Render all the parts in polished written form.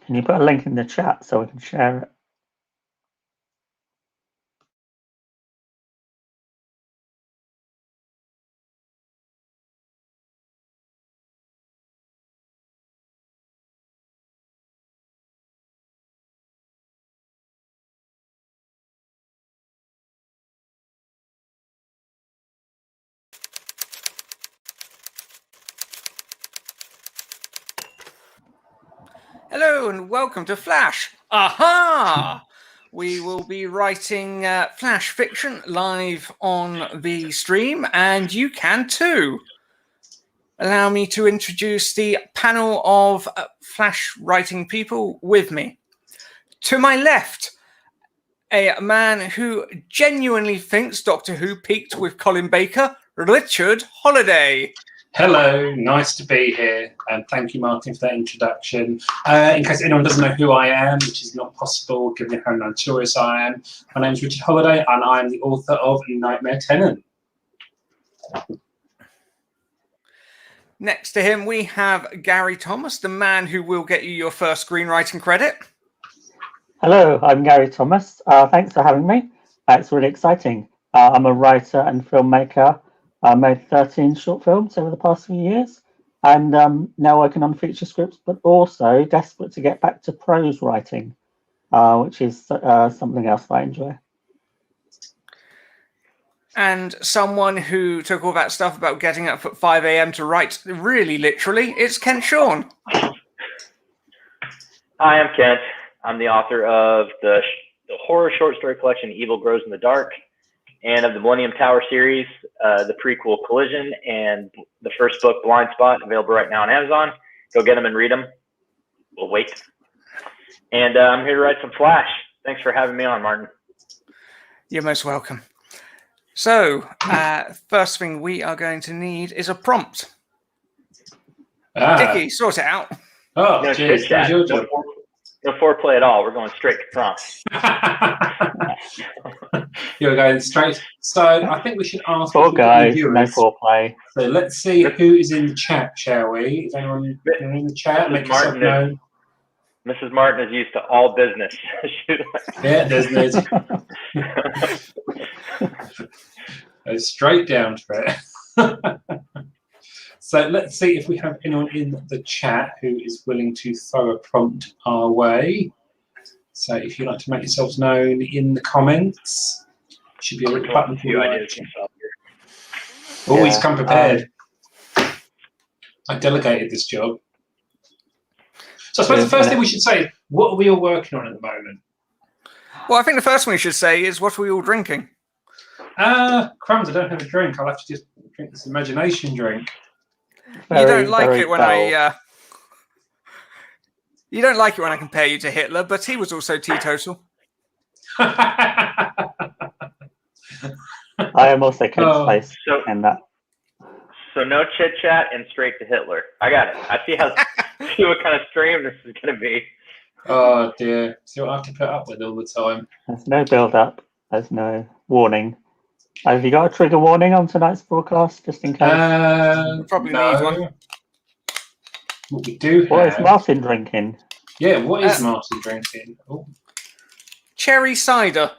Can you put a link in the chat so we can share it? Hello and welcome to Flash. Aha! We will be writing Flash fiction live on the stream, and you can too. Allow me to introduce the panel of Flash writing people with me. To my left, a man who genuinely thinks Doctor Who peaked with Colin Baker, Richard Holliday. Hello, nice to be here, and thank you, Martin, for that introduction. In case anyone doesn't know who I am, which is not possible given how notorious I am, my name is Richard Holliday, and I am the author of Nightmare Tenant. Next to him, we have Gary Thomas, the man who will get you your first screenwriting credit. Hello, I'm Gary Thomas. Thanks for having me. It's really exciting. I'm a writer and filmmaker. I made 13 short films over the past few years, and now working on feature scripts, but also desperate to get back to prose writing, which is something else that I enjoy. And someone who took all that stuff about getting up at 5 a.m. to write really literally, it's Kent Shawn. Hi, I'm Kent. I'm the author of the horror short story collection Evil Grows in the Dark, and of the Millennium Tower series, the prequel Collision, and the first book Blind Spot, available right now on Amazon. Go get them and read them. We'll wait. And I'm here to write some Flash. Thanks for having me on, Martin. You're most welcome. So, first thing we are going to need is a prompt. Dickie, sort it out. Oh, No cheers. chit-chat. Your job. No foreplay at all. We're going straight to prompt. You're going straight. So I think we should ask. Poor guys, no viewers. foreplay. So let's see who is in the in shall we? Is anyone in the chat? Make yourself known. Mrs. Martin is used to all business. Yeah, there's Go straight down to it. So let's see if we have anyone in the chat who is willing to throw a prompt our way. So if you'd like to make yourselves known in the comments, should be a little button for you. Always come prepared. I delegated this job. So I suppose the first thing we should say is, what are we all working on at the moment? Well, I think the first thing we should say is, what are we all drinking? Crumbs, I don't have a drink. I'll have to just drink this imagination drink. You don't like it when you don't like it when I compare you to Hitler, but he was also teetotal. I am also Kent's place in that. So no chit chat and straight to Hitler. I got it. I see what kind of stream this is going to be. Oh dear. See what I have to put up with all the time. There's no build up. There's no warning. Have you got a trigger warning on tonight's broadcast, just in case? Probably need one. What we do have... What is Martin drinking? Yeah, what is Martin drinking? Oh. Cherry cider.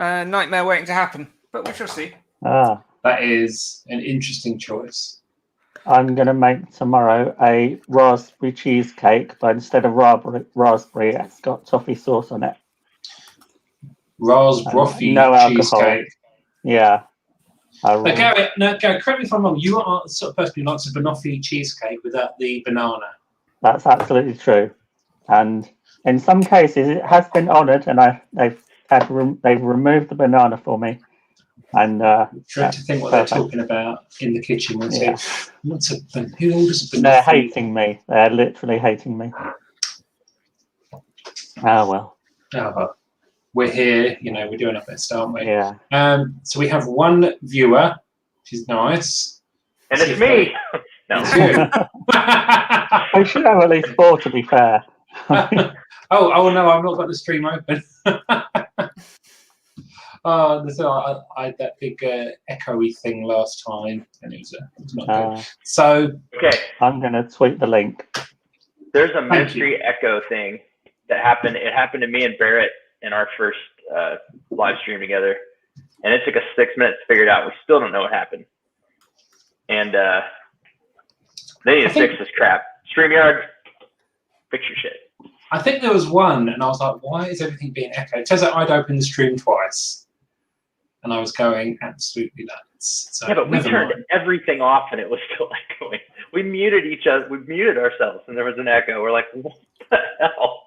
Nightmare waiting to happen, but we shall see. Ah. That is an interesting choice. I'm going to make tomorrow a raspberry cheesecake, but instead of raspberry, it's got toffee sauce on it. Raspberry no alcohol. Cheesecake. Yeah. Gary, correct me if I'm wrong. You are the sort of person who likes a banoffee cheesecake without the banana. That's absolutely true. And in some cases, it has been honoured, and they've removed the banana for me. And trying to think what they're talking about in the kitchen. Who orders a banoffee? They're hating me. They're literally hating me. Oh well. Oh well. We're here, we're doing our best, aren't we? Yeah. So we have one viewer, which is nice. And it's me. No. It's you. I should have at least 4, to be fair. oh no, I've not got the stream open. I had that big echoey thing last time, and it was not good. So okay, I'm going to tweet the link. There's a mystery echo thing that happened. It happened to me and Barrett in our first live stream together, and it took us 6 minutes to figure it out. We still don't know what happened, and they need to fix this crap. StreamYard, fix your shit. I think there was one, and I was like, why is everything being echoed? It turns out I'd opened the stream twice, and I was going absolutely nuts. So yeah, but we turned everything off, and it was still echoing. We muted each other. We muted ourselves, and there was an echo. We're like, what the hell?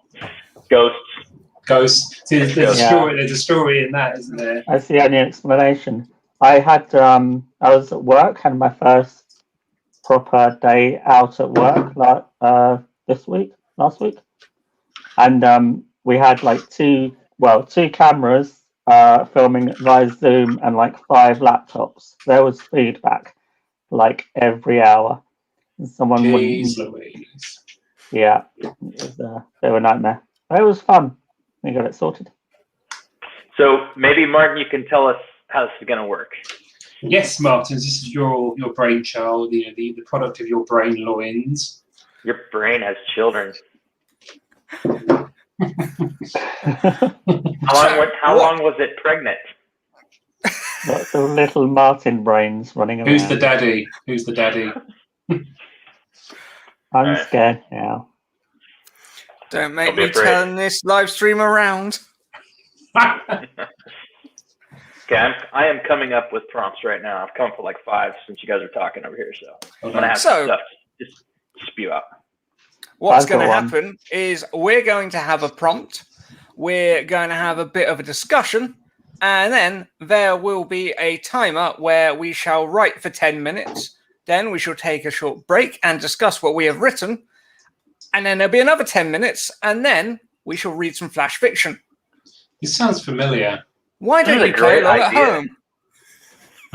Ghosts. See, there's a story in that, isn't there? That's the only explanation. I had I was at work, had my first proper day out at work last week, and we had like two cameras filming via Zoom and like 5 laptops. There was feedback like every hour. Someone Jeez Louise. Yeah, it was a bit of a nightmare. But it was fun. We got it sorted. So maybe Martin, you can tell us how this is going to work. Yes, Martin, this is your brainchild, the product of your brain loins. Your brain has children. How long was it pregnant? Lots of little Martin brains running around. Who's the daddy? Who's the daddy? I'm scared now. Don't make me turn this live stream around. Okay, I am coming up with prompts right now. I've come up with like 5 since you guys are talking over here, so I'm gonna have some stuff just spew out. What's going to happen is we're going to have a prompt. We're going to have a bit of a discussion, and then there will be a timer where we shall write for 10 minutes. Then we shall take a short break and discuss what we have written. And then there'll be another 10 minutes, and then we shall read some flash fiction. This sounds familiar. Why don't you play along at home?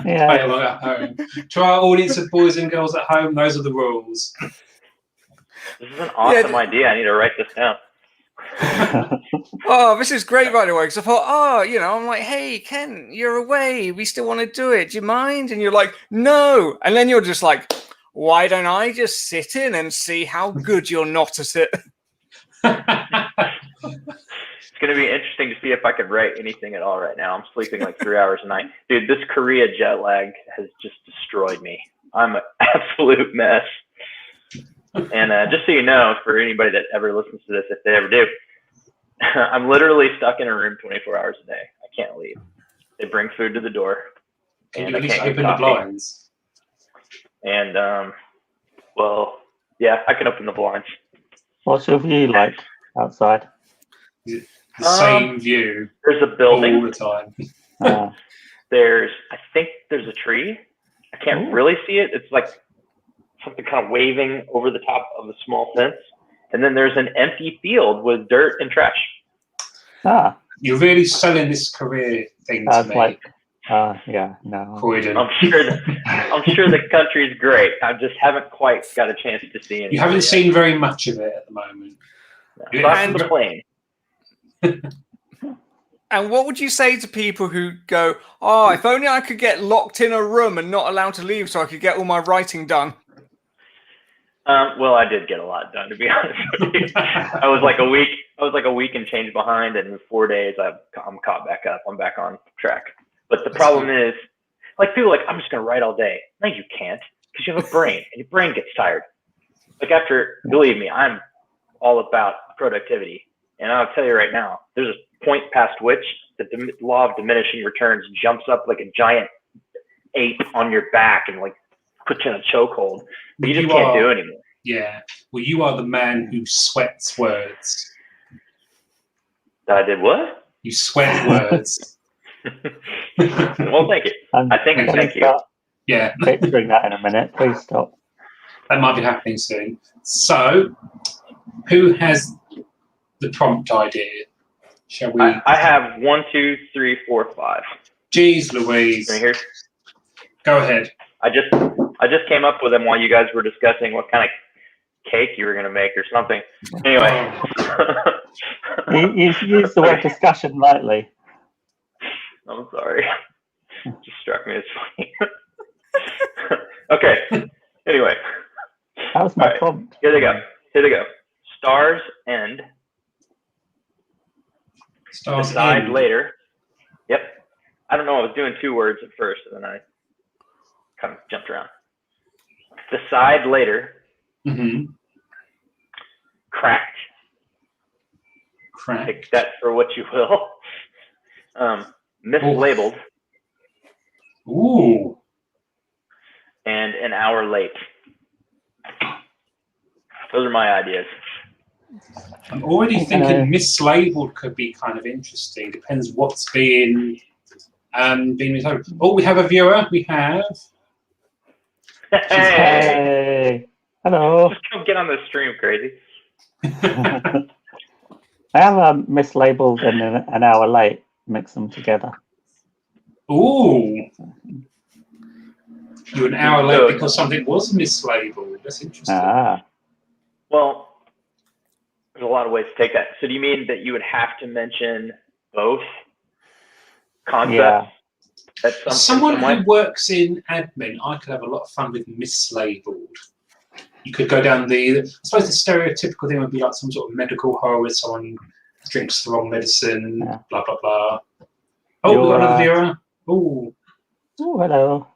Yeah. Play along at home. To our audience of boys and girls at home, those are the rules. This is an awesome idea. I need to write this down. Oh, this is great, by the way, because I thought, I'm like, hey, Ken, you're away. We still want to do it. Do you mind? And you're like, no. And then you're just like, why don't I just sit in and see how good you're not at it? It's going to be interesting to see if I can write anything at all right now. I'm sleeping like 3 hours a night. Dude, this Korea jet lag has just destroyed me. I'm an absolute mess. And just so you know, for anybody that ever listens to this, if they ever do, I'm literally stuck in a room 24 hours a day. I can't leave. They bring food to the door. Can and you at I least can't open get the coffee. blinds? And, yeah, I can open the blinds. What's your view like outside? The same view There's a building. all the time. Uh, I think there's a tree. I can't really see it. It's like something kind of waving over the top of a small fence. And then there's an empty field with dirt and trash. You're really selling this career thing to me. like, yeah, no. Croydon. I'm sure the country's great. I just haven't quite got a chance to see it. You haven't seen very much of it at the moment. No. Aside from the plane. And what would you say to people who go, oh, if only I could get locked in a room and not allowed to leave so I could get all my writing done? Well, I did get a lot done, to be honest with you. I was like a week and change behind, and in 4 days I'm caught back up. I'm back on track. But the problem is, like, people are like, I'm just gonna write all day. No, you can't, because you have a brain, and your brain gets tired. Like, believe me, I'm all about productivity, and I'll tell you right now, there's a point past which the law of diminishing returns jumps up like a giant ape on your back and like puts you in a chokehold. But you just can't do it anymore. Yeah. Well, you are the man who sweats words. I did what? You sweat words. Well, thank you. I think thank you. Yeah. Picturing that in a minute. Please stop. That might be happening soon. So, who has the prompt idea? Shall we? I have 1, 2, 3, 4, 5. Jeez Louise. Can you hear? Go ahead. I just came up with them while you guys were discussing what kind of cake you were going to make or something. Anyway. You use the word discussion lightly. I'm sorry. It just struck me as funny. Okay. Anyway. That was my prompt. Here they go. Stars end Stars Decide in. later. Yep. I don't know. I was doing 2 words at first, and then I kind of jumped around. Decide later. Mm-hmm. Cracked. Crack. Take that for what you will. Mislabeled. Ooh. And an hour late. Those are my ideas. I'm already thinking mislabeled could be kind of interesting. Depends what's being mislabeled. Oh, we have a viewer. We have. Hey. Hello. Just come get on the stream, crazy. I have mislabeled and an hour late. Mix them together. Ooh. You're an hour late because something was mislabeled. That's interesting. Ah. Well, there's a lot of ways to take that. So do you mean that you would have to mention both concepts? Yeah. At Someone who works in admin, I could have a lot of fun with mislabeled. You could go down I suppose the stereotypical thing would be like some sort of medical horror where someone drinks the wrong medicine, blah, blah, blah. Oh, we've got another viewer. Oh. Oh, hello.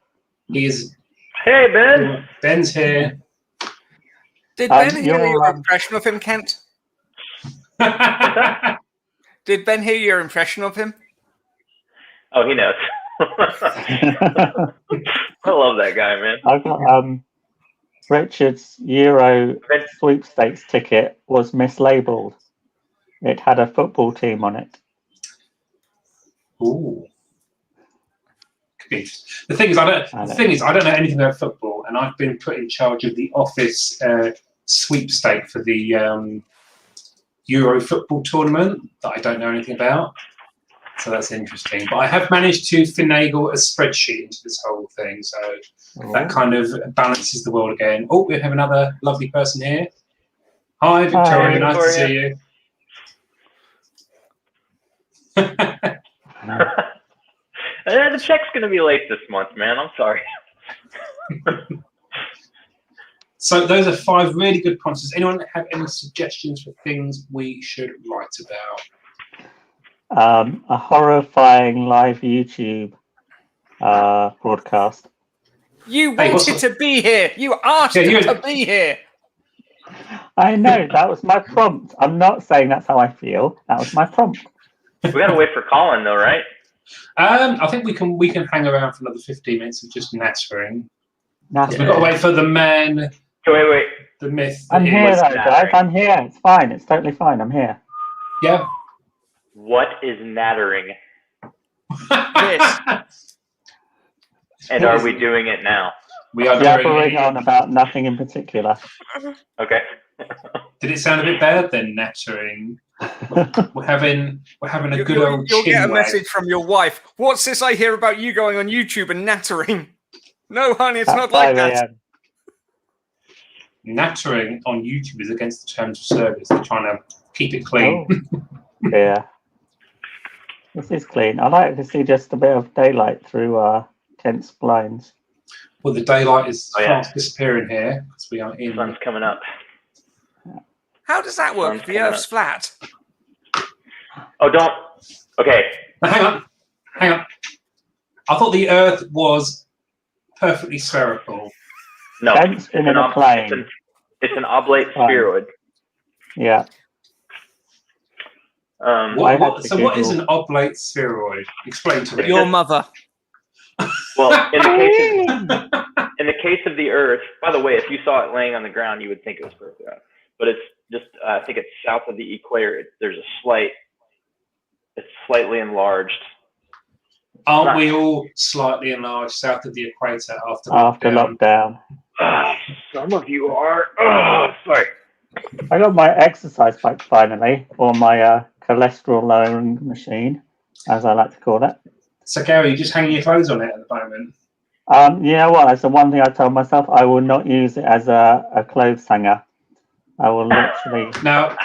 He is. Hey, Ben. Ben's here. Did Ben hear your impression of him, Kent? Did Ben hear your impression of him? Oh, he knows. I love that guy, man. I've got Richard's Euro sweepstakes ticket was mislabeled. It had a football team on it. Ooh. The thing is, I don't know anything about football, and I've been put in charge of the office sweepstake for the Euro football tournament that I don't know anything about. So that's interesting. But I have managed to finagle a spreadsheet into this whole thing, so that kind of balances the world again. Oh, we have another lovely person here. Hi, Victoria. Nice to see you. The check's going to be late this month, man. I'm sorry. So those are 5 really good prompts. Does anyone have any suggestions for things we should write about? A horrifying live YouTube broadcast. You wanted to be here. You asked to be here. I know. That was my prompt. I'm not saying that's how I feel. That was my prompt. We got to wait for Colin, though, right? I think we can hang around for another 15 minutes of just nattering. We've got to wait for the man. Wait. The myth. I'm here, though, guys. I'm here. It's fine. It's totally fine. I'm here. Yeah. What is nattering? This. And are we doing it now? We are jabbering on about nothing in particular. Okay. Did it sound a bit better than nattering? We're having a good old You'll get a chinwag. message from your wife. What's this I hear about you going on YouTube and nattering? No, honey, it's not like that. Nattering on YouTube is against the terms of service. They're trying to keep it clean. Oh. Yeah. This is clean. I like to see just a bit of daylight through Kent's blinds. Well, the daylight is fast disappearing here because we are in. The sun's coming up. How does that work? The Earth's flat. Oh, don't. Okay. Now, hang on. I thought the Earth was perfectly spherical. No, Kent's in a plane. It's an oblate spheroid. Yeah. What is an oblate spheroid? Explain to me. Your mother. Well, in the case of the Earth, by the way, if you saw it laying on the ground, you would think it was perfect. But it's just, I think it's south of the equator. It's slightly enlarged. Aren't we all slightly enlarged south of the equator after lockdown? Some of you are. Sorry. I got my exercise bike finally, or my cholesterol lowering machine, as I like to call it. So, Gary, you're just hanging your clothes on it at the moment? You know what? That's the one thing I told myself. I will not use it as a clothes hanger. I will literally... Now,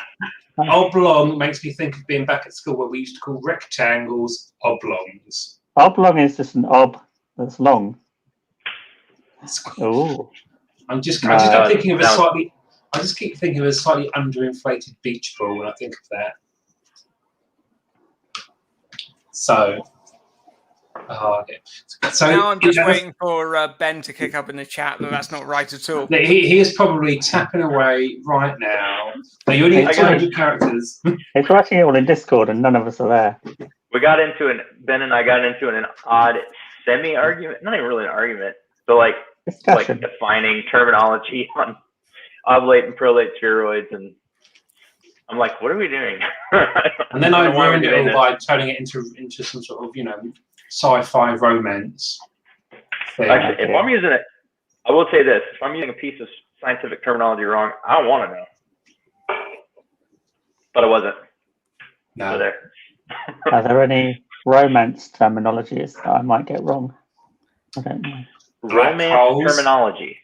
oblong makes me think of being back at school where we used to call rectangles oblongs. Oblong is just an ob that's long. Oh. I just keep thinking of a slightly underinflated beach ball when I think of that. So, so Now I'm just waiting for Ben to kick up in the chat that that's not right at all. He is probably tapping away right now. Now you only have 200 characters. It's writing it all in Discord, and none of us are there. Ben and I got into an odd semi-argument, not even really an argument, but like defining terminology on oblate and prolate spheroids, and I'm like, what are we doing? And then I ruined it all by turning it into some sort of, sci-fi romance thing. Actually, if I'm using it, I will say this: if I'm using a piece of scientific terminology wrong, I don't want to know. But I wasn't. No. So there. Are there any romance terminologies that I might get wrong? I don't know. Romance terminology.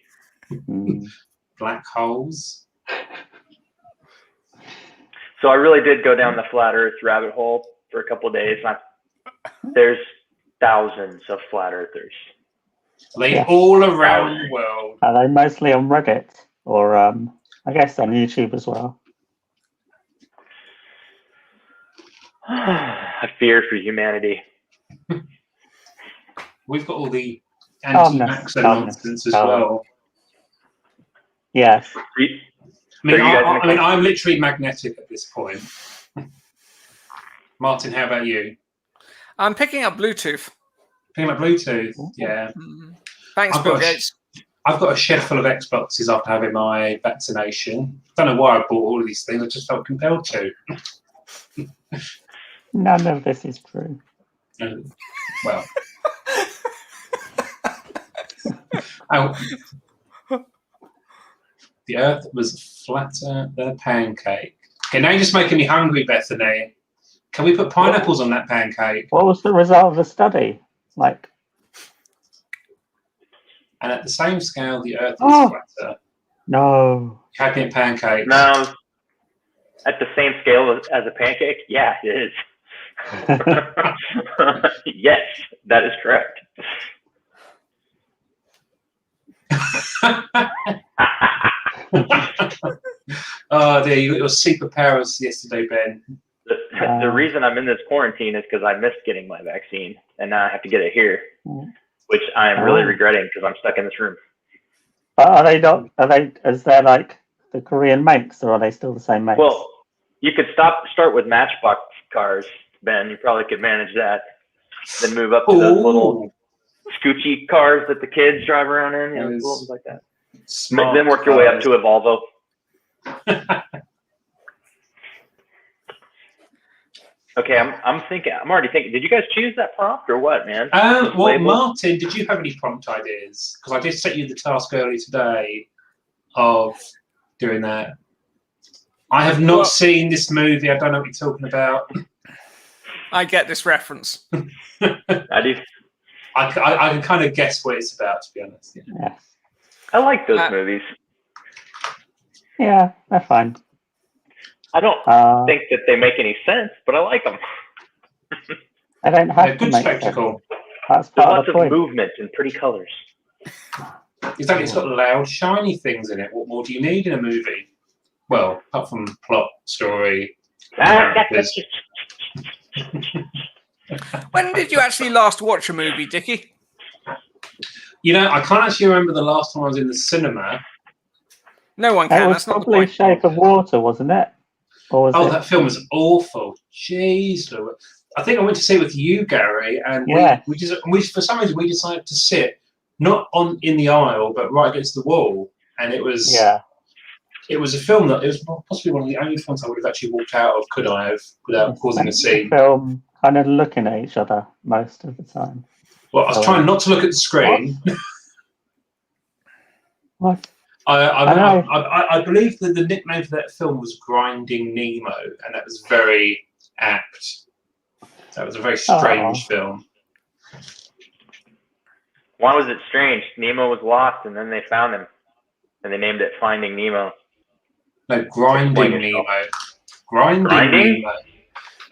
Black holes. So I really did go down the flat Earth rabbit hole for a couple of days. There's thousands of flat earthers. Are they all around the world? Are they mostly on Reddit or I guess on YouTube as well? I fear for humanity. We've got all the anti-vaxxer nonsense as well. Yes. I'm literally magnetic at this point. Martin, how about you? I'm picking up Bluetooth. Picking up Bluetooth, yeah. Thanks, Bill Gates. I've got a shed full of Xboxes after having my vaccination. I don't know why I bought all of these things. I just felt compelled to. None of this is true. Well. The Earth was flatter than a pancake. Okay, now you're just making me hungry, Bethany. Can we put pineapples on that pancake? What was the result of the study? And at the same scale, the Earth is flatter. No. Having a pancake. No. At the same scale as a pancake? Yeah, it is. Yes, that is correct. Oh, dear, you got your superpowers yesterday, Ben. The reason I'm in this quarantine is because I missed getting my vaccine, and now I have to get it here, which I am really regretting because I'm stuck in this room. Are they not? Is there like the Korean makes, or are they still the same makes? Well, you could start with Matchbox cars, Ben. You probably could manage that. Then move up to those little scoochy cars that the kids drive around in, little like that. Then work your way up to a Volvo. Okay, I'm already thinking. Did you guys choose that prompt or what, man? Well, Martin, did you have any prompt ideas? Because I did set you the task earlier today of doing that. I have not seen this movie. I don't know what you're talking about. I get this reference. I do. I can kind of guess what it's about, to be honest. Yeah. I like those movies. Yeah, they're fine. I don't think that they make any sense, but I like them. I don't have to good make spectacle. Sense. That's There's part lots of the point. movement and pretty colors. Exactly, it's got loud, shiny things in it. What more do you need in a movie? Well, apart from plot, story. When did you actually last watch a movie, Dickie? I can't actually remember the last time I was in the cinema. No one can. That's not the point. Shape of Water, wasn't it? Or was it? That film was awful. Jeez, Lord. I think I went to see it with you, Gary, and we for some reason we decided to sit not in the aisle but right against the wall, and it was It was a film that it was possibly one of the only films I would have actually walked out of. Could I have without causing a scene? Film kind of looking at each other most of the time. Well, I was trying not to look at the screen. What? I believe that the nickname for that film was Grinding Nemo, and that was very apt. That was a very strange film. Why was it strange? Nemo was lost, and then they found him, and they named it Finding Nemo. No, Grinding Nemo. Grinding Nemo.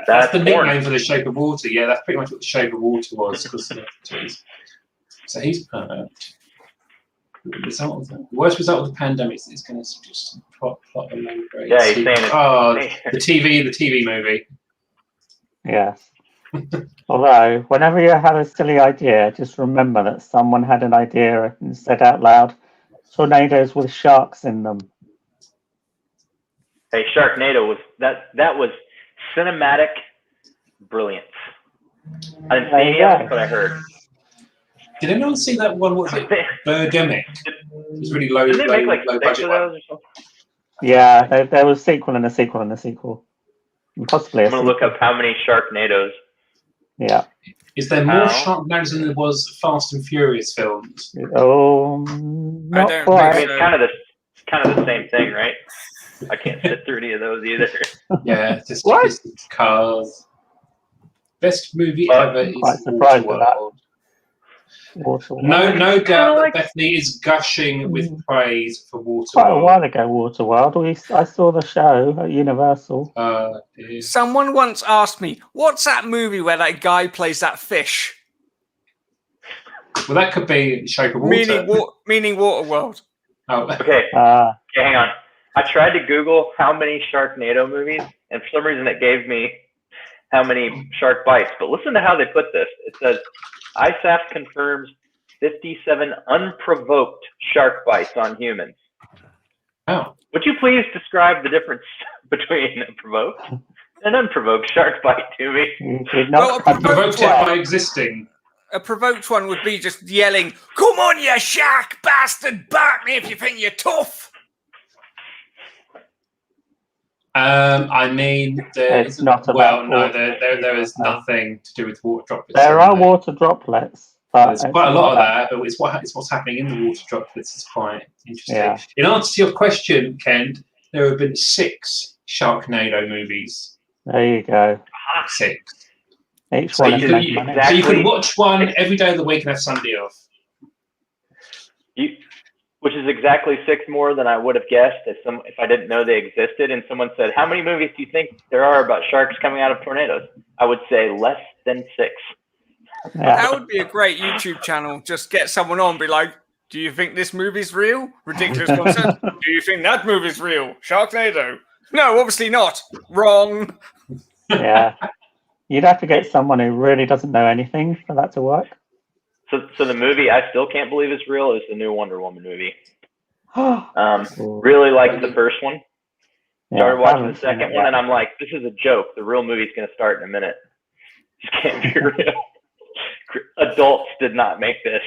That's the nickname for The Shape of Water. Yeah, that's pretty much what The Shape of Water was. So he's perfect. The worst result of the pandemic is going to just plot a low grade. Yeah, he's saying it. Oh, the TV movie. Yeah. Although, whenever you have a silly idea, just remember that someone had an idea and said out loud, tornadoes with sharks in them. Hey, Sharknado that was cinematic brilliance. I didn't see any of it, but I heard. Did anyone see that one? What was it? Birdemic. It was really low, Didn't they make like low 6 budget of one. those or something? Yeah, there was a sequel and a sequel and a sequel. And possibly a I'm gonna look up how many Sharknadoes. Yeah. Is there more Sharknadoes than there was Fast and Furious films? Oh, not don't quite. I mean, it's kind of the same thing, right? I can't sit through any of those either. Yeah, just What? cars. Best movie Well, ever quite is surprised with that. Waterworld. Waterworld. No doubt that like- Bethany is gushing with praise for Quite a while Waterworld. ago, Waterworld. I saw the show at Universal. Someone once asked me, "What's that movie where that guy plays that fish?" Well, that could be Shape of Water. Meaning Waterworld. Oh. Okay, Uh, hang on. I tried to Google how many Sharknado movies, and for some reason it gave me how many shark bites. But listen to how they put this. It says, ISAF confirms 57 unprovoked shark bites on humans. Oh. Would you please describe the difference between a provoked and unprovoked shark bite to me? you did not Well, Provoked it by existing. A provoked one would be just yelling, "Come on, you shark bastard! Bark me if you think you're tough!" I mean, there It's not about there is nothing to do with water droplets. There are water droplets, but There's it's quite a lot of not that, but it's what's happening in the water droplets is quite interesting. Yeah. In answer to your question, Ken, there have been 6 Sharknado movies. There you go. 6. Each So one you is could, making money. so you could watch one every day of the week and have Sunday off. Which is exactly 6 more than I would have guessed if I didn't know they existed. And someone said, "How many movies do you think there are about sharks coming out of tornadoes?" I would say less than 6. Yeah. That would be a great YouTube channel. Just get someone on, be like, "Do you think this movie's real?" Ridiculous one says, "Do you think that movie's real?" Sharknado. No, obviously not. Wrong. Yeah. You'd have to get someone who really doesn't know anything for that to work. So the movie I still can't believe is real is the new Wonder Woman movie. Really liked the first one. Started watching the second one, and I'm like, this is a joke. The real movie's going to start in a minute. Just can't be real. Adults did not make this.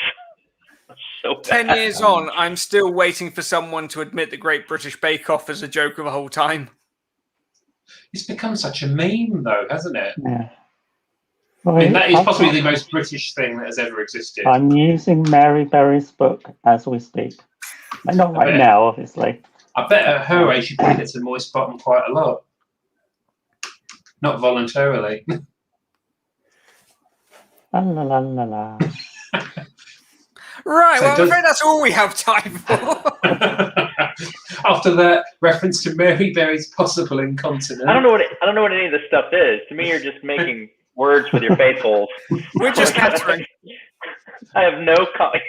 So bad. 10 years on, I'm still waiting for someone to admit the Great British Bake Off as a joke of the whole time. It's become such a meme, though, hasn't it? Yeah. I mean, that is possibly the most British thing that has ever existed. I'm using Mary Berry's book as we speak. But not right now, obviously. I bet at her age she probably gets a moist bottom quite a lot. Not voluntarily. La la la la la. Right, So well, I'm afraid that's all we have time for. After that reference to Mary Berry's possible incontinence. I don't know what any of this stuff is. To me, you're just making words with your face holes. We're just nattering. I have no.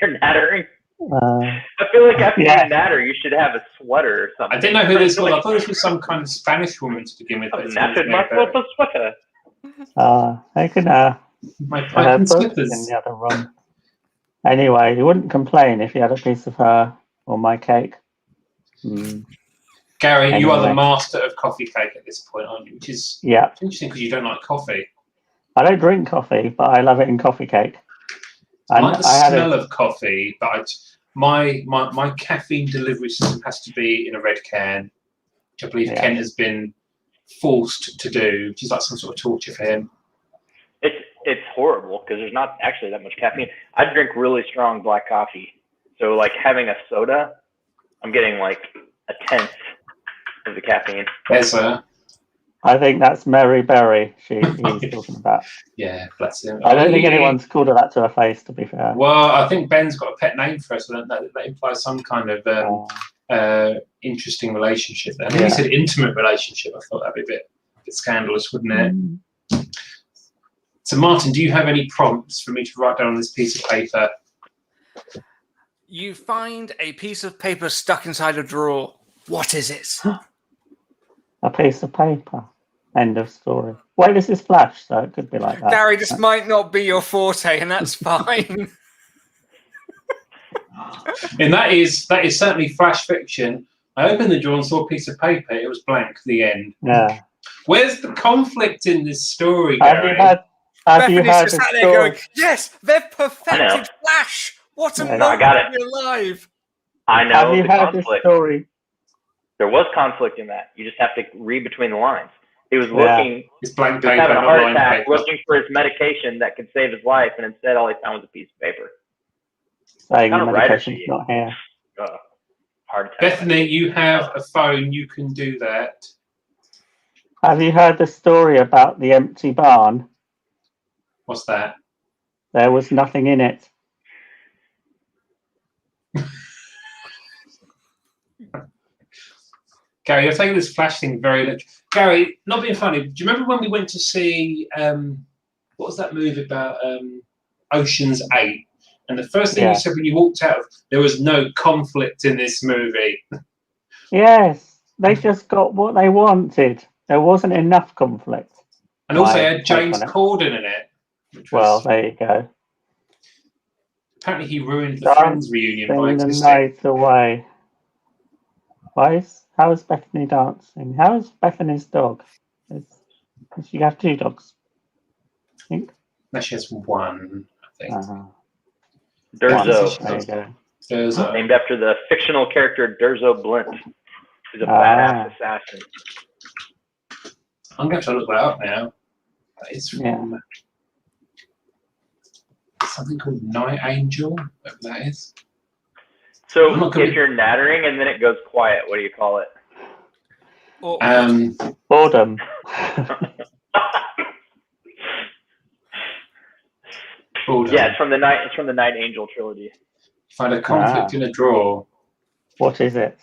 You're nattering. Uh, I feel like after Yeah. you natter, you should have a sweater or something. I didn't know who this was. I thought this was some kind of Spanish woman to begin with. but it's Nattered Mary Berry. myself a sweater. I can My pipe and books in slippers. the other room. Anyway, you wouldn't complain if you had a piece of her or my cake. Gary, you are the Anyway. master of coffee cake at this point, aren't you? Which is Yeah. interesting because you don't like coffee. I don't drink coffee, but I love it in coffee cake. I like the I had smell of coffee, but my caffeine delivery system has to be in a red can, which I believe Yeah. Kent has been forced to do, which is like some sort of torture for him. It's horrible because there's not actually that much caffeine. I drink really strong black coffee, so like having a soda, I'm getting like a tenth of the caffeine. There's a I think that's Mary Berry he's talking about. yeah, bless him. I don't think anyone's called her that to her face, to be fair. Well, I think Ben's got a pet name for us, so that implies some kind of interesting relationship there. I mean, Yeah. he said intimate relationship. I thought that'd be a bit scandalous, wouldn't it? So, Martin, do you have any prompts for me to write down on this piece of paper? You find a piece of paper stuck inside a drawer. What is it? A piece of paper. End of story. Wait, this is Flash, so it could be like that. Gary, this might not be your forte, and that's fine. And that is certainly Flash fiction. I opened the drawer and saw a piece of paper. It was blank. The end. Yeah. Where's the conflict in this story, Have Gary? you heard just the sat there story? going, "Yes, they've I perfected know. Flash. What a Yeah. moment I got it. to be alive." I know Have you the heard this conflict. story? There was conflict in that. You just have to read between the lines. He was Yeah. looking, It's blank he was paper, having a not heart line attack, paper. looking for his medication that could save his life, and instead all he found was a piece of paper. Saying the Kind of writer medication's she not here. Heart attack. Bethany, you have a phone. You can do that. Have you heard the story about the empty barn? What's that? There was nothing in it. Gary, you're taking this Flash thing very literally. Gary, not being funny, do you remember when we went to see, what was that movie about, Ocean's 8? And the first thing you said when you walked out, there was no conflict in this movie. Yes, they just got what they wanted. There wasn't enough conflict. And also My it had James take on it. Corden in it. Which was, Well, there you go. apparently he ruined the Friends reunion by Dancing the existing. night away. How is Bethany dancing? How is Bethany's dog? Does she have two dogs? I think. No, she has one, I think. Durzo, There you go. Durzo. named after the fictional character Durzo Blint, who's a badass assassin. I'm going to have to look that up now. It's from something called Night Angel, whatever that is. So I'm not gonna- if you're nattering and then it goes quiet, what do you call it? Or, Boredom. Boredom. Yeah, it's from the Night Angel trilogy. Find a conflict in a drawer. What is it?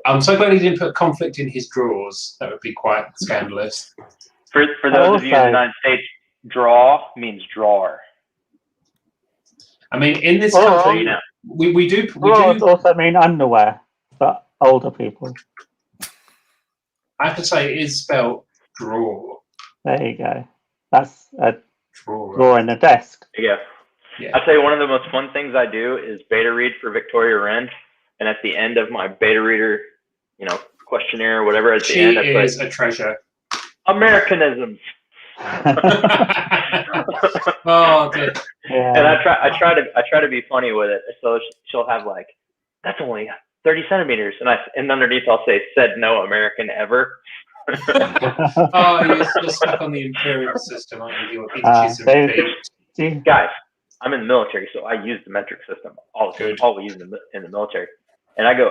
I'm so glad he didn't put conflict in his drawers. That would be quite scandalous. For those of you in the Also- United States, draw means drawer. I mean, in this Oh, So country, you know. we do. Drawers also mean underwear, but older people. I have to say, it is spelled drawer. There you go. That's a Drawer. drawer in the desk. There you go. Yeah. I'll tell you, one of the most fun things I do is beta read for Victoria Wren, and at the end of my beta reader, questionnaire or whatever, at the She end, I is put a treasure. Americanisms. Oh, dear. Yeah. And I try to be funny with it. So she'll have like, that's only 30 centimeters, and underneath I'll say, said no American ever. Oh, you're stuck on the imperial system, aren't you? Your inches and David- feet. See, Guys, I'm in the military, so I use the metric system. Good. All we use in the military. And I go,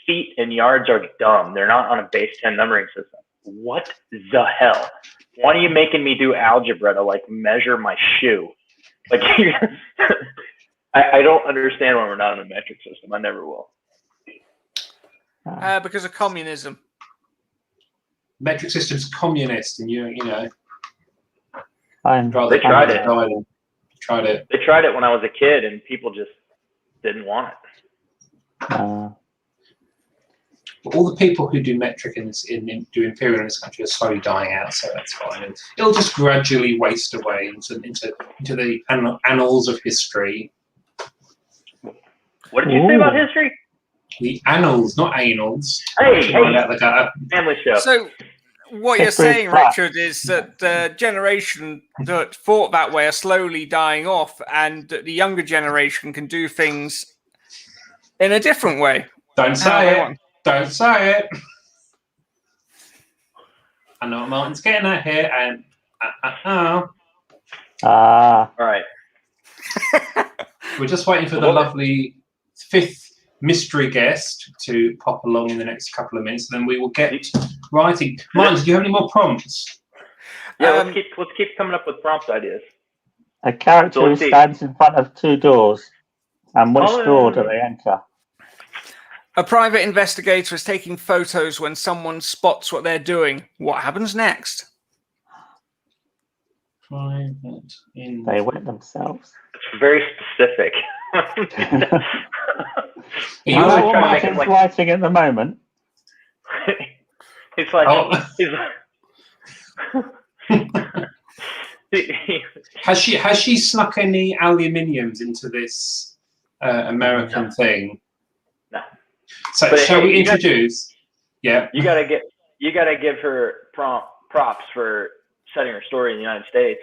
feet and yards are dumb. They're not on a base 10 numbering system. What the hell? Why are you making me do algebra to like measure my shoe? Like, I don't understand why we're not on a metric system. I never will. because of communism. Metric system's communist, and you know. They tried it. Tried it. They tried it when I was a kid, and people just didn't want it. All the people who do metric do imperial in this country are slowly dying out, so that's fine. And it'll just gradually waste away into the annals of history. What did you say about history? The annals, not anals. Hey, Out the gutter. family show. So, what you're History is saying, flat. Richard, is that the generation that thought that way are slowly dying off, and that the younger generation can do things in a different way. Don't How say they it. want. Don't say it. I know what Martin's getting at here, and All right. we're just waiting for the lovely fifth mystery guest to pop along in the next couple of minutes, and then we will get writing. Martin, do you have any more prompts? Yeah, let's keep coming up with prompt ideas. a character So who let's see. stands in front of two doors, and which Oh, door do they enter? A private investigator is taking photos when someone spots what they're doing. What happens next? Private in. They wet themselves. It's very specific. You You know always what try to make Martin's it like- writing at the moment? It's like Oh. Has she snuck any aluminiums into this American thing? No. So But shall hey, we introduce? Yeah. You gotta give her props for setting her story in the United States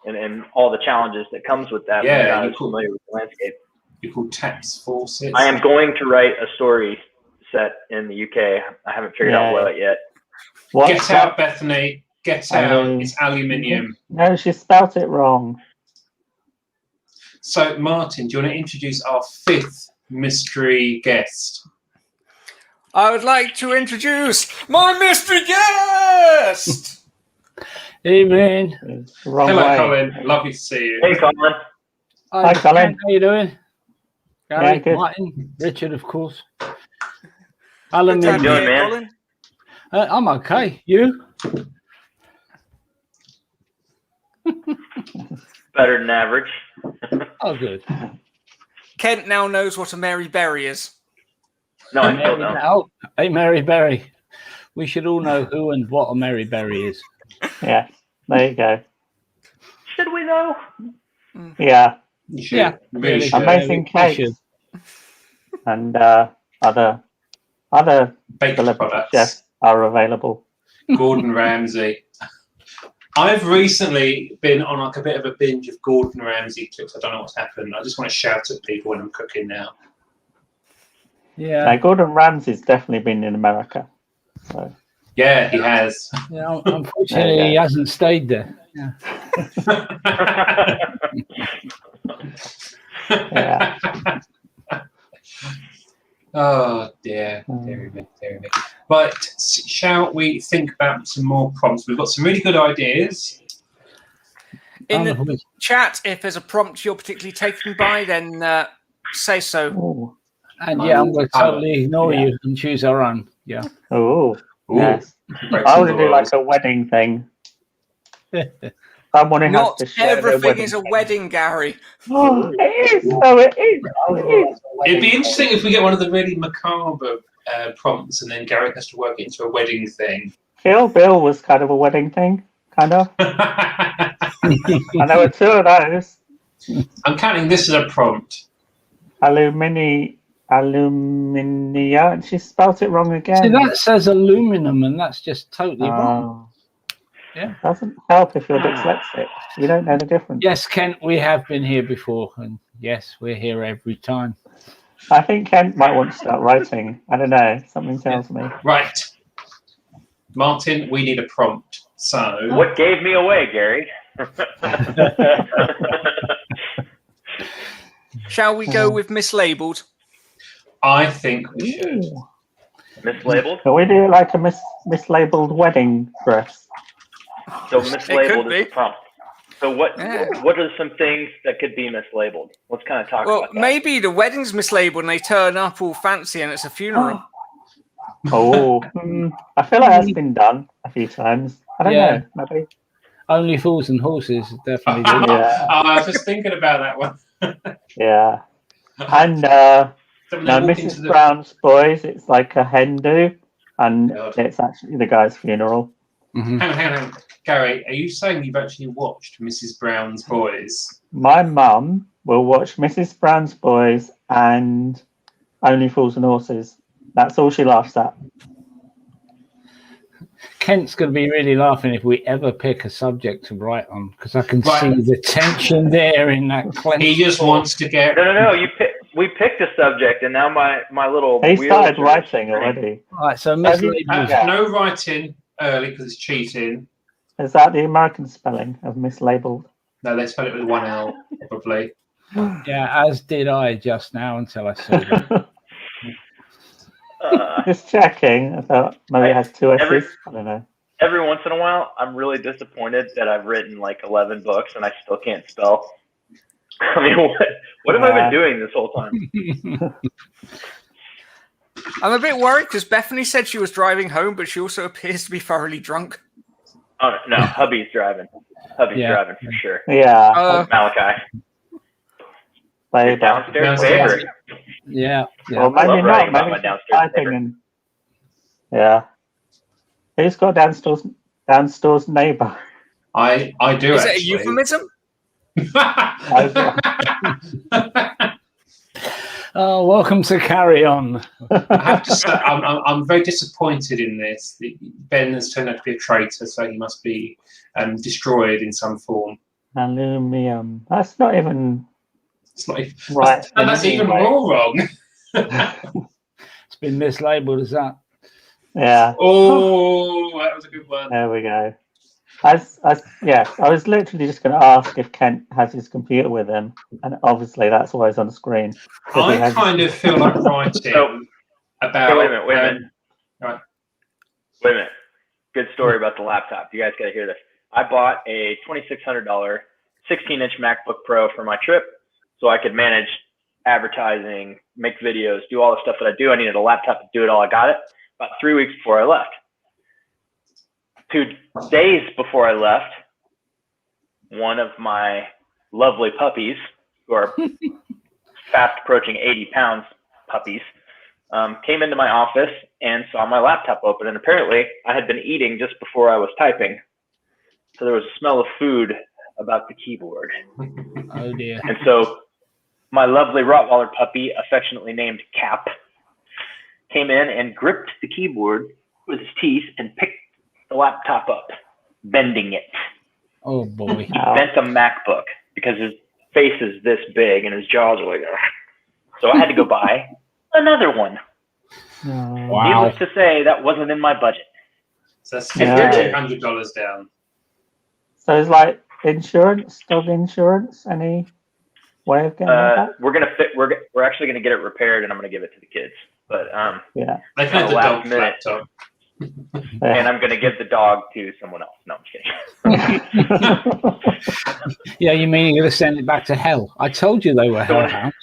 and all the challenges that comes with that. Yeah, when you're not familiar with the landscape. You call tax forces. I am going to write a story set in the UK. I haven't figured out what yet. Get out, Bethany. Get out. It's aluminium. No, she spelt it wrong. So, Martin, do you want to introduce our 5th mystery guest? I would like to introduce my mystery guest. Evening. Hello, Colin. Lovely to see you. Hey, Colin. Hi, Colin. How you doing? Gary, Yeah, good. Martin, Richard, of course. Alan, Good to have you doing, here, man? Colin. I'm okay. You? Better than average. Oh, good. Kent now knows what a Mary Berry is. No, I still don't. Oh, hey, Mary Berry. We should all know who and what a Mary Berry is. Yeah, there you go. Should we know? Yeah, You should. Yeah, Really really. should. amazing we cakes should. and other Baked celebrity products. chefs are available. Gordon Ramsay. I've recently been on like a bit of a binge of Gordon Ramsay clips. I don't know what's happened. I just want to shout at people when I'm cooking now. Yeah. Now, Gordon Ramsay's definitely been in America. So. Yeah, he has. Yeah, unfortunately, he hasn't stayed there. Yeah. Yeah. Oh dear, dear me. Right, shall we think about some more prompts? We've got some really good ideas. In the chat, if there's a prompt you're particularly taken by, then say so. Ooh. And yeah, I'm going to totally ignore you and choose our own. Yeah. Oh, Ooh. yes. Break I some want to do rules. like a wedding thing. Someone who has Not to share their everything wedding is a thing. wedding, Gary. Oh, it is. Oh, it is. It is. It'd be interesting if we get one of the really macabre prompts and then Gareth has to work it into a wedding thing. Kill Bill was kind of a wedding thing, kind of. And there were 2 of those. I'm counting this as a prompt. Aluminia, and she spelt it wrong again. See, that says aluminum, and that's just totally wrong. Yeah. Doesn't help if you're dyslexic. You don't know the difference. Yes, Kent, we have been here before, and yes, we're here every time. I think Kent might want to start writing. I don't know. Something tells me. Right. Martin, we need a prompt. So What gave me away, Gary? Shall we go with mislabeled? I think we should. Ooh. Mislabeled? Can we do like a mislabeled wedding dress? So It could mislabeled be. is the prompt. So what Yeah. what are some things that could be mislabeled? Let's kind of talk Well, about that. maybe the wedding's mislabeled and they turn up all fancy and it's a funeral. Oh, I feel like that's been done a few times. I don't Yeah. know. Maybe. Only Fools and Horses, definitely. do. Yeah. I was just thinking about that one. Yeah. And So when no, they walk Mrs. into the- Brown's Boys, it's like a hen do, and God. it's actually the guy's funeral. Mhm. Hang on. Gary, are you saying you've actually watched Mrs. Brown's Boys? My mum will watch Mrs. Brown's Boys and Only Fools and Horses. That's all she laughs at. Kent's going to be really laughing if we ever pick a subject to write on, because I can Right. see the tension there in that clenched He just wants to get. No. We picked a subject, and now my little. He wheels started are writing spinning. already. Right, so Have you- mislabeled. No writing early because it's cheating. Is that the American spelling of mislabeled? No, they spell it with 1L, probably. Yeah, as did I just now until I saw it. Just checking. I thought maybe it has 2 S's. every- I don't know. Every once in a while, I'm really disappointed that I've written like 11 books and I still can't spell. I mean, what have I been doing this whole time? I'm a bit worried because Bethany said she was driving home, but she also appears to be thoroughly drunk. Oh no, hubby's driving. Hubby's Yeah. driving for sure. Yeah. Malachi, Babe. downstairs Downstairs. favorite. Yeah, yeah. Well, maybe love not. writing about Maybe my she's downstairs typing neighbor. and yeah. Who's got downstairs neighbour. I do Is actually. it a euphemism? Oh, welcome to Carry On. I have to say, I'm very disappointed in this. Ben has turned out to be a traitor, so he must be destroyed in some form. Aluminium. That's not even It's not even, right. and that's even more wrong. It's been mislabeled as that. Yeah. Oh, that was a good one. There we go. I was literally just going to ask if Kent has his computer with him, and obviously that's why it's on the screen. I kind of feel like writing about. Wait a minute. Right. Wait a minute. Good story about the laptop. You guys got to hear this. I bought a $2,600 16-inch MacBook Pro for my trip so I could manage advertising, make videos, do all the stuff that I do. I needed a laptop to do it all. I got it about 3 weeks before I left. 2 days before I left, one of my lovely puppies, who are fast approaching 80 pounds puppies, came into my office and saw my laptop open. And apparently I had been eating just before I was typing. So there was a smell of food about the keyboard. Oh, dear. And so my lovely Rottweiler puppy, affectionately named Cap, came in and gripped the keyboard with his teeth and picked the laptop up, bending it. Oh, boy. He bent a MacBook because his face is this big and his jaws are like, ugh. So I had to go buy another one. Wow. Needless to say, that wasn't in my budget. So that's $1,500 down. So it's like insurance, dog insurance. Any way of getting that? We're actually gonna get it repaired, and I'm gonna give it to the kids. But Yeah. They can have the dog's laptop. and I'm gonna give the dog to someone else. No, I'm just kidding. Yeah, you mean you're going to send it back to hell? I told you they were hellhounds.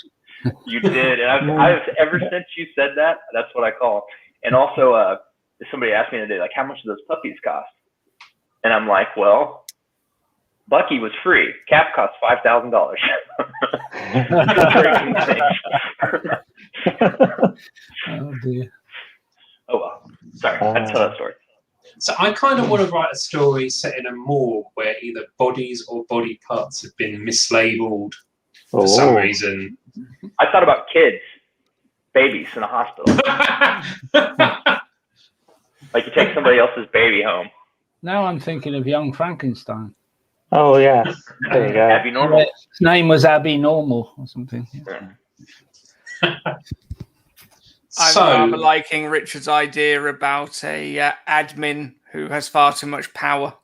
You did, and I've ever since you said that, that's what I call. And also, somebody asked me today, like, how much do those puppies cost? And I'm like, well, Bucky was free. Cap cost $5,000. Oh, dear. Oh well. Sorry, I had to tell that story. So I kind of want to write a story set in a morgue where either bodies or body parts have been mislabeled for some reason. I thought about kids, babies in a hospital. Like you take somebody else's baby home. Now I'm thinking of Young Frankenstein. Oh, yes. There you go. Abby Normal. His name was Abby Normal or something. So, I'm liking Richard's idea about a admin who has far too much power.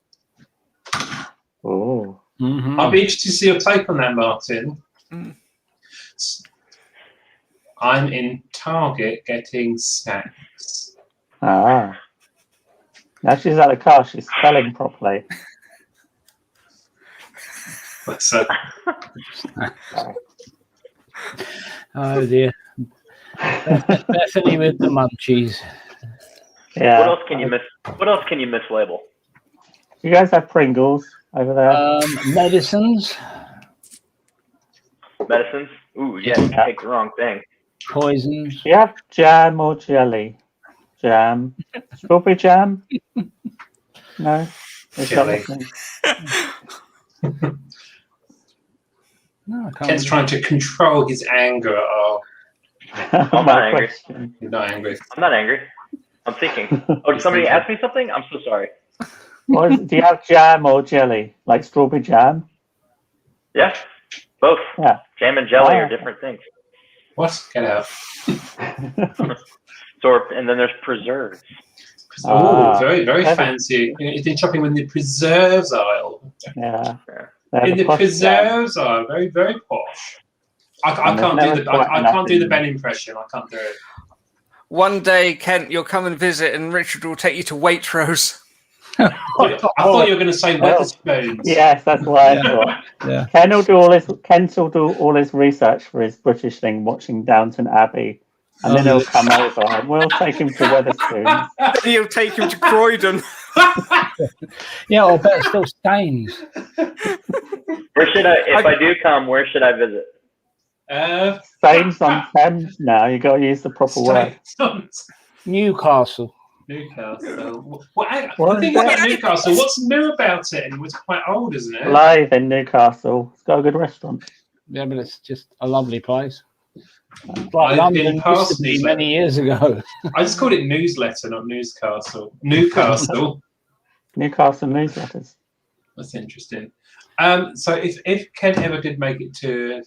Oh. Mm-hmm. I'll be interested to see your take on that, Martin. I'm in Target getting snacks. Ah. Now she's at the car. She's spelling properly. So, Oh, dear. Definitely with the munchies. Yeah. What else can you mislabel? Do you guys have Pringles over there? Medicines, Medicines? Ooh, yeah, you take the wrong thing. poisons. Do you have jam or jelly? Jam. Strawberry jam? No? It's not Jelly. listening. No, I can't. Ken's trying to control his anger. Oh, I'm not angry. you're not angry. I'm not angry. I'm thinking. Oh, did somebody ask me something? I'm so sorry. Do you have jam or jelly? Like strawberry jam? Yeah, both. Yeah. Jam and jelly are different things. What? Get out. And then there's preserves. Oh, very, very fancy. You're shopping in the preserves aisle. Yeah. In the preserves aisle. Very, very posh. I can't do the Ben impression. I can't do it. One day, Kent, you'll come and visit, and Richard will take you to Waitrose. I thought you were going to say Wetherspoons. Yes, that's what I thought. Yeah. Ken will do all his research for his British thing, watching Downton Abbey, and then he'll come over and we'll take him to Wetherspoons. Then he'll take him to Croydon. Yeah, or better still, Staines. Where should I, if I do come, where should I visit? Staines on Thames now. You got to use the proper word. Newcastle. Newcastle. Well, What the thing is about that? Newcastle, what's new about it? And it's quite old, isn't it? Live in Newcastle. It's got a good restaurant. Yeah, but it's just a lovely place. It's I've like been London used past to be Newsletter. many years ago. I just called it newsletter, not newscastle. Newcastle. Newcastle newsletters. That's interesting. So if Ken ever did make it to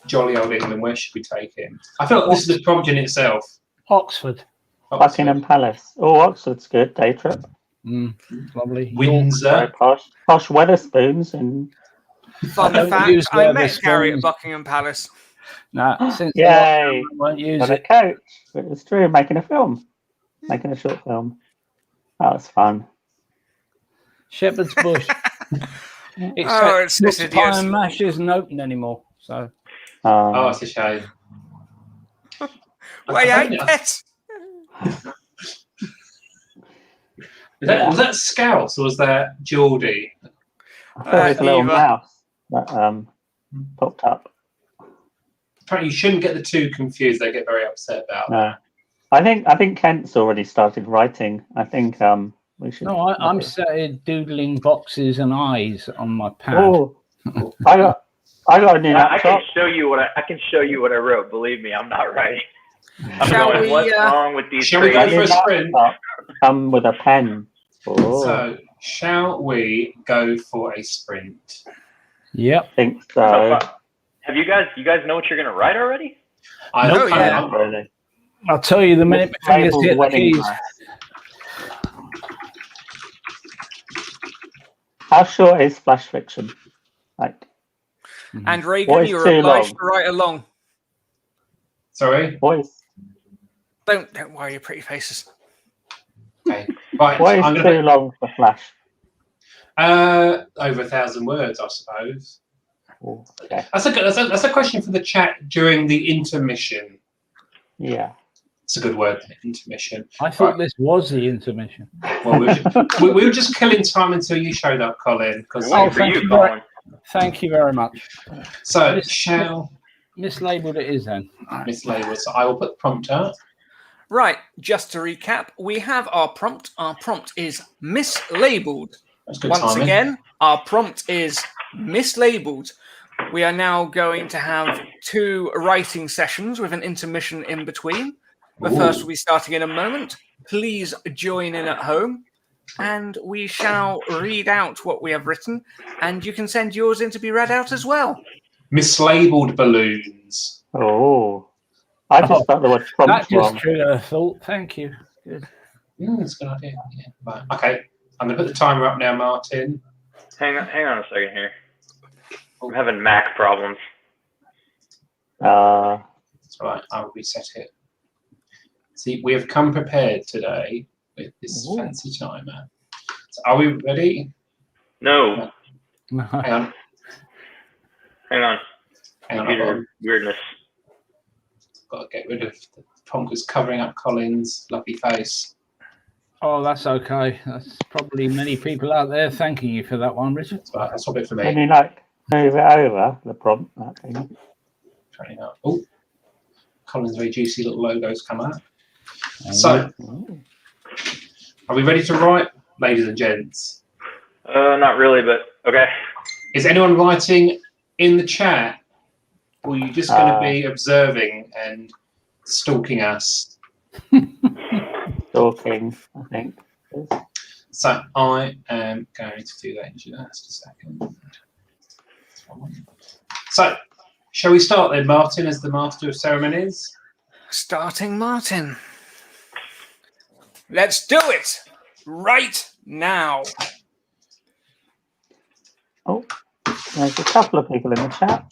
jolly old England, where should we take him? I feel like this is a prompt in itself. Oxford. Buckingham Palace. Oh, Oxford's good. Day trip. Lovely. Windsor. Posh Weatherspoons and Fun Don't fact: use I met Weatherspoons. Gary at Buckingham Palace. No, since Yay. I won't use on a it. coach. It was true. Making a short film. That was fun. Shepherd's Bush. Oh, Except it's this Mr. Pie idiot. and Mash isn't open anymore. So Oh, it's a shame. Way I out, don't know. pet. Was that Scouts or was that Geordie? I thought it was a little Eva. mouse that popped up. Apparently, you shouldn't get the two confused. They get very upset about No. I think Kent's already started writing. I think we should. no, I'm sat here doodling boxes and eyes on my pad. Oh, I got a new I laptop. can show you what I wrote. Believe me, I'm not writing. I'm Shall going, we, what's wrong with these shall we go crazy- for a New sprint? laptop Come with a pen. Oh, So, shall we go for a sprint? Yep. I think so. Have you guys know what you're gonna write already? I No, kind yeah. of- Really. I'll tell you the minute my fingers Labeled hit the wedding keys. dress. How short is flash fiction? Like, And What Reagan, is you're too obliged long? to write along. Sorry? what is Don't worry your pretty faces. Okay. Right, what is I'm too going long for flash? to... over 1,000 words, I suppose. Oh, okay. That's a question for the chat during the intermission. Yeah. It's a good word, intermission. I thought Right. this was the intermission. Well, we were just killing time until you showed up, Colin. Because Waiting for thank you, you very- Colin. Thank you very much. so shall Mislabeled it is then. All right. mislabel. So I will put the prompt up. Right, just to recap, we have our prompt. Our prompt is mislabeled. That's good Once timing. again, our prompt is mislabeled. We are now going to have 2 writing sessions with an intermission in between. The first Ooh. will be starting in a moment. Please join in at home, and we shall read out what we have written, and you can send yours in to be read out as well. Mislabeled balloons. Oh. I just thought the word That prompt just wrong. triggered a thought. Thank you. Good. That's a good idea. Yeah. Right. Okay. I'm going to put the timer up now, Martin. Hang on a second here. I'm having Mac problems. That's right. I'll reset it. See, we have come prepared today with this Ooh. fancy timer. So are we ready? No, Hang on. hang on. Hang on. Computer weirdness. Got to get rid of the prompt that's covering up Colin's lovely face. Oh, that's okay. That's probably many people out there thanking you for that one, Richard. That's right. That's a bit for Can me. you like move it over the prompt? That thing. Turning up. Oh, Colin's very juicy little logos come out. So, Ooh. are we ready to write, ladies and gents? Not really, but okay. Is anyone writing in the chat? Or are you just going to be observing and stalking us? Stalking, I think. So I am going to do that in just a second. So, shall we start then, Martin, as the master of ceremonies? Starting Martin. Let's do it right now. Oh, there's a couple of people in the chat.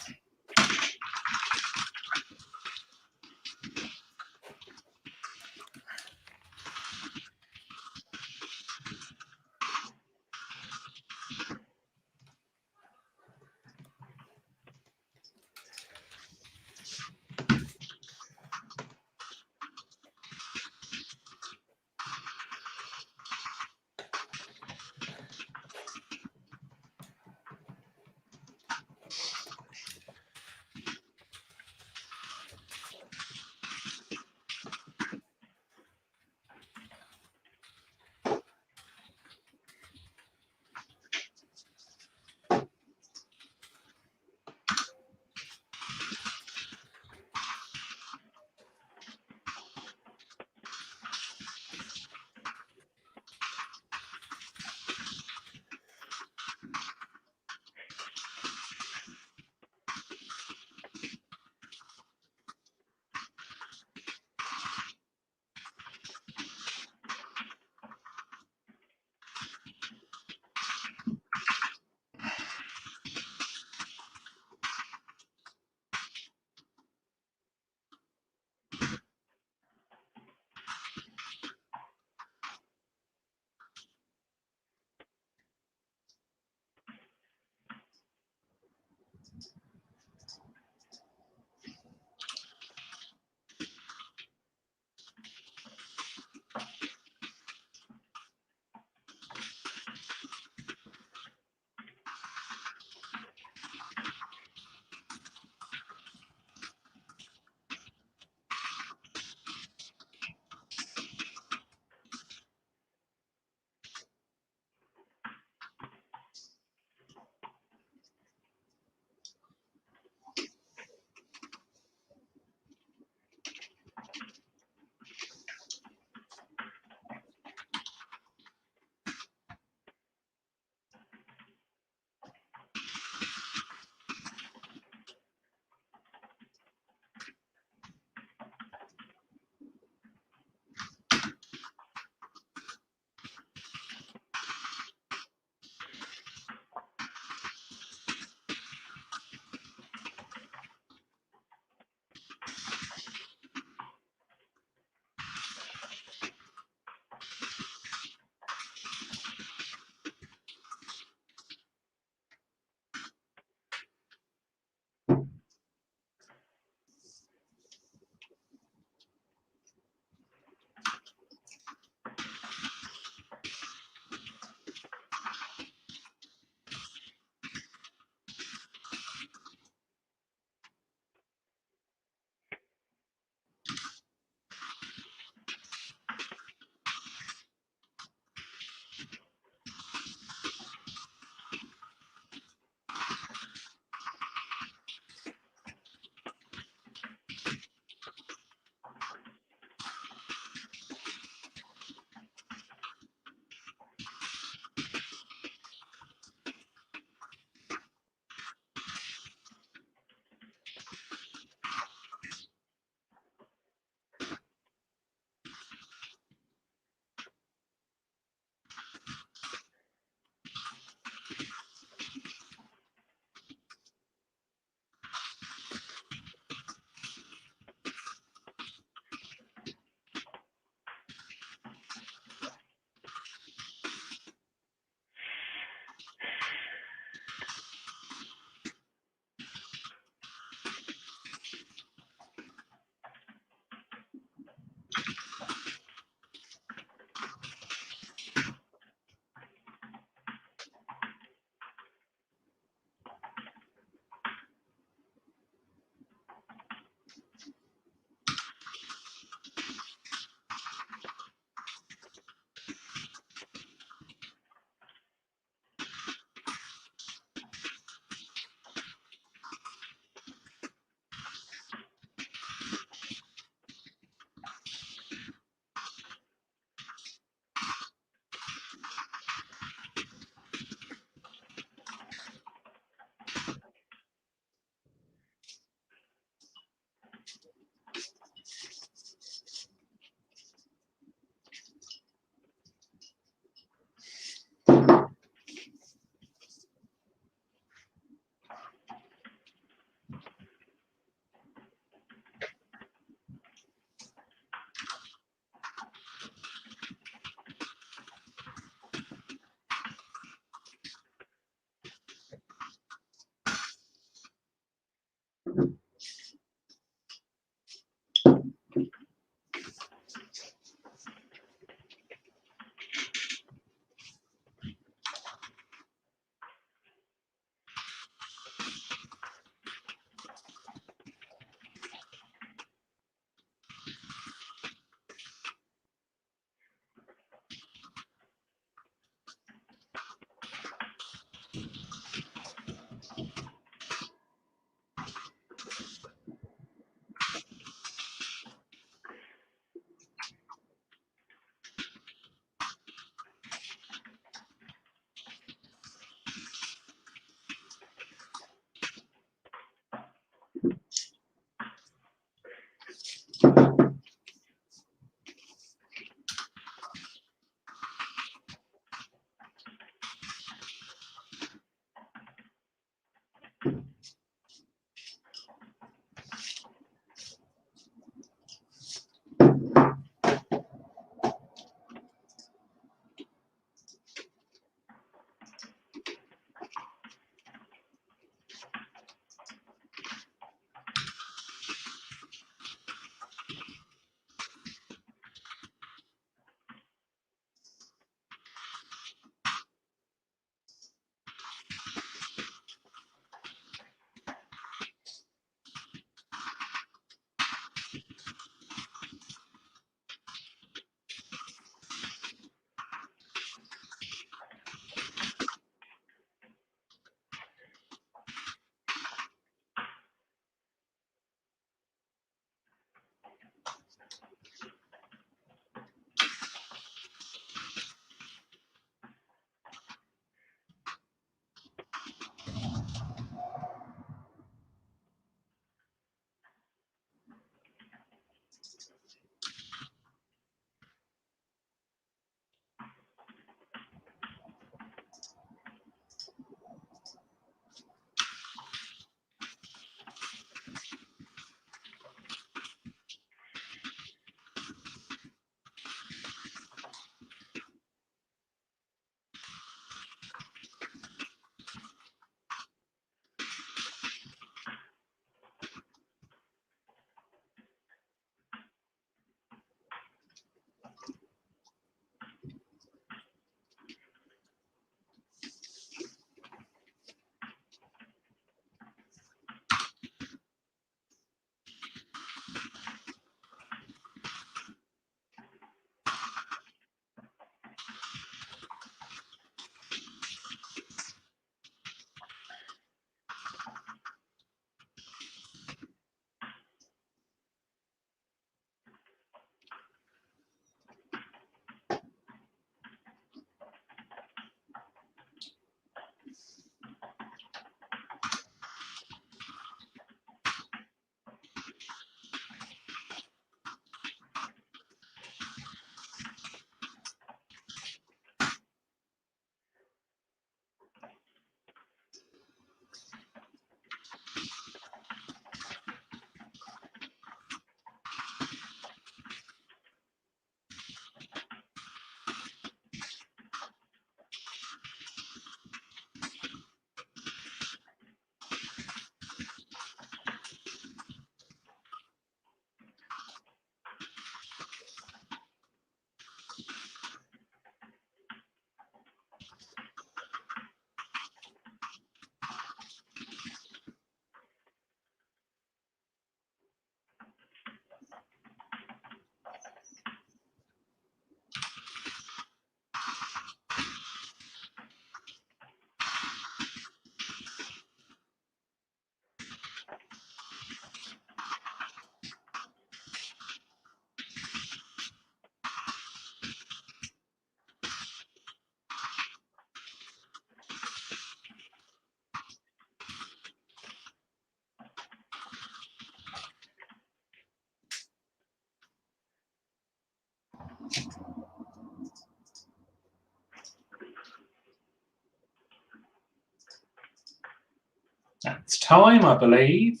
That's time, I believe.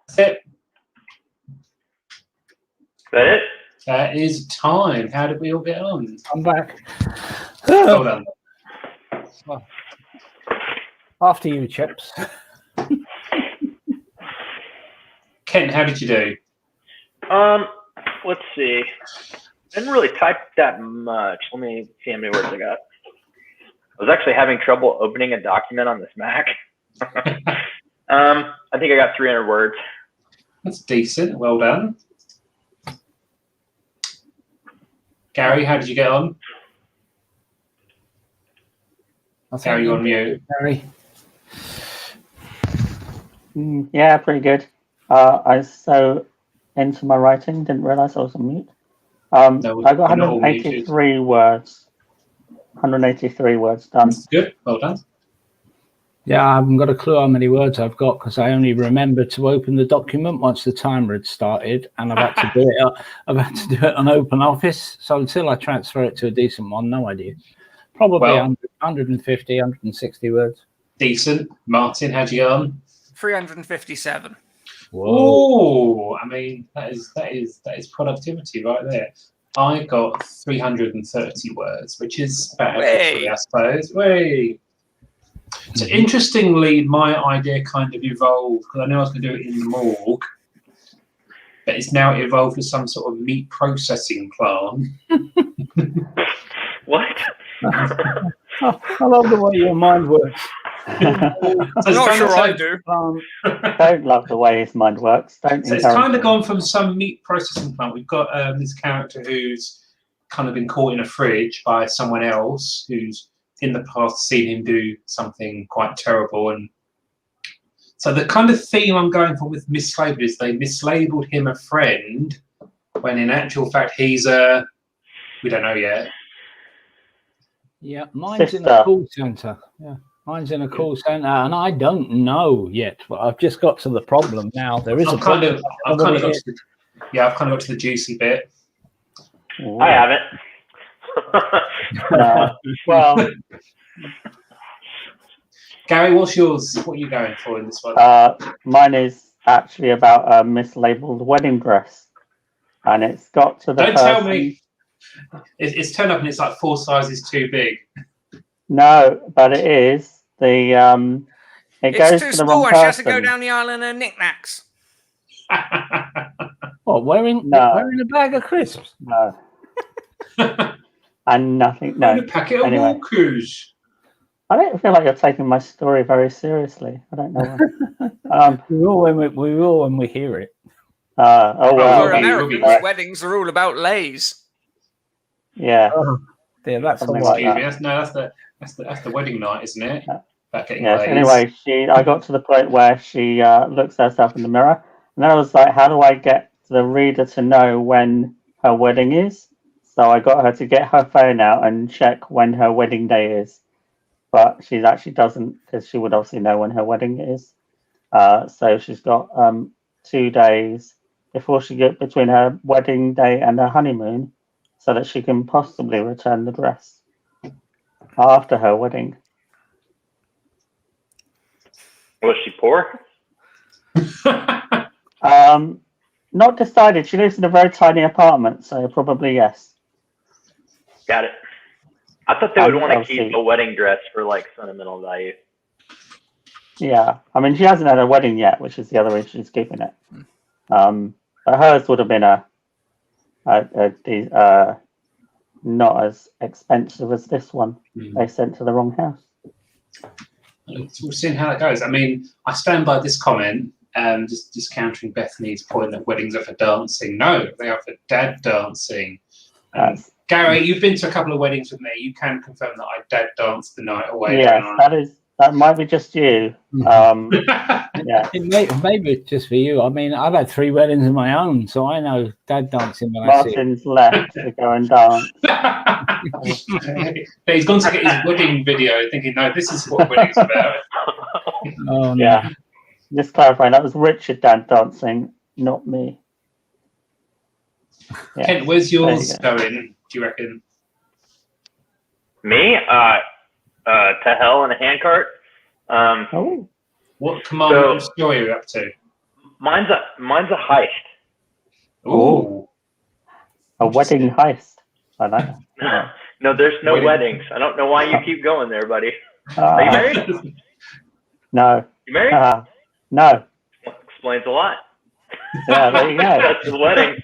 That's it. Is that it? That is time. How did we all get on? I'm back. Well done. Well, after you, chaps. Ken, how did you do? Let's see. I didn't really type that much. Let me see how many words I got. I was actually having trouble opening a document on this Mac. I think I got 300 words. That's decent. Well done. Gary, how did you get on? Gary, you're on mute. Gary. Yeah, pretty good. I was so into my writing, didn't realise I was on mute. No, I got we're not all 183 words. 183 words done. That's good. Well done. Yeah, I haven't got a clue how many words I've got because I only remember to open the document once the timer had started, and I've had to do it. I've had to do it on Open Office. So until I transfer it to a decent one, no idea. Probably 150, 160 words. Decent. Martin, how'd you get on? 357. Whoa! I mean, that is productivity right there. I got 330 words, which is about average, I suppose. Way. So interestingly, my idea kind of evolved because I knew I was going to do it in the morgue, but it's now evolved to some sort of meat processing plant. What? I love the way your mind works. I'm not sure I do. Don't love the way his mind works. Don't. So it's kind of gone from some meat processing plant. We've got this character who's kind of been caught in a fridge by someone else who's in the past seen him do something quite terrible. And so the kind of theme I'm going for with mislabeled is they mislabeled him a friend when in actual fact he's a, we don't know yet. Yeah, mine's in a call centre. Yeah, mine's in a call centre, and I don't know yet. But I've just got to the problem now. There is I've kind of got to the juicy bit. I haven't. Well, Gary, what's yours? What are you going for in this one? mine is actually about a mislabeled wedding dress, and it's got to the. Don't tell me. It's turned up and it's like 4 sizes too big. No, but it is the. It It's goes too to the small. wrong She has to go person. down the island and knickknacks. What, wearing a bag of crisps? No. And nothing. No. And a packet of Anyway. Walkers. I don't feel like you're taking my story very seriously. I don't know why. We will when we hear it. Oh well. For Americans, weddings are all about lays. Yeah. Yeah, that's Something all like right. that. That's the wedding night, isn't it? About getting Yes. laid. Anyway, I got to the point where she looks at herself in the mirror, and then I was like, "How do I get the reader to know when her wedding is?" So I got her to get her phone out and check when her wedding day is, but she actually doesn't, because she would obviously know when her wedding is. So she's got 2 days before she gets between her wedding day and her honeymoon, so that she can possibly return the dress after her wedding. Was she poor? Not decided. She lives in a very tiny apartment, so probably yes. Got it. I thought they would want to obviously- keep a wedding dress for like sentimental value. Yeah, I mean, she hasn't had a wedding yet, which is the other reason she's keeping it. But hers would have been not as expensive as this one. They sent to the wrong house. We've seen how that goes. I mean, I stand by this comment, just countering Bethany's point that weddings are for dancing. No, they are for dad dancing. Gary, you've been to a couple of weddings with me. You can confirm that I dad danced the night away. Yes, that might be just you. Yeah. Maybe it's just for you. I mean, I've had 3 weddings of my own, so I know dad dancing when Martin's left to go and dance. He's gone to get his wedding video thinking, no, this is what wedding's about. Oh, no. Yeah. Just clarifying, that was Richard dad dancing, not me. Yeah. Kent, where's yours going? do you reckon? Me? To hell in a handcart. Oh, What commandment of story are you up to? Mine's a heist. Ooh. a wedding heist. I like that. No, there's no Wedding. weddings. I don't know why you keep going there, buddy. Are you married? No. You married? No. Explains a lot. Yeah, there you go. That's the wedding.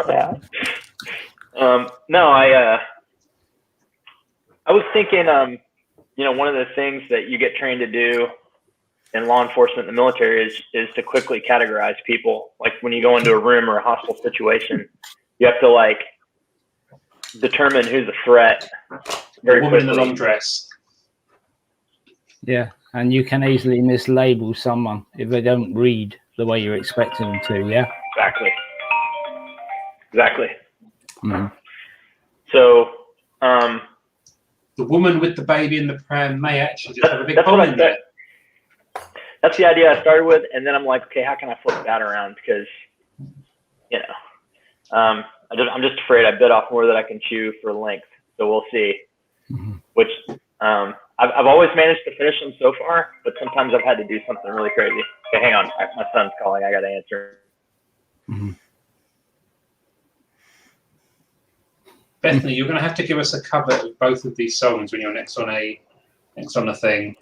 Yeah. No, I was thinking, one of the things that you get trained to do in law enforcement in the military is to quickly categorize people. Like when you go into a room or a hostile situation, you have to like determine who's a threat very Woman quickly. in the long dress. Yeah, and you can easily mislabel someone if they don't read the way you're expecting them to. Yeah. Exactly. Mm-hmm. So, the woman with the baby in the pram may actually just have a big bomb in there. That's the idea I started with, and then I'm like, okay, how can I flip that around? Because, I'm just afraid I bit off more than I can chew for length. So we'll see. Mm-hmm. Which I've always managed to finish them so far, but sometimes I've had to do something really crazy. Okay, hang on, my son's calling. I got to answer. Mm-hmm. Bethany, you're going to have to give us a cover of both of these songs when you're next on a thing.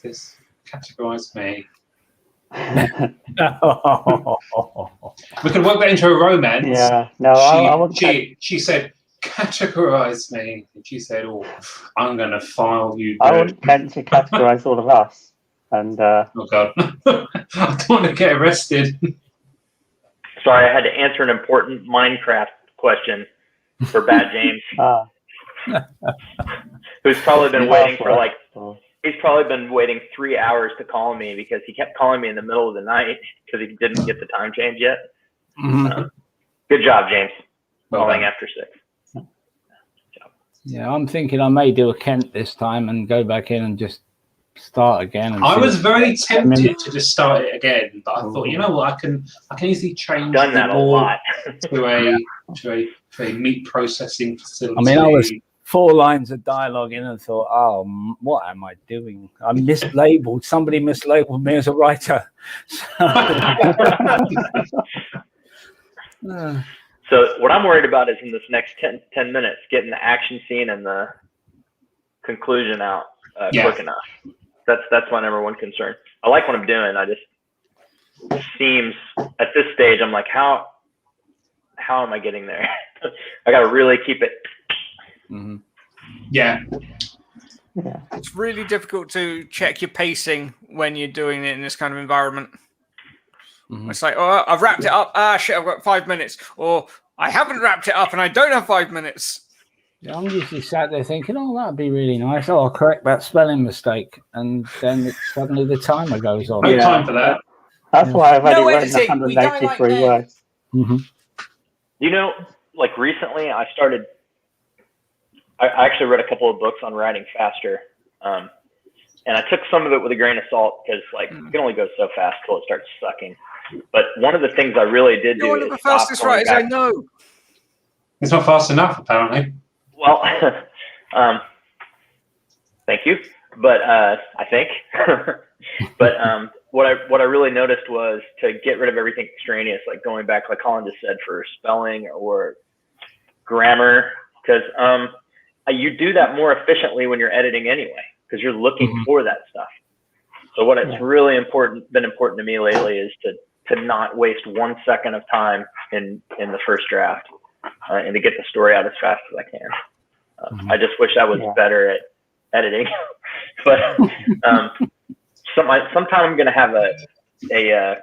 This categorise me. We can work that into a romance. Yeah. No, I want she said, categorise me. And she said, oh, I'm going to file you. I want Kent to categorise all of us. And oh, God. I don't want to get arrested. Sorry, I had to answer an important Minecraft question for Bad James, who's probably been waiting for he's probably been waiting 3 hours to call me because he kept calling me in the middle of the night because he didn't get the time change yet. Mm-hmm. Good job, James. Well calling done. after 6. Yeah, I'm thinking I may do a Kent this time and go back in and just start again. And I see was what- very tempted to just start it again, but I thought, you know what, I can easily change Done that a the lot. to a meat processing facility. I mean, I was 4 lines of dialogue in and thought, oh, what am I doing? I mislabeled. Somebody mislabeled me as a writer. So what I'm worried about is in this next 10 minutes, getting the action scene and the conclusion out quick enough. That's my number one concern. I like what I'm doing. It seems at this stage, I'm like, how am I getting there? I got to really keep it. Mm-hmm. Yeah. It's really difficult to check your pacing when you're doing it in this kind of environment. Mm-hmm. It's like, oh, I've wrapped it up. Ah, shit, I've got 5 minutes. Or I haven't wrapped it up and I don't have 5 minutes. Yeah, I'm usually sat there thinking, oh, that'd be really nice. Oh, I'll correct that spelling mistake. And then suddenly the timer goes off. No time for that. That's why I've only No written editing. We don't like 183 men. words. Mm-hmm. You know, like recently I actually read a couple of books on writing faster. And I took some of it with a grain of salt because like you can only go so fast till it starts sucking. But one of the things I really did You're one do of the is stop fastest going writers I back. know. It's not fast enough, apparently. Well, thank you. But I think. But what I really noticed was to get rid of everything extraneous, like going back, like Colin just said, for spelling or grammar, because you do that more efficiently when you're editing anyway, because you're looking for that stuff. So what it's really been important to me lately is to not waste 1 second of time in the first draft, and to get the story out as fast as I can. I just wish I was better at editing, but sometime I'm gonna have a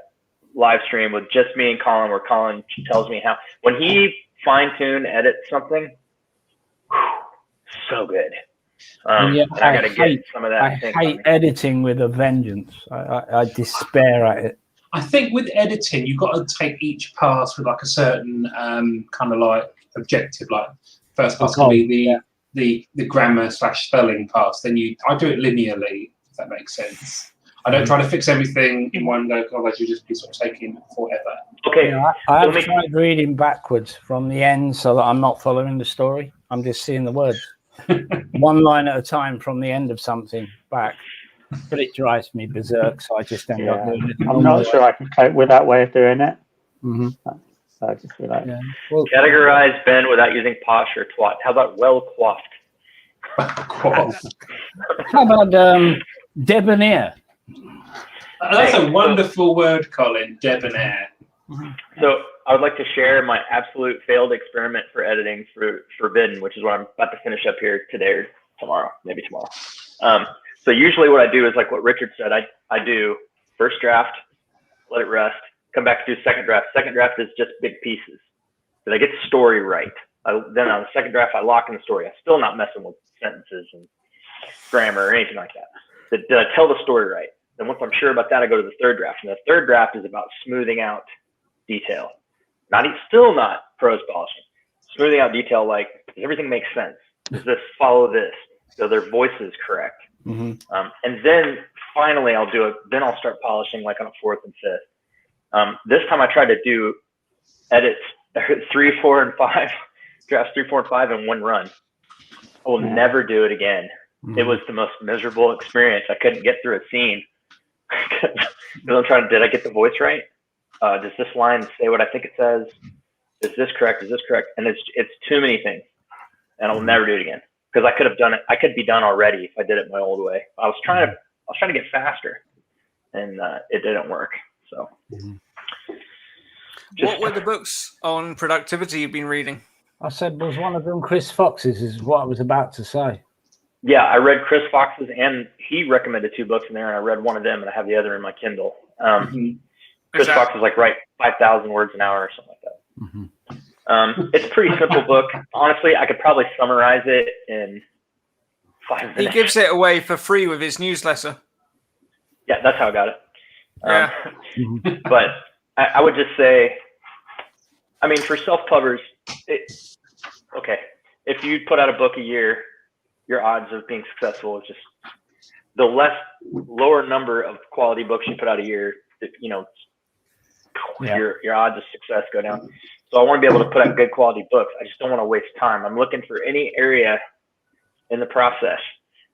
live stream with just me and Colin, where Colin tells me how when he fine-tune edits something, so good. And I gotta get some of that. I hate editing with a vengeance. I despair at it. I think with editing, you've got to take each pass with like a certain kind of like objective. Like first pass can be the grammar / spelling pass. Then I do it linearly, if that makes sense. I don't try to fix everything in one go, otherwise you just be sort of taking forever. Okay. Yeah, I have tried reading backwards from the end so that I'm not following the story. I'm just seeing the words. One line at a time from the end of something back. But it drives me berserk, so I just end up doing it. I'm not sure I can cope with that way of doing it. Mm-hmm. So I just feel like... Yeah. Well, Categorize Ben without using posh or twat. How about well coiffed? How about debonair? That's a wonderful word, Colin. Debonair. So I would like to share my absolute failed experiment for editing for Forbidden, which is what I'm about to finish up here today or tomorrow, maybe tomorrow. So usually what I do is like what Richard said. I do first draft, let it rest, come back to do second draft. Second draft is just big pieces. Did I get the story right? Then on the second draft, I lock in the story. I'm still not messing with sentences and grammar or anything like that. Did I tell the story right? Then once I'm sure about that, I go to the third draft. And the third draft is about smoothing out detail. Still not prose polishing. Smoothing out detail, like, does everything make sense? Does this follow this? So their voice is correct. Mm-hmm. And then finally I'll do it. Then I'll start polishing like on a fourth and fifth. This time I tried to do edits 3, 4, and 5, drafts 3, 4, and 5 in one run. I will never do it again. Mm-hmm. It was the most miserable experience. I couldn't get through a scene. I'm trying. Did I get the voice right? Does this line say what I think it says? Is this correct? Is this correct? And it's too many things, and I'll never do it again because I could have done it. I could be done already if I did it my old way. I was trying to get faster, and it didn't work. So, what were the books on productivity you've been reading? I said, was one of them Chris Fox's? Is what I was about to say. Yeah, I read Chris Fox's, and he recommended 2 books in there, and I read one of them, and I have the other in my Kindle. Chris Fox is like write 5,000 words an hour or something like that. Mm-hmm. It's a pretty simple book. Honestly, I could probably summarize it in 5 minutes. He gives it away for free with his newsletter. Yeah, that's how I got it. Yeah. But I would just say, I mean, for self-publishers, okay, if you put out a book a year, your odds of being successful is just the lower number of quality books you put out a year, your odds of success go down. So I want to be able to put out good quality books. I just don't want to waste time. I'm looking for any area in the process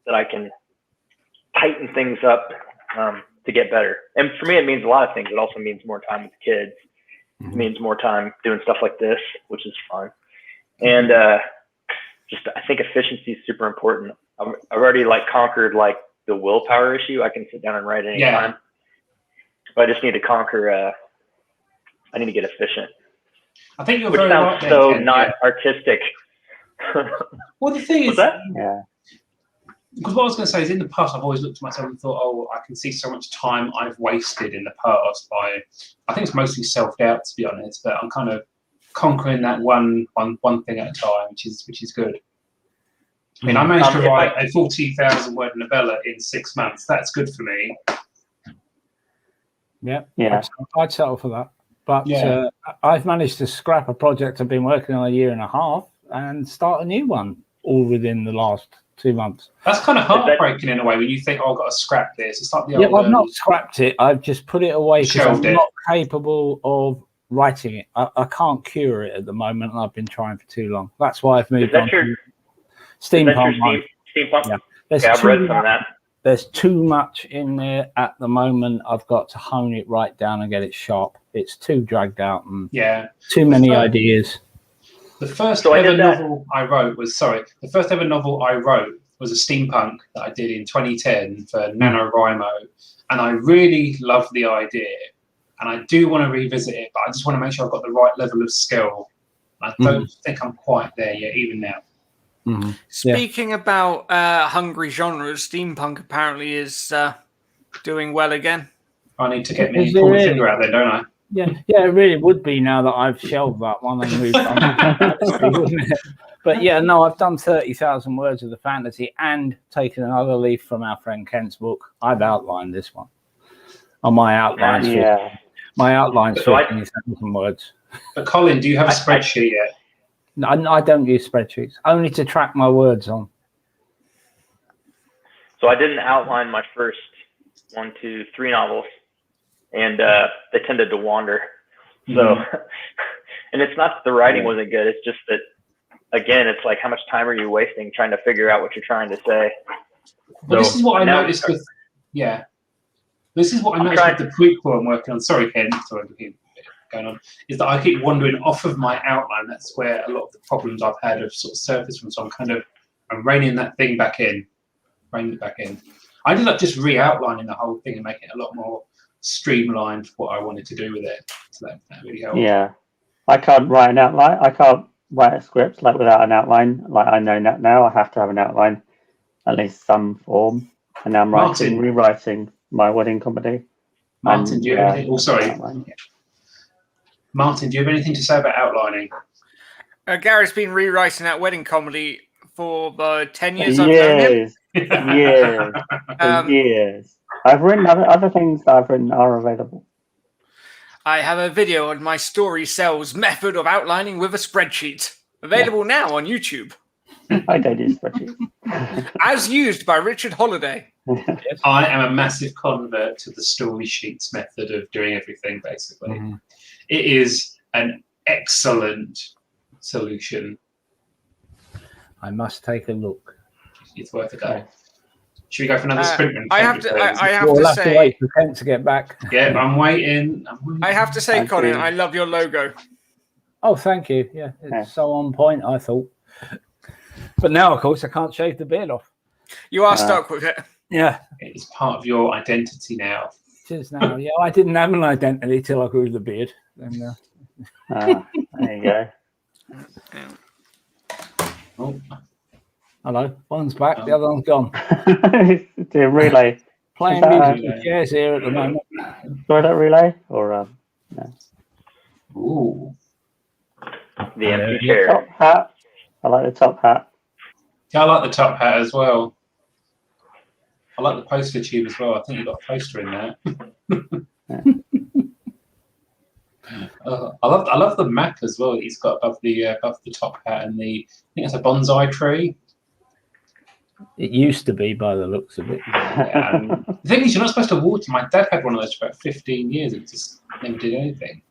that I can tighten things up to get better. And for me, it means a lot of things. It also means more time with kids. It means more time doing stuff like this, which is fun. And I think efficiency is super important. I've already conquered the willpower issue. I can sit down and write anytime. But I just need to conquer. I need to get efficient. I think you're which very sounds right so there, not artistic. Well, the thing is, yeah. Because what I was going to say is, in the past, I've always looked at myself and thought, oh, I can see so much time I've wasted in the past by. I think it's mostly self-doubt, to be honest. But I'm kind of conquering that one thing at a time, which is good. I mean, I managed to write a 40,000 word novella in 6 months. That's good for me. Yeah. I'd settle for that. But I've managed to scrap a project I've been working on a year and a half and start a new one all within the last 2 months. That's kind of heartbreaking in a way when you think, oh, I've got to scrap this. It's like the old. I've not scrapped it. I've just put it away because I'm not capable of writing it. I can't cure it at the moment, and I've been trying for too long. That's why I've moved on to Steampunk. Steampunk? Yeah. I've read some of that. There's too much in there at the moment. I've got to hone it right down and get it sharp. It's too dragged out and too many ideas. The first ever novel I wrote was a steampunk that I did in 2010 for NaNoWriMo, and I really loved the idea, and I do want to revisit it, but I just want to make sure I've got the right level of skill. I don't think I'm quite there yet, even now. Mm-hmm. Speaking about hungry genres, steampunk apparently is doing well again. I need to get me pull the finger out there, don't I? Yeah, it really would be now that I've shelved that one and moved on. Wouldn't it? But I've done 30,000 words of the fantasy and taken another leaf from our friend Kent's book. I've outlined this one on my outlines. My outlines for 30,000 words. But Colin, do you have a spreadsheet yet? I don't use spreadsheets, only to track my words on. So I didn't outline my first 3 novels, and they tended to wander. So, and it's not that the writing wasn't good. It's just that, again, it's like, how much time are you wasting trying to figure out what you're trying to say? Well, this is what I noticed with, this is what I noticed with the prequel I'm working on. Sorry, Ken, sorry to keep going on. Is that I keep wandering off of my outline. That's where a lot of the problems I've had have sort of surfaced from. So I'm reining that thing back in, reining it back in. I ended up just re-outlining the whole thing and making it a lot more streamlined for what I wanted to do with it. So that really helped. Yeah, I can't write an outline. I can't write a script like without an outline. Like I know that now. I have to have an outline, at least some form. And now I'm rewriting my wedding comedy. Martin, do you have anything? Oh, sorry. Martin, do you have anything to say about outlining? Gary's been rewriting that wedding comedy for the 10 years I've known him. Years. I've written other things that I've written are available. I have a video on my story cells method of outlining with a spreadsheet. Available now on YouTube. I don't use spreadsheets. As used by Richard Holliday. I am a massive convert to the story sheets method of doing everything, basically. It is an excellent solution. I must take a look. It's worth a go. Should we go for another sprint? I have to say, wait for Kent to get back. Yeah, I'm waiting. I have to say, Colin, I love your logo. Oh, thank you. Yeah, it's so on point, I thought. But now, of course, I can't shave the beard off. You are stuck with it. Yeah. It's part of your identity now. It is now. Yeah, I didn't have an identity till I grew the beard. And, there you go. Oh. Hello. One's back, the other one's gone. Doing relay. Playing musical chairs here at the moment. Enjoy that relay? Or no? Ooh. The empty chair. Top hat. I like the top hat. Yeah, I like the top hat as well. I like the poster tube as well. I think you've got a poster in there. I love the map as well. He's got above the top hat and I think it's a bonsai tree. It used to be, by the looks of it. The thing is, you're not supposed to water. My dad had one of those for about 15 years. It just never did anything.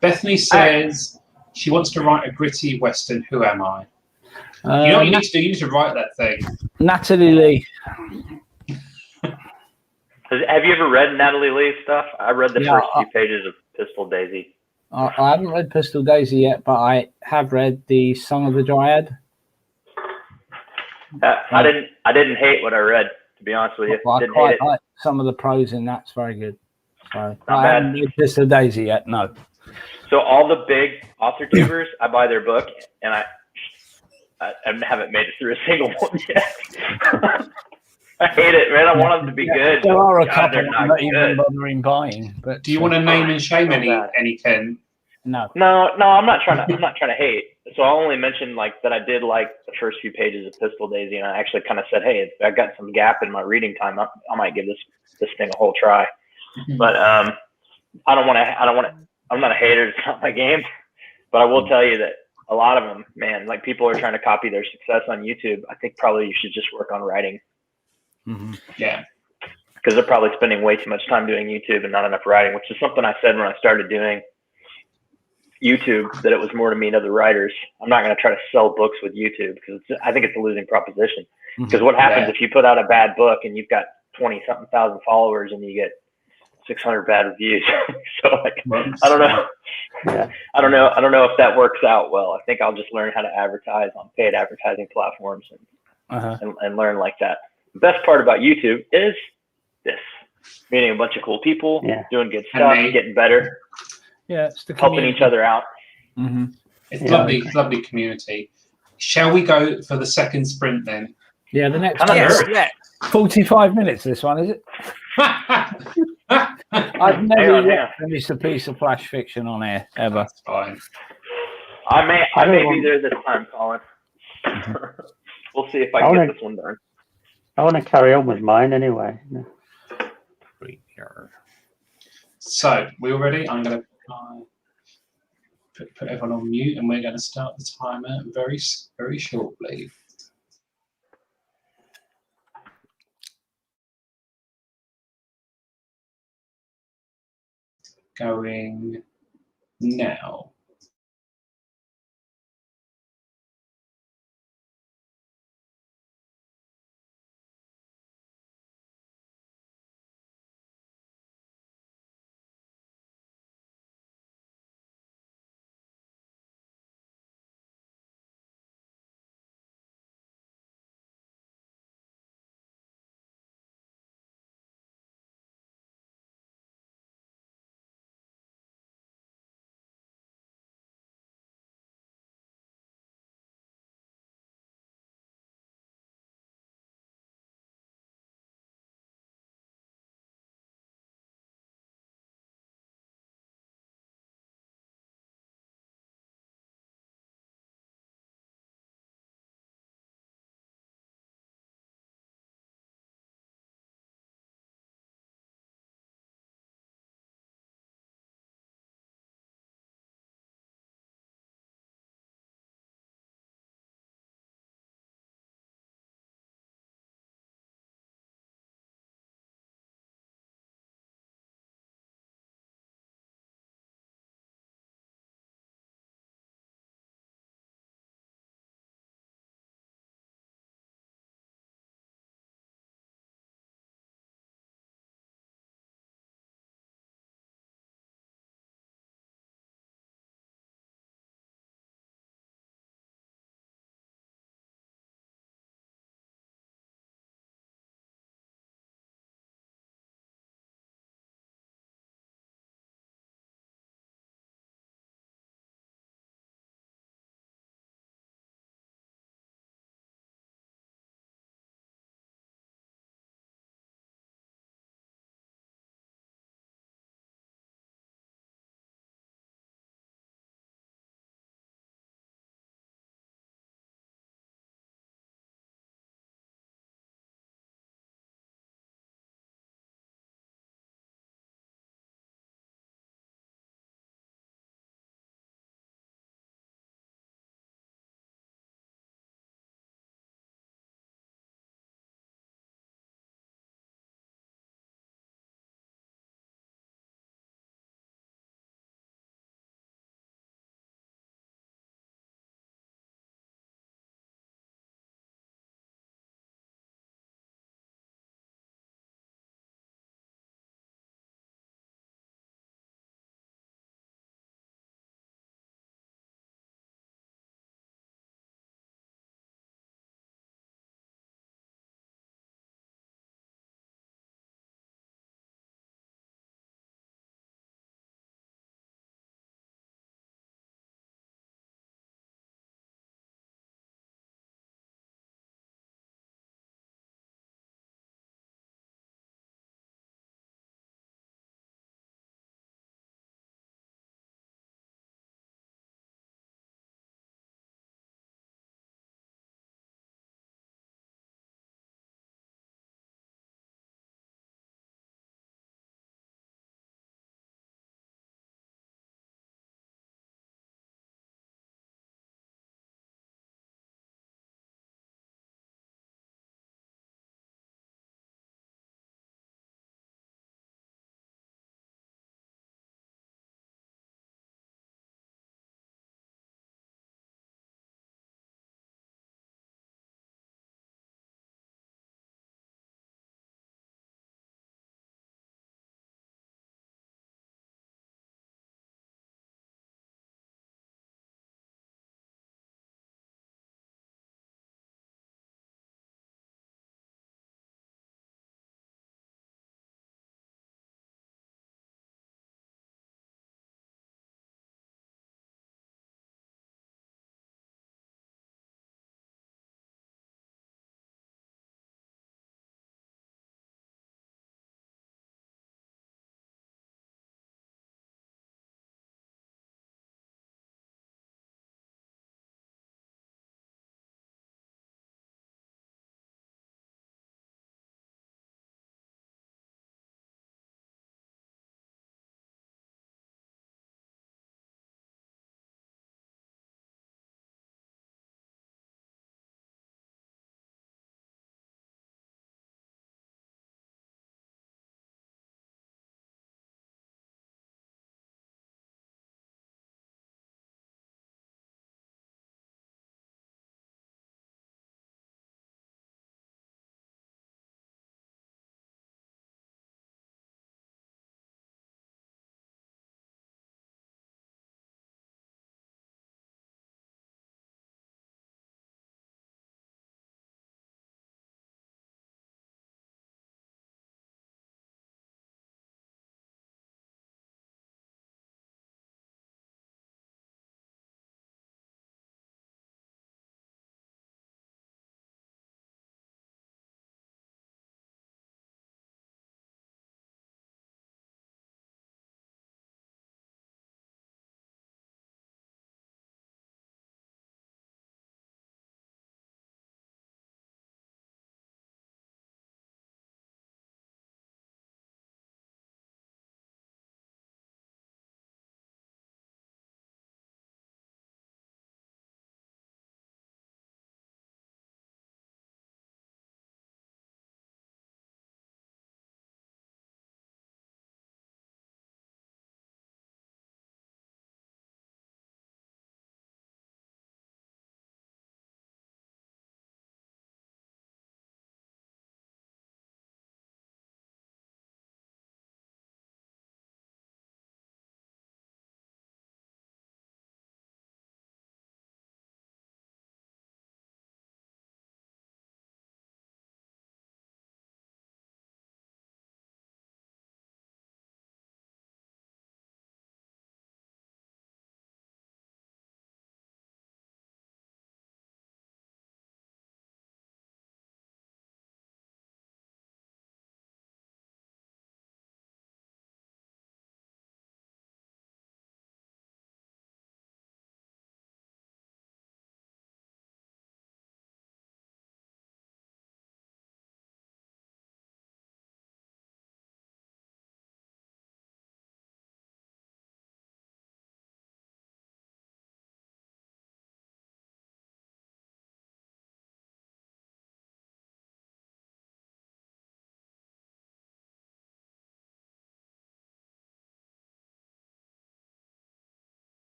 Bethany says she wants to write a gritty western. Who am I? You know what you need to do? You need to write that thing. Natalie Lee. Have you ever read Natalie Lee's stuff? I read the first few pages of Pistol Daisy. I haven't read Pistol Daisy yet, but I have read the Song of the Dryad. I didn't hate what I read, to be honest with you. I quite like some of the prose in that's very good. So I haven't read Pistol Daisy yet, no. So all the big author tubers, I buy their book, and I haven't made it through a single one yet. I hate it, man. I want them to be good. There are a couple I'm not even bothering buying. But do you want to name and shame any Ken? No. No, I'm not trying to hate. So I'll only mention like that I did like the first few pages of Pistol Daisy, and I actually kind of said, hey, if I got some gap in my reading time, I might give this thing a whole try. But I don't want to. I'm not a hater. It's not my game. But I will tell you that a lot of them, man, like people are trying to copy their success on YouTube. I think probably you should just work on writing. Yeah. Because they're probably spending way too much time doing YouTube and not enough writing, which is something I said when I started doing YouTube, that it was more to meet other writers. I'm not going to try to sell books with YouTube because I think it's a losing proposition. Because what happens if you put out a bad book and you've got 20-something thousand followers and you get 600 bad reviews? So like, I don't know. Yeah. I don't know if that works out well. I think I'll just learn how to advertise on paid advertising platforms and learn like that. The best part about YouTube is this: meeting a bunch of cool people, doing good stuff, getting better. Yeah, it's the helping each other out. It's lovely community. Shall we go for the second sprint then? Yeah, the next one. 45 minutes. This one, is it? I've never yet finished a piece of flash fiction on air ever. That's fine. I may be there this time, Colin. We'll see if I can get this one done. I want to carry on with mine anyway. So, we all ready? I'm going to put everyone on mute, and we're going to start the timer very, very shortly. going now.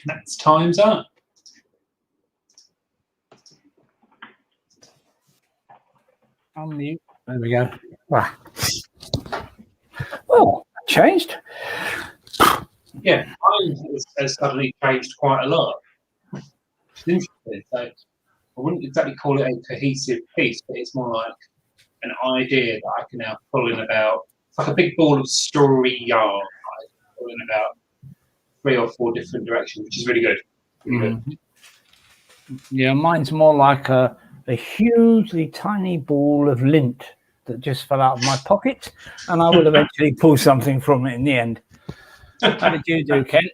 That's time's up. Unmute. There we go. Wow. Oh, changed. Yeah, mine has suddenly changed quite a lot. It's interesting. So I wouldn't exactly call it a cohesive piece, but it's more like an idea that I can now pull in about. It's like a big ball of story yarn. I can pull in about 3 or 4 different directions, which is really good. Really good. Yeah, mine's more like a hugely tiny ball of lint that just fell out of my pocket, and I will eventually pull something from it in the end. How did you do, Ken?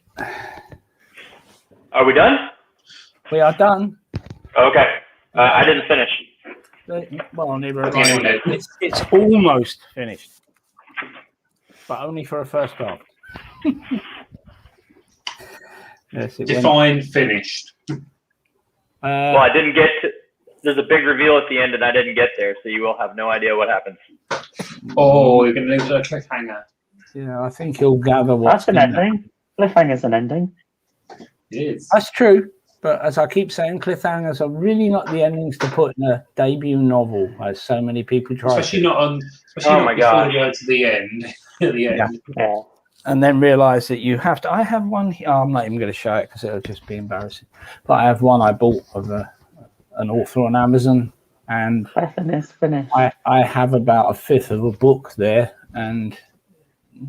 Are we done? We are done. Okay. I didn't finish. Well, neither have I. It's almost finished, but only for a first draft. Yes, Define finished. Well, I didn't get to. There's a big reveal at the end, and I didn't get there, so you will have no idea what happens. Oh, you're going to leave it a cliffhanger. Yeah, I think you'll gather what's That's an ending. Cliffhanger's an ending. It is. That's true, but as I keep saying, cliffhangers are really not the endings to put in a debut novel, as so many people try. Especially not on. Oh my before gosh. the words at the end. At the end. Yeah. And then realize that you have to. I have one here. Oh, I'm not even going to show it because it'll just be embarrassing. But I have one I bought of an author on Amazon, and Bethany's finished. I have about 1/5 of a book there, and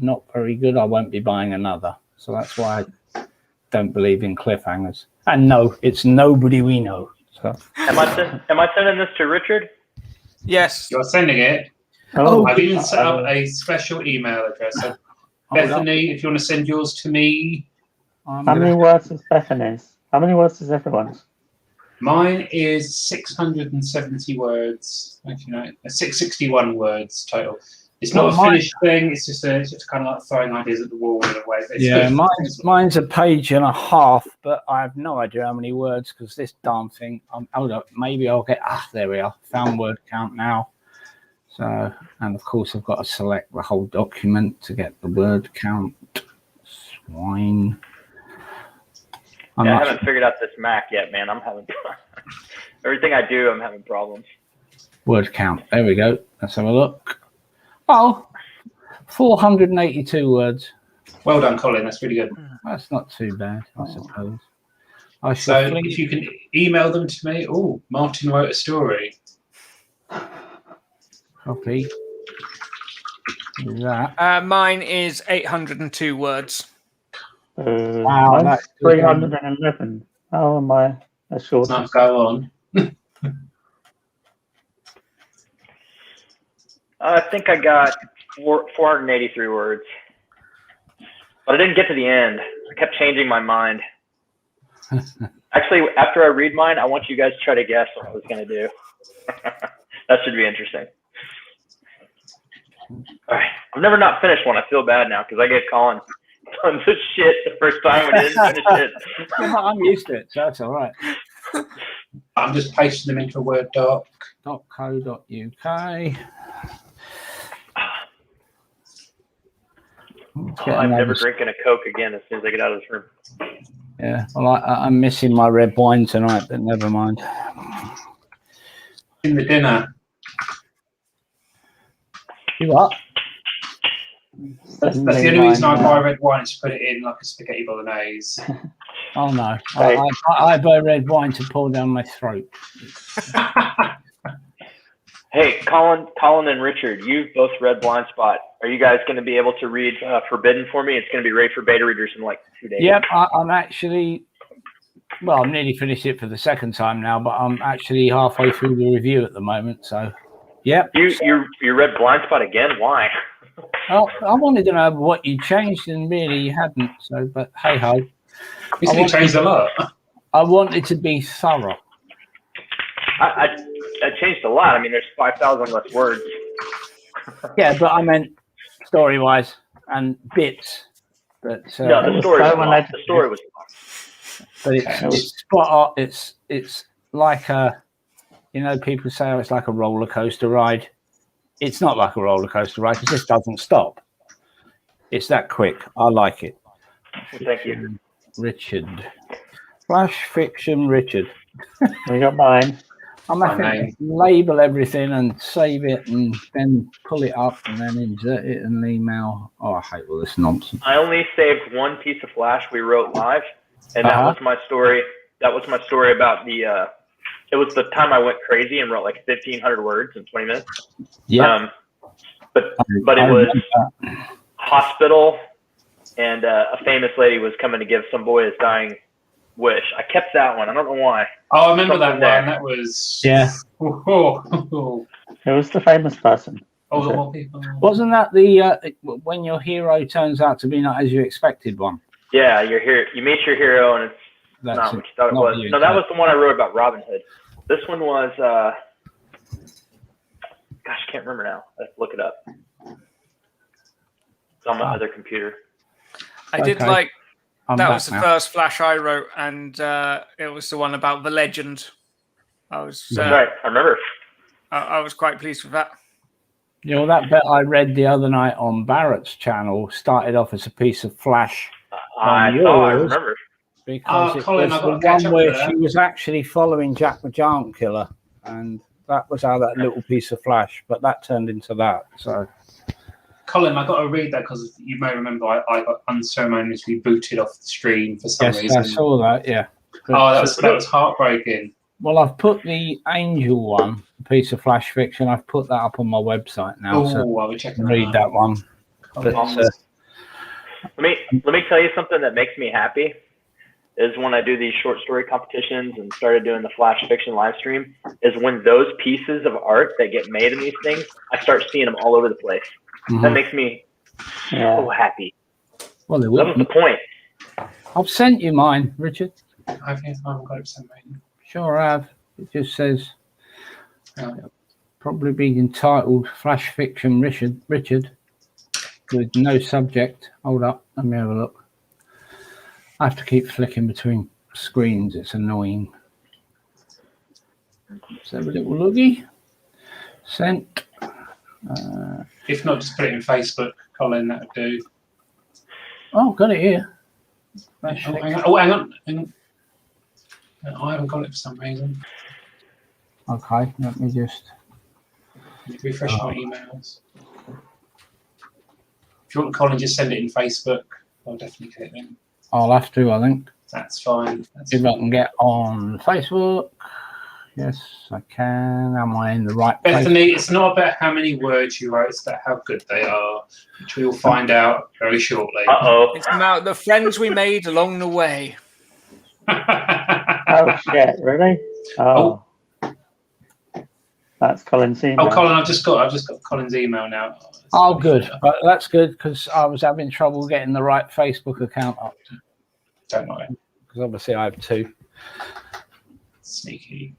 not very good. I won't be buying another. So that's why I don't believe in cliffhangers. And no, it's nobody we know. So Am I sending this to Richard? Yes. You're sending it. Oh, I've even set up a special email address. So Bethany, if you want to send yours to me. How many words is Bethany's? How many words is everyone's? Mine is 670 words. Actually, no, 661 words total. It's not a finished thing. It's just kind of like throwing ideas at the wall in a way. Yeah, mine's a page and a half, but I have no idea how many words because this darn thing. Hold up, maybe I'll get. There we are. Found word count now. So, and of course, I've got to select the whole document to get the word count. Swine. I haven't figured out this Mac yet, man. I'm having everything I do. I'm having problems. Word count. There we go. Let's have a look. Oh, 482 words. Well done, Colin. That's really good. That's not too bad, I suppose. So if you can email them to me. Oh, Martin wrote a story. Copy. That. Mine is 802 words. Wow, that's 311. How am I a short? Now go on. I think I got 483 words, but I didn't get to the end. I kept changing my mind. Actually, after I read mine, I want you guys to try to guess what I was going to do. That should be interesting. All right, I've never not finished one. I feel bad now because I gave Colin tons of shit the first time when he didn't finish it. I'm used to it, so that's all right. I'm just pasting them into a Word doc. .co.uk. I'm never drinking a Coke again as soon as I get out of this room. Yeah, well, I'm missing my red wine tonight, but never mind. In the dinner. You what? That's the only reason I buy red wine is to put it in like a spaghetti bolognese. Oh no, I buy red wine to pour down my throat. Hey, Colin and Richard, you've both read Blind Spot. Are you guys going to be able to read Forbidden for me? It's going to be ready for beta readers in like 2 days. Yep, I'm actually, well, I'm nearly finished it for the second time now, but I'm actually halfway through the review at the moment. So, yep. You read Blind Spot again? Why? Well, I wanted to know what you changed, and really you hadn't. So, but hey ho. It's changed a lot. I wanted to be thorough. I changed a lot. I mean, there's 5,000 less words. Yeah, but I meant story-wise and bits. But no, the story was But it's spot on. It's like a, you know, people say, oh, it's like a roller coaster ride. It's not like a roller coaster ride. It just doesn't stop. It's that quick. I like it. Thank you. Richard. Flash Fiction Richard. We got mine. I'm having to label everything and save it and then pull it up and then insert it in an email. Oh, I hate all this nonsense. I only saved one piece of Flash we wrote live, and that was my story. That was my story about the. It was the time I went crazy and wrote like 1,500 words in 20 minutes. Yeah. But it was hospital, and a famous lady was coming to give some boy his dying wish. I kept that one. I don't know why. Oh, I remember that one. There. That was It was the famous person. Oh, the more people. Wasn't that the when your hero turns out to be not as you expected one? Yeah, you're here. You meet your hero, and it's not what you thought it was. No, that was the one I wrote about Robin Hood. This one was, gosh, I can't remember now. I have to look it up. It's on my other computer. I did like. That was the now. first Flash I wrote, and it was the one about the legend. I was right. I remember. I was quite pleased with that. You know, that bit I read the other night on Barrett's channel started off as a piece of Flash. I remember. Because Colin, it was the one where she was actually following Jack the Giant Killer, and that was how that little piece of Flash, but that turned into that. So, Colin, I got to read that because you may remember I got unceremoniously booted off the stream for some reason. I saw that. Yeah. But, that was heartbreaking. Well, I've put the Angel one, a piece of Flash fiction. I've put that up on my website now, so I'll be checking read that one. But, let me tell you something that makes me happy. Is when I do these short story competitions and started doing the Flash Fiction live stream, is when those pieces of art that get made in these things, I start seeing them all over the place. Mm-hmm. That makes me so happy. Well, that was the point. I've sent you mine, Richard. I haven't got it sent mine. Sure I have. It just says probably be entitled Flash Fiction Richard with no subject. Hold up, let me have a look. I have to keep flicking between screens. It's annoying. Let's have a little looky. Sent. If not, just put it in Facebook, Colin. That would do. Oh, got it here. Hang on. I haven't got it for some reason. Okay, let me just refresh my emails. If you want, Colin, just send it in Facebook. I'll definitely get it in. I'll have to, I think. That's fine. I can get on Facebook. Yes, I can. Am I in the right place? Bethany, it's not about how many words you write, it's about how good they are, which we will find out very shortly. It's about the friends we made along the way. Oh, shit, really? Oh. That's Colin's email. Oh, Colin, I've just got Colin's email now. Oh, good. But that's good because I was having trouble getting the right Facebook account up. Don't worry. Because obviously I have two. Sneaky.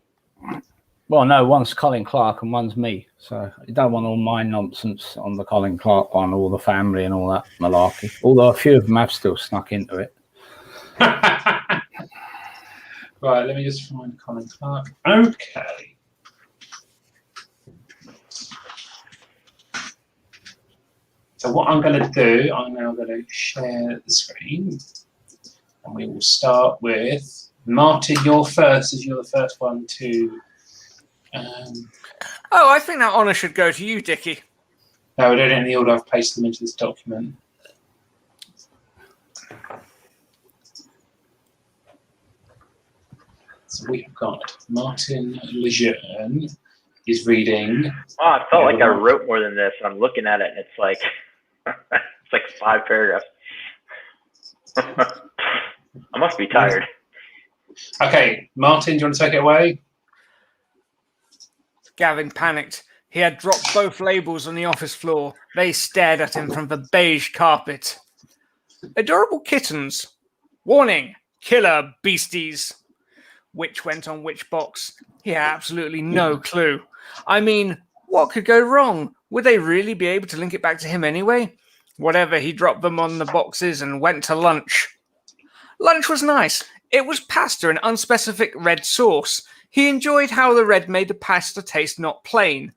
Well, no, one's Colin Clark and one's me. So you don't want all my nonsense on the Colin Clark one, all the family and all that malarkey. Although a few of them have still snuck into it. Right, let me just find Colin Clark. Okay. So what I'm going to do, I'm now going to share the screen. And we will start with Martin, you're first, as you're the first one to... Oh, I think that honour should go to you, Dickie. No, we don't in the order I've pasted them into this document. So we've got Martin Lejeune is reading. Oh, I felt like I wrote more than this. I'm looking at it and it's like it's like 5 paragraphs. I must be tired. Okay, Martin, do you want to take it away? Gavin panicked. He had dropped both labels on the office floor. They stared at him from the beige carpet. Adorable kittens. Warning, killer beasties. Which went on which box? He had absolutely no clue. I mean, what could go wrong? Would they really be able to link it back to him anyway? Whatever, he dropped them on the boxes and went to lunch. Lunch was nice. It was pasta and unspecific red sauce. He enjoyed how the red made the pasta taste not plain.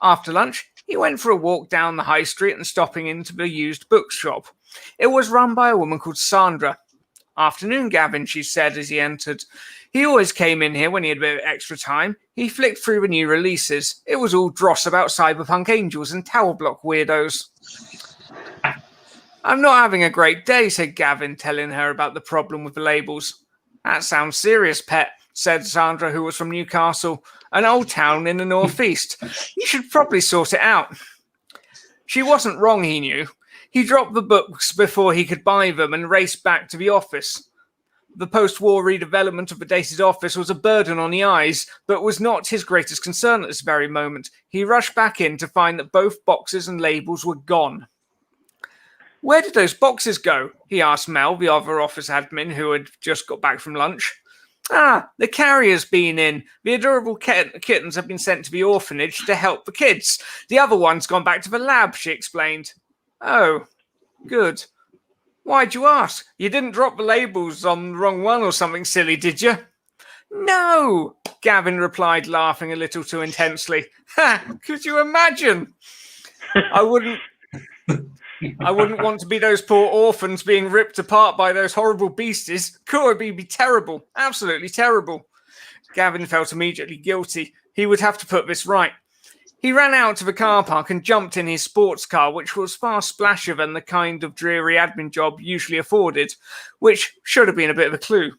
After lunch, he went for a walk down the high street and stopping into the used bookshop. It was run by a woman called Sandra. "Afternoon, Gavin," she said as he entered. He always came in here when he had a bit of extra time. He flicked through the new releases. It was all dross about cyberpunk angels and tower block weirdos. "I'm not having a great day," said Gavin, telling her about the problem with the labels. "That sounds serious, pet," said Sandra, who was from Newcastle, an old town in the northeast. "You should probably sort it out." She wasn't wrong, he knew. He dropped the books before he could buy them and raced back to the office. The post-war redevelopment of the dated office was a burden on the eyes, but was not his greatest concern at this very moment. He rushed back in to find that both boxes and labels were gone. "Where did those boxes go?" he asked Mel, the other office admin who had just got back from lunch. "Ah, the carrier's been in. The adorable kittens have been sent to the orphanage to help the kids. The other one's gone back to the lab," she explained. "Oh, good. Why'd you ask? You didn't drop the labels on the wrong one or something silly, did you?" "No," Gavin replied, laughing a little too intensely. "Ha! Could you imagine? I wouldn't want to be those poor orphans being ripped apart by those horrible beasties. Could be terrible. Absolutely terrible." Gavin felt immediately guilty. He would have to put this right. He ran out to the car park and jumped in his sports car, which was far splashier than the kind of dreary admin job usually afforded, which should have been a bit of a clue.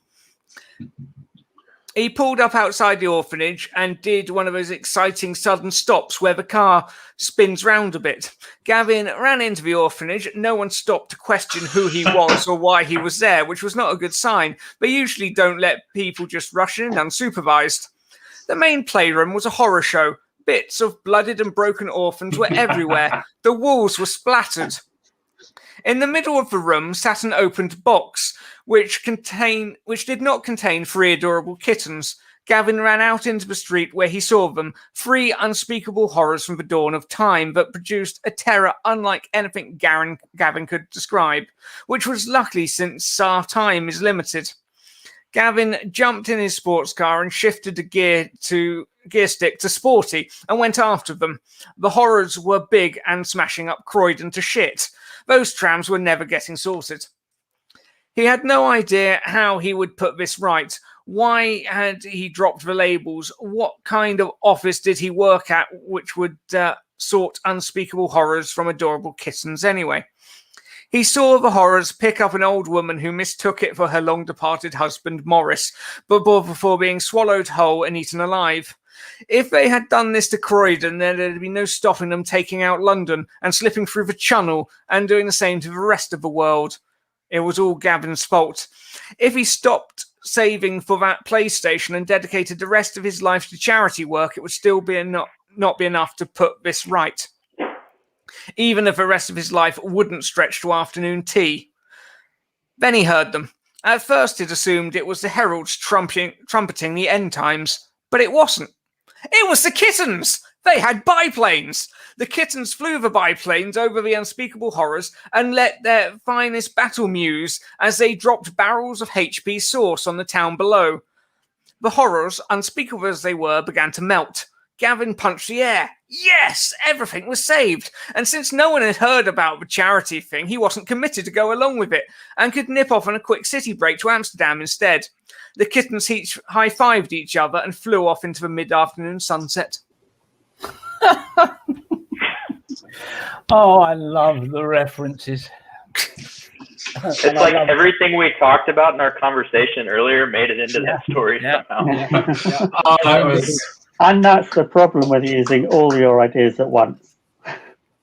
He pulled up outside the orphanage and did one of those exciting sudden stops where the car spins round a bit. Gavin ran into the orphanage. No one stopped to question who he was or why he was there, which was not a good sign. They usually don't let people just rush in unsupervised. The main playroom was a horror show. Bits of blooded and broken orphans were everywhere. The walls were splattered. In the middle of the room sat an opened box, which did not contain 3 adorable kittens. Gavin ran out into the street where he saw them, 3 unspeakable horrors from the dawn of time that produced a terror unlike anything Gavin could describe, which was lucky since our time is limited. Gavin jumped in his sports car and shifted the gear stick to sporty and went after them. The horrors were big and smashing up Croydon to shit. Those trams were never getting sorted. He had no idea how he would put this right. Why had he dropped the labels? What kind of office did he work at which would sort unspeakable horrors from adorable kittens anyway? He saw the horrors pick up an old woman who mistook it for her long-departed husband, Morris, but before being swallowed whole and eaten alive. If they had done this to Croydon, then there'd be no stopping them taking out London and slipping through the Channel and doing the same to the rest of the world. It was all Gavin's fault. If he stopped saving for that PlayStation and dedicated the rest of his life to charity work, it would still be not be enough to put this right. Even if the rest of his life wouldn't stretch to afternoon tea. Then he heard them. At first he'd assumed it was the heralds trumpeting the end times, but it wasn't. It was the kittens! They had biplanes! The kittens flew the biplanes over the unspeakable horrors and let their finest battle muse as they dropped barrels of HP sauce on the town below. The horrors, unspeakable as they were, began to melt. Gavin punched the air. Yes, everything was saved. And since no one had heard about the charity thing, he wasn't committed to go along with it and could nip off on a quick city break to Amsterdam instead. The kittens each high-fived each other and flew off into the mid-afternoon sunset. Oh, I love the references. It's like everything we talked about in our conversation earlier made it into that story somehow. Oh, that was... And that's the problem with using all your ideas at once.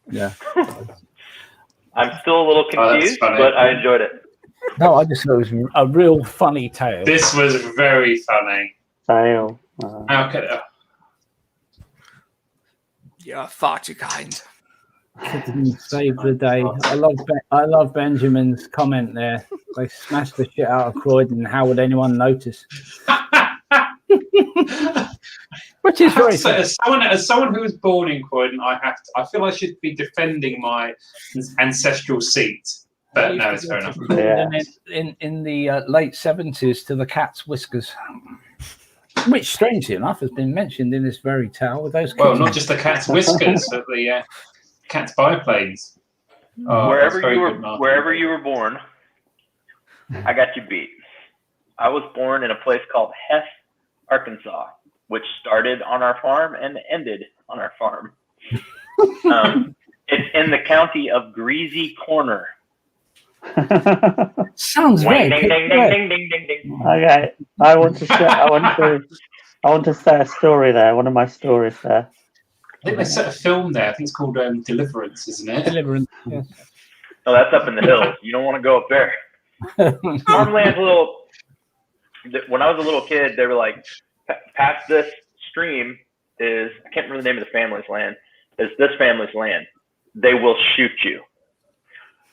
Yeah. I'm still a little confused, but I enjoyed it. No, I just thought it was a real funny tale. This was very funny. Tale. How could You're far too kind. Didn't save the day. I love Benjamin's comment there. They smashed the shit out of Croydon. How would anyone notice? Which is very so, as someone who was born in Croydon, I feel I should be defending my ancestral seat. But no, it's fair enough. Yeah. In the late 70s to the cat's whiskers, which strangely enough has been mentioned in this very tale with those. Well, not just the cat's whiskers, but the cat's biplanes. Wherever you were born. I got you beat. I was born in a place called Hess, Arkansas, which started on our farm and ended on our farm. It's in the county of Greasy Corner. Sounds very Ding, ding, ding, ding, ding, ding, ding. Okay, I want to share. I want to say a story there. One of my stories there. I think they set a film there. I think it's called Deliverance, isn't it? Deliverance. Yes. Oh, that's up in the hills. You don't want to go up there. Farmland's a little. When I was a little kid, they were like, past this stream is, I can't remember the name of the family's land, is this family's land. They will shoot you.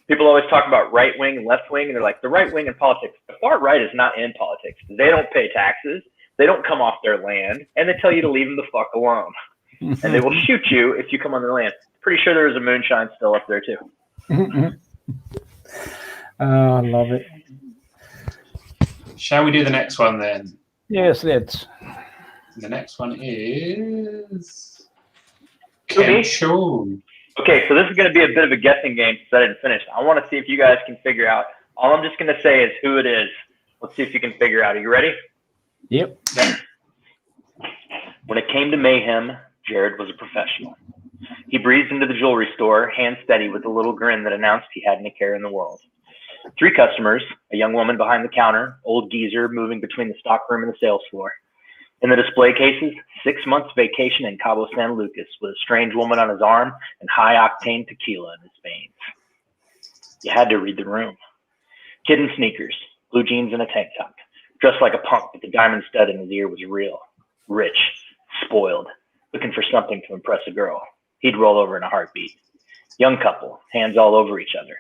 People always talk about right wing and left wing, and they're like, the right wing in politics. The far right is not in politics. They don't pay taxes. They don't come off their land, and they tell you to leave them the fuck alone. And they will shoot you if you come on their land. Pretty sure there is a moonshine still up there, too. Oh, I love it. Shall we do the next one then? Yes, let's. The next one is Okay. Shawn. Okay, so this is going to be a bit of a guessing game since I didn't finish. I want to see if you guys can figure out. All I'm just going to say is who it is. Let's see if you can figure out. Are you ready? Yep. When it came to mayhem, Jared was a professional. He breezed into the jewelry store, hand steady with a little grin that announced he hadn't a care in the world. 3 customers, a young woman behind the counter, old geezer moving between the stockroom and the sales floor. In the display cases, 6 months vacation in Cabo San Lucas with a strange woman on his arm and high-octane tequila in his veins. You had to read the room. Kid in sneakers, blue jeans and a tank top, dressed like a punk, but the diamond stud in his ear was real. Rich, spoiled, looking for something to impress a girl. He'd roll over in a heartbeat. Young couple, hands all over each other.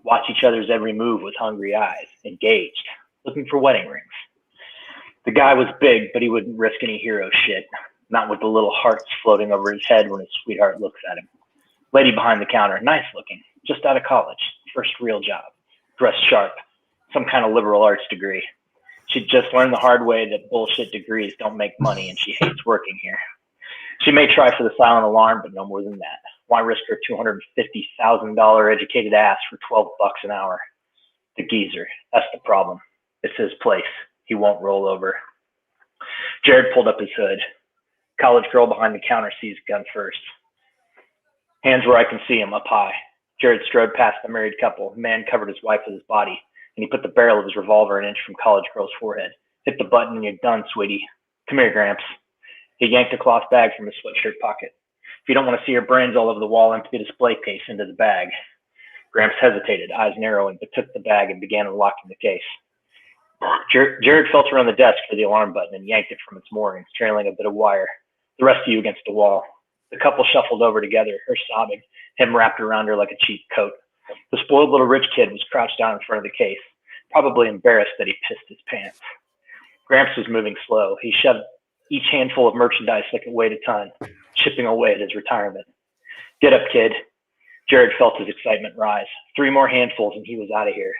Watch each other's every move with hungry eyes, engaged, looking for wedding rings. The guy was big, but he wouldn't risk any hero shit, not with the little hearts floating over his head when his sweetheart looks at him. Lady behind the counter, nice looking, just out of college, first real job, dressed sharp, some kind of liberal arts degree. She'd just learned the hard way that bullshit degrees don't make money and she hates working here. She may try for the silent alarm, but no more than that. Why risk her $250,000 educated ass for $12 an hour? The geezer, that's the problem. It's his place. He won't roll over. Jared pulled up his hood. College girl behind the counter sees gun first. Hands where I can see him, up high. Jared strode past the married couple. The man covered his wife with his body, and he put the barrel of his revolver an inch from college girl's forehead. Hit the button and you're done, sweetie. Come here, Gramps. He yanked a cloth bag from his sweatshirt pocket. If you don't want to see your brains all over the wall, empty the display case into the bag. Gramps hesitated, eyes narrowing, but took the bag and began unlocking the case. Jared felt around the desk for the alarm button and yanked it from its moorings, trailing a bit of wire. The rest of you against the wall. The couple shuffled over together, her sobbing, him wrapped around her like a cheap coat. The spoiled little rich kid was crouched down in front of the case, probably embarrassed that he pissed his pants. Gramps was moving slow. He shoved each handful of merchandise like it weighed a ton, chipping away at his retirement. Get up, kid. Jared felt his excitement rise. 3 more handfuls and he was out of here.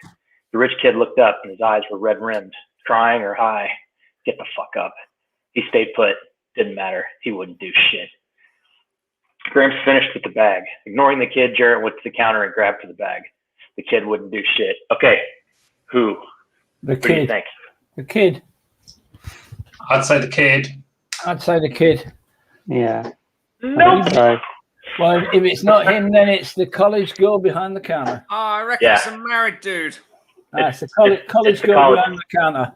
The rich kid looked up and his eyes were red-rimmed, crying or high. Get the fuck up. He stayed put. Didn't matter. He wouldn't do shit. Gramps finished with the bag. Ignoring the kid, Jared went to the counter and grabbed for the bag. The kid wouldn't do shit. Okay. Who? The What do you kid. think? The kid. I'd say the kid. I'd say the kid. Yeah. Nope. So, Well, if it's not him, then it's the college girl behind the counter. Oh, I reckon Yeah. it's a married dude. That's the college it's the girl college- behind the counter.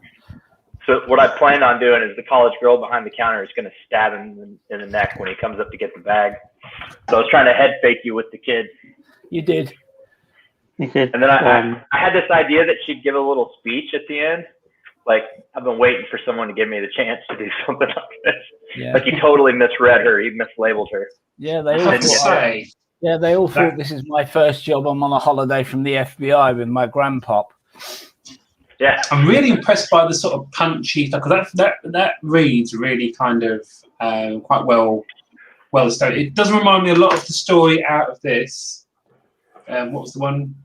So what I plan on doing is the college girl behind the counter is going to stab him in the neck when he comes up to get the bag. So I was trying to head fake you with the kid. You did. you could, And then I had this idea that she'd give a little speech at the end. Like, I've been waiting for someone to give me the chance to do something like this. Yeah. Like, he totally misread her. He mislabeled her. Yeah, I they all have to Yeah. thought, say, they all thought this is my first job. I'm on a holiday from the FBI with my grandpop. Yeah. I'm really impressed by the sort of punchy stuff, because that reads really kind of quite well established. It does remind me a lot of the story out of this. What was the one?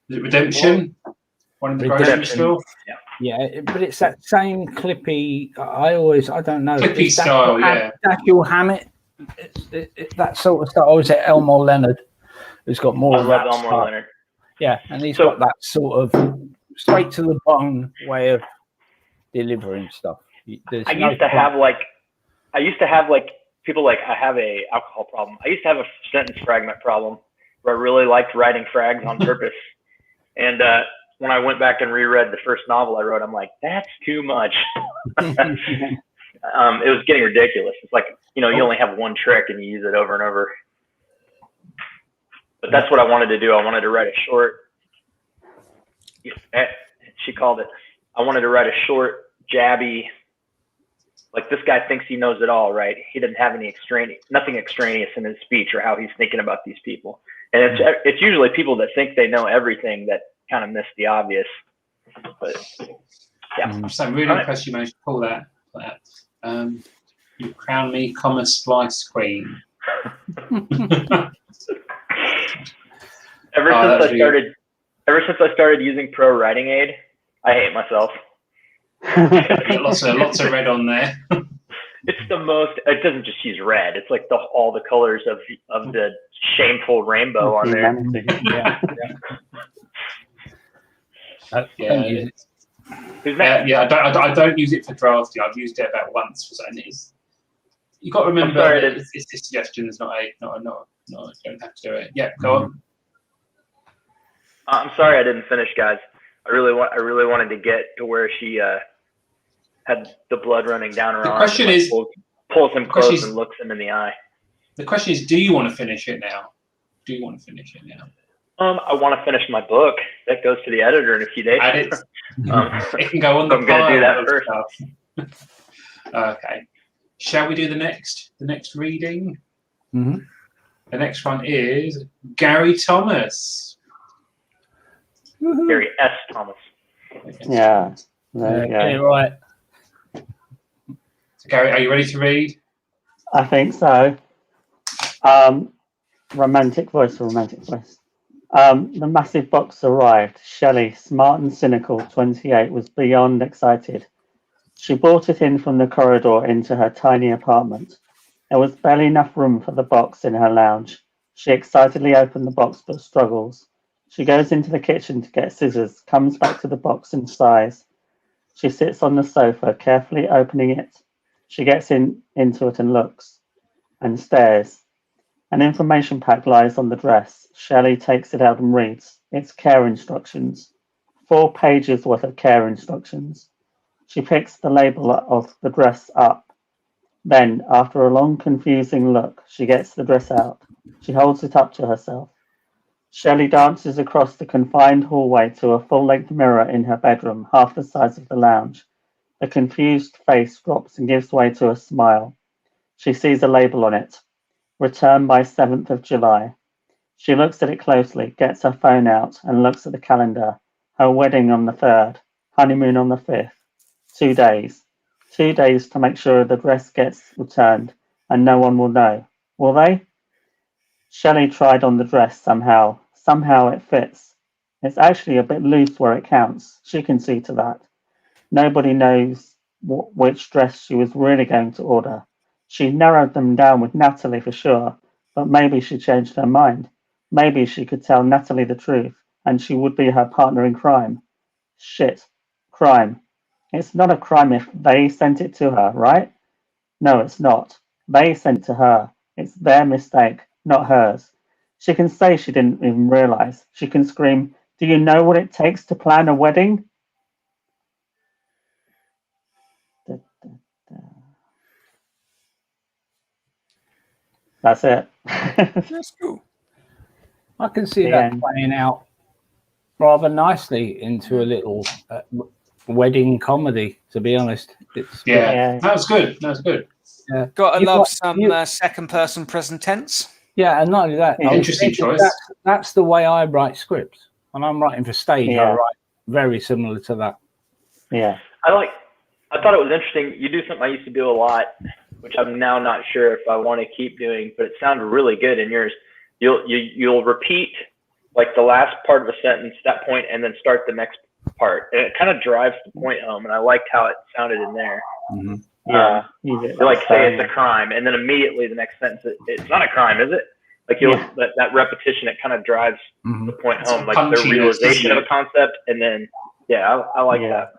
Was it Redemption? One in the grocery Redemption. store? Yeah, but it's that same clippy. I don't know. Clippy It's style, yeah. Dashiell Hammett. It's that sort of stuff. Or is it Elmore Leonard, who's got more I of love that Elmore style? Leonard. Yeah, and he's So- got that sort of straight to the bone way of delivering stuff. I used to have like people like, I have a alcohol problem. I used to have a sentence fragment problem where I really liked writing frags on purpose. And when I went back and reread the first novel I wrote, I'm like, that's too much. It was getting ridiculous. It's like, you only have one trick and you use it over and over. But that's what I wanted to do. I wanted to write a short. She called it. I wanted to write a short, jabby. Like, this guy thinks he knows it all, right? He doesn't have nothing extraneous in his speech or how he's thinking about these people. And it's usually people that think they know everything that kind of miss the obvious. But yeah, So I'm really impressed you managed to pull that. You crown me, splice queen. Ever since I started using Pro Writing Aid, I hate myself. lots of red on there. It's the most. It doesn't just use red. It's like all the colors of the shameful rainbow on there. Who's next? I don't use it for drafting. I've used it about once for something. You've got to remember that it's a suggestion. It's not you don't have to do it. Yeah, go on. I'm sorry I didn't finish, guys. I really wanted to get to where she had the blood running down her arm. The question is, pulls him close and looks him in the eye. The question is, do you want to finish it now? I want to finish my book. That goes to the editor in a few days. It can go on the. I'm going to do that first. Okay. Shall we do the next reading? Mm-hmm. The next one is Gary Thomas. Gary S. Thomas. Yeah. There you go. Okay, right. So Gary, are you ready to read? I think so. Romantic voice. The massive box arrived. Shelley, smart and cynical, 28, was beyond excited. She brought it in from the corridor into her tiny apartment. There was barely enough room for the box in her lounge. She excitedly opened the box but struggles. She goes into the kitchen to get scissors, comes back to the box and sighs. She sits on the sofa, carefully opening it. She gets into it and looks and stares. An information pack lies on the dress. Shelley takes it out and reads. It's care instructions. 4 pages worth of care instructions. She picks the label of the dress up. Then, after a long, confusing look, she gets the dress out. She holds it up to herself. Shelley dances across the confined hallway to a full-length mirror in her bedroom, half the size of the lounge. The confused face drops and gives way to a smile. She sees a label on it. Return by 7th of July. She looks at it closely, gets her phone out, and looks at the calendar. Her wedding on the 3rd, honeymoon on the 5th. 2 days. 2 days to make sure the dress gets returned, and no one will know. Will they? Shelley tried on the dress somehow. Somehow it fits. It's actually a bit loose where it counts. She can see to that. Nobody knows which dress she was really going to order. She narrowed them down with Natalie for sure, but maybe she changed her mind. Maybe she could tell Natalie the truth, and she would be her partner in crime. Shit. Crime. It's not a crime if they sent it to her, right? No, it's not. They sent to her. It's their mistake, not hers. She can say she didn't even realize. She can scream, "Do you know what it takes to plan a wedding?" That's it. That's cool. I can see that playing out rather nicely into a little wedding comedy, to be honest. That was good. Yeah. Gotta love some second-person present tense. Yeah, and not only that, interesting choice. That's the way I write scripts. When I'm writing for stage, I write very similar to that. Yeah. I thought it was interesting. You do something I used to do a lot, which I'm now not sure if I want to keep doing, but it sounded really good in yours. You'll repeat like the last part of a sentence, that point, and then start the next part, and it kind of drives the point home. And I liked how it sounded in there. Mm-hmm. You like say it's a crime, and then immediately the next sentence, it's not a crime, is it? Like that repetition, it kind of drives the point home, like the realization of a concept, and then Yeah, I like Yeah. that.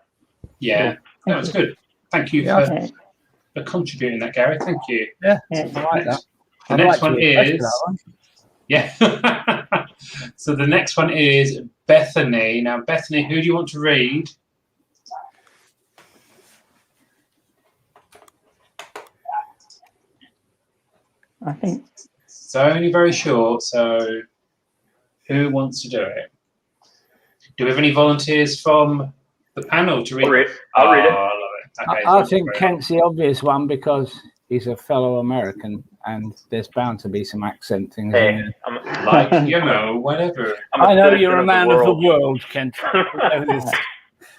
Yeah, that was good. Thank you Yeah. Okay. for contributing that, Gary. Thank you. Yeah, Yeah. I like that. The I'd next like one to request is that one. yeah. So the next one is Bethany. Now, Bethany, who do you want to read? I think It's only very short, so who wants to do it? Do we have any volunteers from the panel to read? I'll read it. Oh, I love it. Okay, I so think great. Kent's the obvious one because he's a fellow American and there's bound to be some accent things in Hey, there. I'm Like, you know, whatever. I'm a I know citizen you're a of man the of the world. world, Kent. Whatever it is.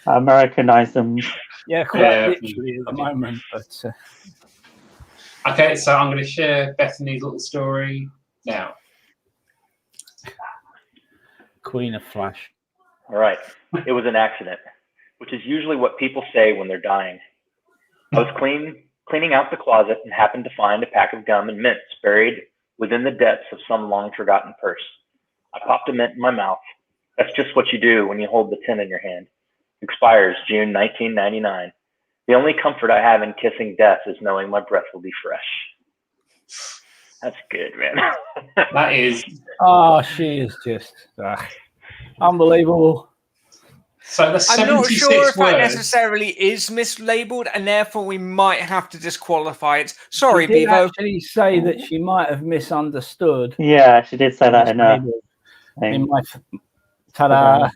Americanize them. Yeah, quite Yeah. literally at the moment. But Okay, so I'm going to share Bethany's little story now. Queen of Flash. All right. It was an accident, which is usually what people say when they're dying. I was cleaning out the closet and happened to find a pack of gum and mints buried within the depths of some long-forgotten purse. I popped a mint in my mouth. That's just what you do when you hold the tin in your hand. Expires June 1999. The only comfort I have in kissing death is knowing my breath will be fresh. That's good, man. That is Oh, she is just unbelievable. so. That's I'm not 76 sure if that words. necessarily is mislabeled, and therefore we might have to disqualify it. Sorry, She did Bevo. actually say that she might have misunderstood. Yeah, she did say that in a In thing. my ta-da.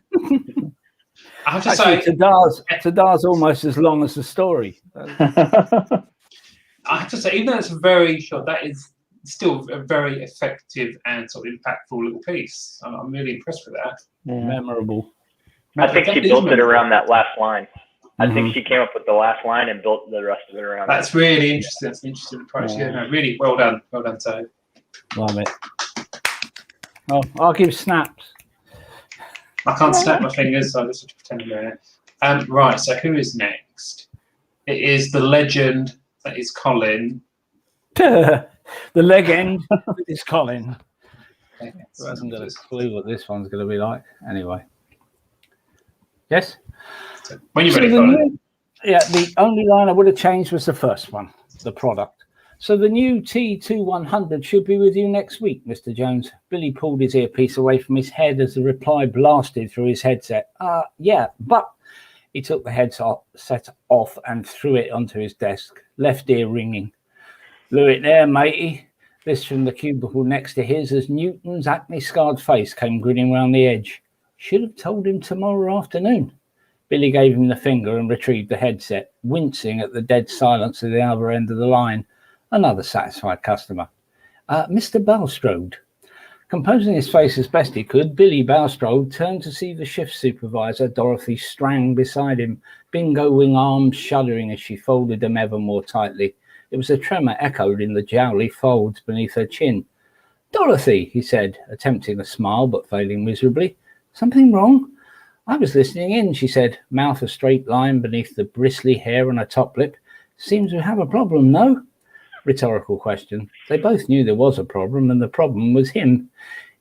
I have to Actually, say, Tadar's almost as long as the story. I have to say, even though it's very short, that is still a very effective and sort of impactful little piece. I'm really impressed with that. Yeah. Memorable. I think she built it around that last line. I think Mhm. she came up with the last line and built the rest of it around That's really interesting. That's an interesting approach. Yeah. Yeah, no, really well done. Well done, so. Love it. Oh, I'll give snaps. I can't snap my fingers, so I'll just pretend I'm doing it. Right, so who is next? It is the legend that is Colin. The legend is Colin. Okay, Who hasn't got a clue what this one's going to be like? Anyway. Yes? so when you're So ready, the Colin. the only line I would have changed was the first one, the product. So the new T2100 should be with you next week, Mr. Jones. Billy pulled his earpiece away from his head as the reply blasted through his headset. Yeah, but he took the headset off and threw it onto his desk, left ear ringing. Blew it there, matey. This from the cubicle next to his as Newton's acne-scarred face came grinning round the edge. Should have told him tomorrow afternoon. Billy gave him the finger and retrieved the headset, wincing at the dead silence at the other end of the line. Another satisfied customer. Mr. Balstrode. Composing his face as best he could, Billy Balstrode turned to see the shift supervisor, Dorothy Strang, beside him, bingo-wing arms shuddering as she folded them ever more tightly. It was a tremor echoed in the jowly folds beneath her chin. Dorothy, he said, attempting a smile but failing miserably. Something wrong? I was listening in, she said, mouth a straight line beneath the bristly hair on her top lip. Seems we have a problem, no? Rhetorical question. They both knew there was a problem, and the problem was him.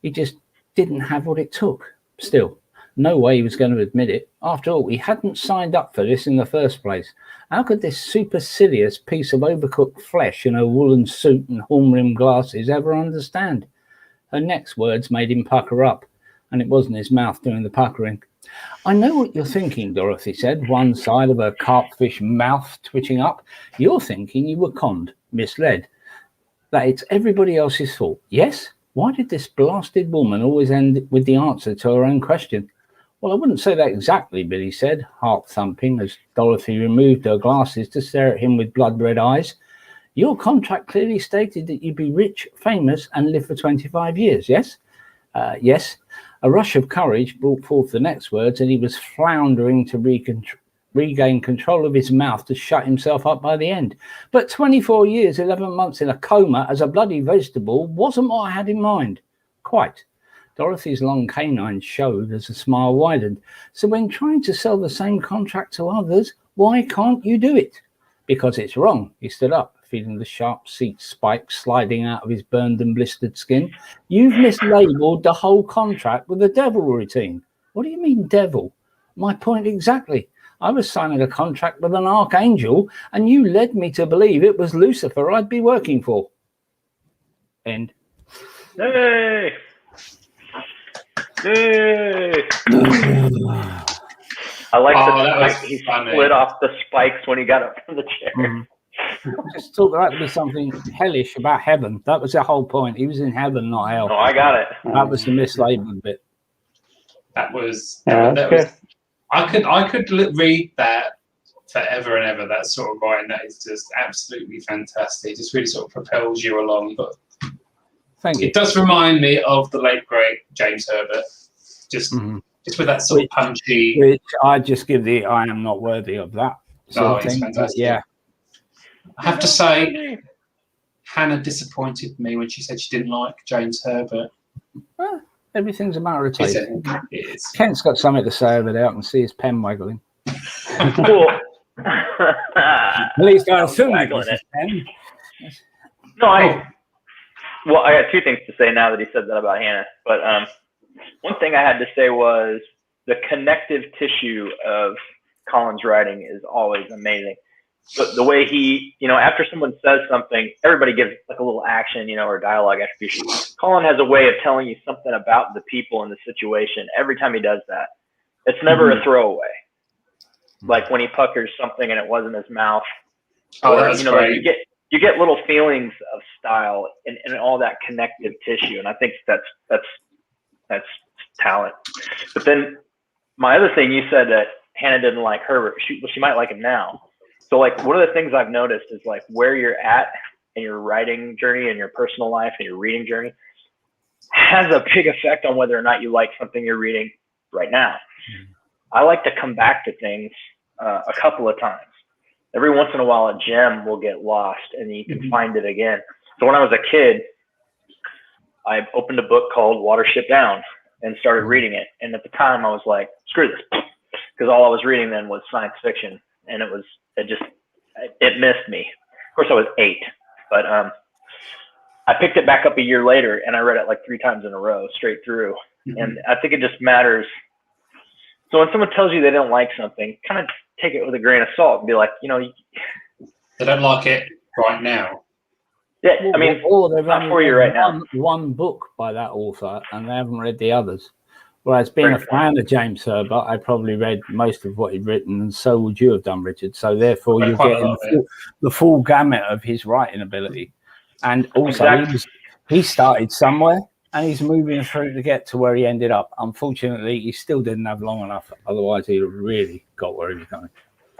He just didn't have what it took. Still, no way he was going to admit it. After all, he hadn't signed up for this in the first place. How could this supercilious piece of overcooked flesh in a woolen suit and horn-rimmed glasses ever understand? Her next words made him pucker up, and it wasn't his mouth doing the puckering. I know what you're thinking, Dorothy said, one side of her carpfish mouth twitching up. You're thinking you were conned, misled, that it's everybody else's fault. Yes? Why did this blasted woman always end with the answer to her own question? Well, I wouldn't say that exactly, Billy said, heart thumping, as Dorothy removed her glasses to stare at him with blood-red eyes. Your contract clearly stated that you'd be rich, famous, and live for 25 years, yes? Yes. A rush of courage brought forth the next words, and he was floundering to regain control of his mouth to shut himself up by the end. But 24 years, 11 months in a coma as a bloody vegetable wasn't what I had in mind. Quite. Dorothy's long canines showed as the smile widened. So when trying to sell the same contract to others, why can't you do it? Because it's wrong. He stood up, feeling the sharp seat spikes sliding out of his burned and blistered skin. You've mislabeled the whole contract with a devil routine. What do you mean, devil? My point exactly. I was signing a contract with an archangel, and you led me to believe it was Lucifer I'd be working for. End. Yay! Yay! I like that he split off the spikes when he got up from the chair. Just thought that would be something hellish about heaven. That was the whole point. He was in heaven, not hell. Oh, I got it. That was the mislabeled bit. That was I could read that forever and ever. That sort of writing, that is just absolutely fantastic. It just really sort of propels you along. But Thank you. It does remind me of the late great James Herbert. Just with that sort of punchy. Which I just give the I am not worthy of that. Oh, it's fantastic. Yeah. I have to say, Hannah disappointed me when she said she didn't like James Herbert. Well, everything's a matter of taste. It is. Kent's got something to say over there. I can see his pen waggling. Cool. At least I assume it was his pen. No, I got two things to say now that he said that about Hannah. But one thing I had to say was the connective tissue of Colin's writing is always amazing. But the way he, after someone says something, everybody gives like a little action, or dialogue attribution. Colin has a way of telling you something about the people and the situation every time he does that. It's never a throwaway. Like when he puckers something and it wasn't his mouth. That's great. Like you get little feelings of style and all that connective tissue, and I think that's talent. But then my other thing, you said that Hannah didn't like Herbert. She might like him now. So like one of the things I've noticed is like where you're at in your writing journey and your personal life and your reading journey has a big effect on whether or not you like something you're reading right now. I like to come back to things a couple of times. Every once in a while, a gem will get lost and you can find it again. So when I was a kid, I opened a book called Watership Down and started reading it. And at the time I was like, screw this, because all I was reading then was science fiction. And it missed me. Of course I was 8, but I picked it back up a year later and I read it like 3 times in a row straight through. And I think it just matters. So when someone tells you they don't like something, kind of take it with a grain of salt and be like, they don't like it right now. Yeah, I mean, or they've not for you right now. One book by that author and they haven't read the others. Whereas being a fan of James Herbert, I probably read most of what he'd written, and so would you have done, Richard. So therefore, you're getting the full gamut of his writing ability. And also, he started somewhere, and he's moving through to get to where he ended up. Unfortunately, he still didn't have long enough. Otherwise, he really got where he was going.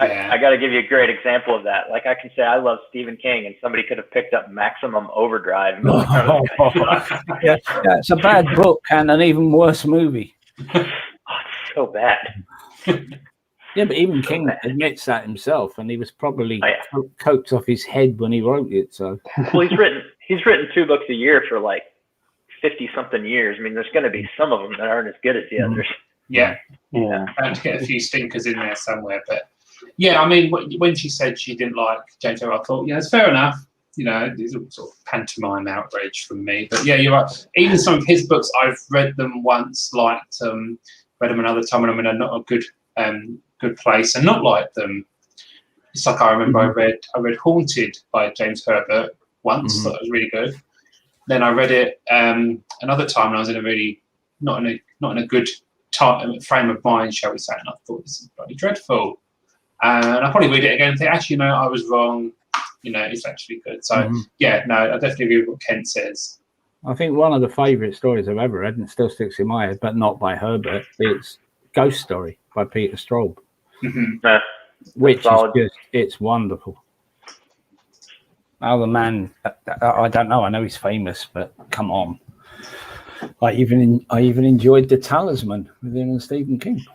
I got to give you a great example of that. Like I can say I love Stephen King, and somebody could have picked up Maximum Overdrive and been like, oh, this guy sucks. Yeah, it's a bad book and an even worse movie. Oh, it's so bad. Yeah, but even King admits that himself, and he was probably coked off his head when he wrote it. So, well, he's written 2 books a year for like 50-something years. I mean, there's going to be some of them that aren't as good as the others. Yeah. Bound to get a few stinkers in there somewhere, but yeah, I mean, when she said she didn't like James Herbert, I thought, it's fair enough. These are sort of pantomime outrage from me. But yeah, you're right. Even some of his books, I've read them once, liked them, read them another time, and I'm in not a good place, and not liked them. It's like I remember I read Haunted by James Herbert once, thought it was really good. Then I read it another time, and I was in a really not in a good frame of mind, shall we say, and I thought this is bloody dreadful. And I probably read it again and think, actually, I was wrong. It's actually good. So, I definitely agree with what Kent says. I think one of the favourite stories I've ever read, and it still sticks in my head, but not by Herbert, it's Ghost Story by Peter Straub, which is it's wonderful. Oh, the man, I don't know. I know he's famous, but come on. I even enjoyed The Talisman with him and Stephen King.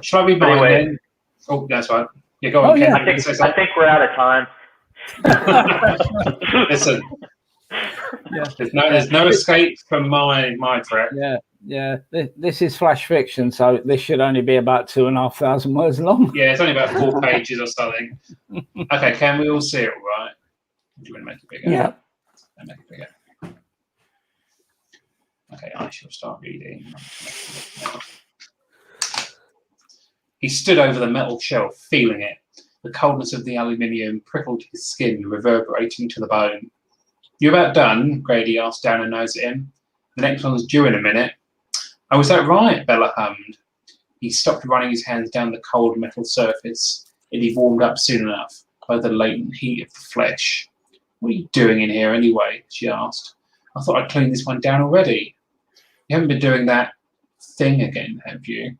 Shall I read mine then? Oh, that's right. Yeah, go on, Ken. I think we're out of time. Listen, there's no escape from my threat. Yeah. This is flash fiction, so this should only be about 2,500 words long. Yeah, it's only about 4 pages or something. Okay, can we all see it, all right? Do you want to make it bigger? Yeah. Make it bigger. Okay, I shall start reading. He stood over the metal shelf, feeling it. The coldness of the aluminium prickled his skin, reverberating to the bone. "You about done?" Grady asked down her nose at him. "The next one's due in a minute." "Oh, is that right?" Bella hummed. He stopped running his hands down the cold metal surface. It had warmed up soon enough by the latent heat of the flesh. "What are you doing in here anyway?" she asked. "I thought I'd cleaned this one down already." "You haven't been doing that thing again, have you?"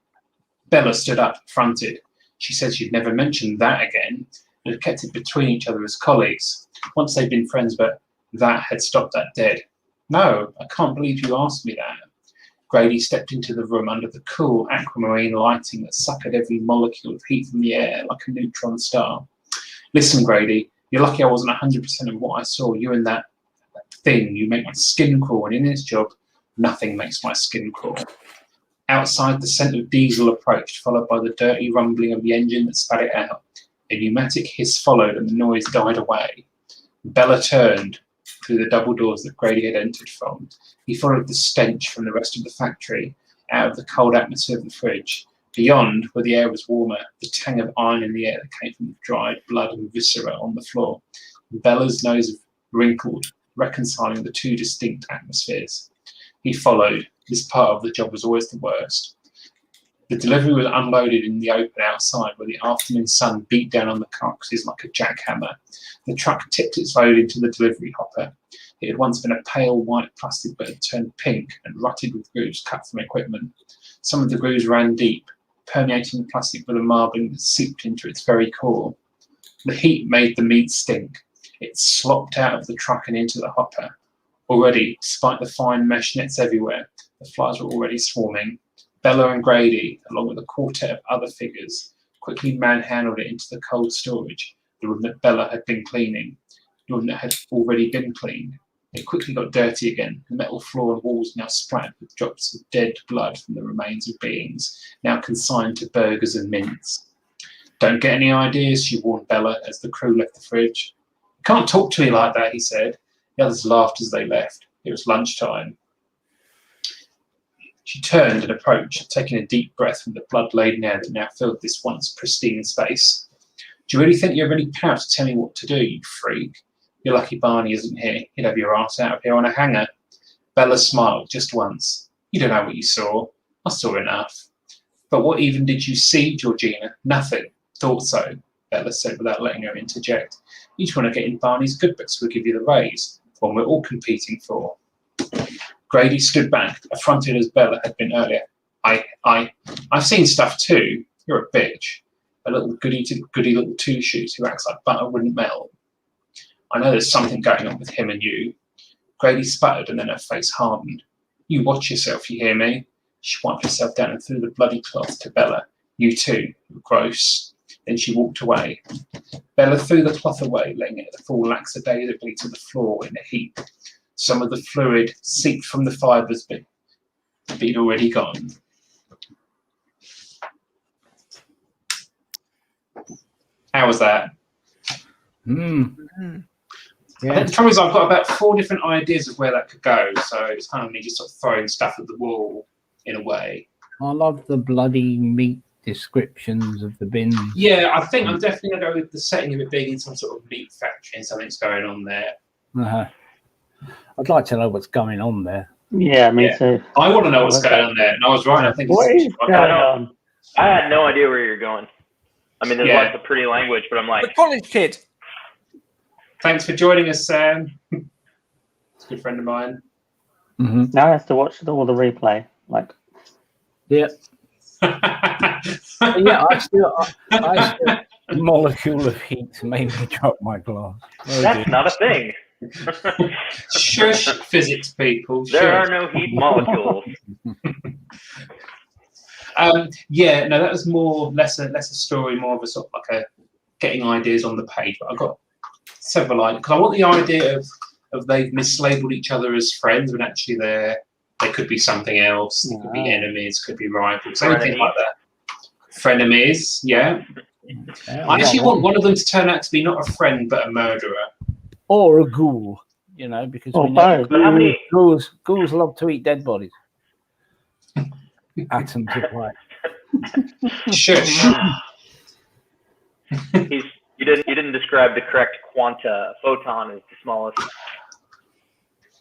Bella stood up, fronted. She said she'd never mentioned that again, and had kept it between each other as colleagues. Once they'd been friends, but that had stopped that dead. "No, I can't believe you asked me that." Grady stepped into the room under the cool aquamarine lighting that suckered every molecule of heat from the air like a neutron star. "Listen, Grady, you're lucky I wasn't 100% of what I saw. You and that thing, you make my skin crawl, and in this job, nothing makes my skin crawl." Outside, the scent of diesel approached, followed by the dirty rumbling of the engine that spat it out. A pneumatic hiss followed, and the noise died away. Bella turned through the double doors that Grady had entered from. He followed the stench from the rest of the factory, out of the cold atmosphere of the fridge. Beyond, where the air was warmer, the tang of iron in the air that came from the dried blood and viscera on the floor. Bella's nose wrinkled, reconciling the two distinct atmospheres. He followed. This part of the job was always the worst. The delivery was unloaded in the open outside, where the afternoon sun beat down on the carcasses like a jackhammer. The truck tipped its load into the delivery hopper. It had once been a pale white plastic, but had turned pink and rutted with grooves cut from equipment. Some of the grooves ran deep, permeating the plastic with a marbling that seeped into its very core. The heat made the meat stink. It slopped out of the truck and into the hopper. Already, despite the fine mesh nets everywhere, the flies were already swarming. Bella and Grady, along with a quartet of other figures, quickly manhandled it into the cold storage, the room that Bella had been cleaning, the room that had already been cleaned. It quickly got dirty again, the metal floor and walls now splattered with drops of dead blood from the remains of beings, now consigned to burgers and mints. "Don't get any ideas," she warned Bella as the crew left the fridge. "You can't talk to me like that," he said. The others laughed as they left. It was lunchtime. She turned and approached, taking a deep breath from the blood-laden air that now filled this once pristine space. "Do you really think you have any power to tell me what to do, you freak? You're lucky Barney isn't here. He'd have your ass out of here on a hanger." Bella smiled just once. "You don't know what you saw. I saw enough." "But what even did you see, Georgina?" "Nothing. Thought so," Bella said without letting her interject. "You just want to get in Barney's good books, we'll give you the raise, one we're all competing for." Grady stood back, affronted as Bella had been earlier. I've seen stuff too. You're a bitch. A little goody little two-shoes who acts like butter wouldn't melt. I know there's something going on with him and you." Grady sputtered and then her face hardened. "You watch yourself, you hear me?" She wiped herself down and threw the bloody cloth to Bella. "You too. You're gross." Then she walked away. Bella threw the cloth away, letting it fall lackadaisically to the floor in a heap. Some of the fluid seeped from the fibres, but he'd already gone. How was that? Yeah. I think the trouble is I've got about 4 different ideas of where that could go, so it's kind of me just sort of throwing stuff at the wall in a way. I love the bloody meat descriptions of the bins. Yeah, I think I'm definitely going to go with the setting of it being in some sort of meat factory and something's going on there. I'd like to know what's going on there. Yeah, me too. I want to know what's going on there, and I was right. I think What is going on? I had no idea where you're going. I mean, there's lots of pretty language, but I'm like... The college kid. Thanks for joining us, Sam. It's a good friend of mine. Mm-hmm. Now I have to watch all the replay. Like, yeah. Yeah, I still a molecule of heat made me drop my glass. That's not a thing. Shush, physics people. There are no heat molecules. Yeah, no, that was less a story, more of a sort of like a getting ideas on the page. But I've got several ideas because I want the idea of they've mislabeled each other as friends when actually they could be something else. They could be enemies, could be rivals, anything like that. Frenemies, yeah. I actually want one of them to turn out to be not a friend but a murderer. Or a ghoul, you know, because we know ghouls love to eat dead bodies. Atoms of light. Shush. You didn't describe the correct quanta. Photon is the smallest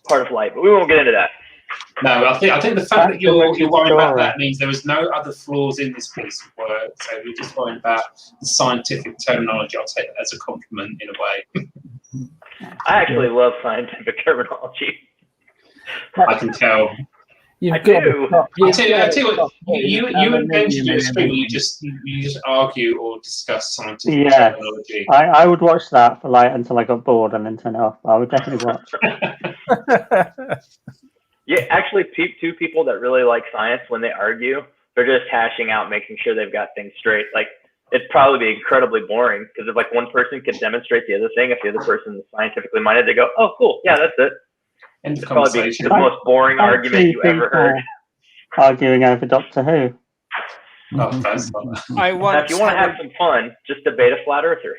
part of light, but we won't get into that. No, I think the fact that you're worried about that means there was no other flaws in this piece of work. So we're just worried about the scientific terminology. I'll take that as a compliment in a way. I actually love scientific terminology. I can tell. I do. I tell you what, you and Ben should do a stream where you just argue or discuss scientific terminology. I would watch that for like until I got bored and then turn it off. I would definitely watch. Yeah, actually, two people that really like science, when they argue, they're just hashing out, making sure they've got things straight. Like, it'd probably be incredibly boring, because if like one person could demonstrate the other thing, if the other person is scientifically minded, they go, "Oh, cool, yeah, that's it." End of It'd probably be conversation. the most boring argument you ever heard. Arguing over Doctor Who. Oh, that's not that. I Now, if you want to have some fun, just debate a flat earther.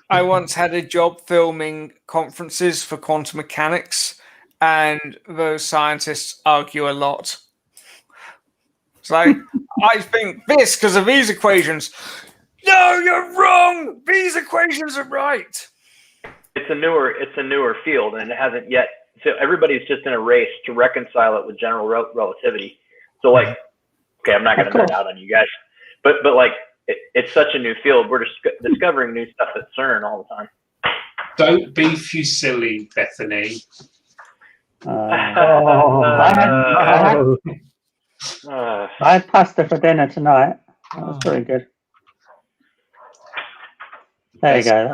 I once had a job filming conferences for quantum mechanics, and those scientists argue a lot. It's like, I think this because of these equations. No, you're wrong. These equations are right. It's a newer field, and it hasn't yet. So everybody's just in a race to reconcile it with general relativity. So like, okay, I'm not going to nerd out on you guys, but like, it's such a new field. We're just discovering new stuff at CERN all the time. Don't be silly, Bethany. I had pasta for dinner tonight. That was pretty good. There you go.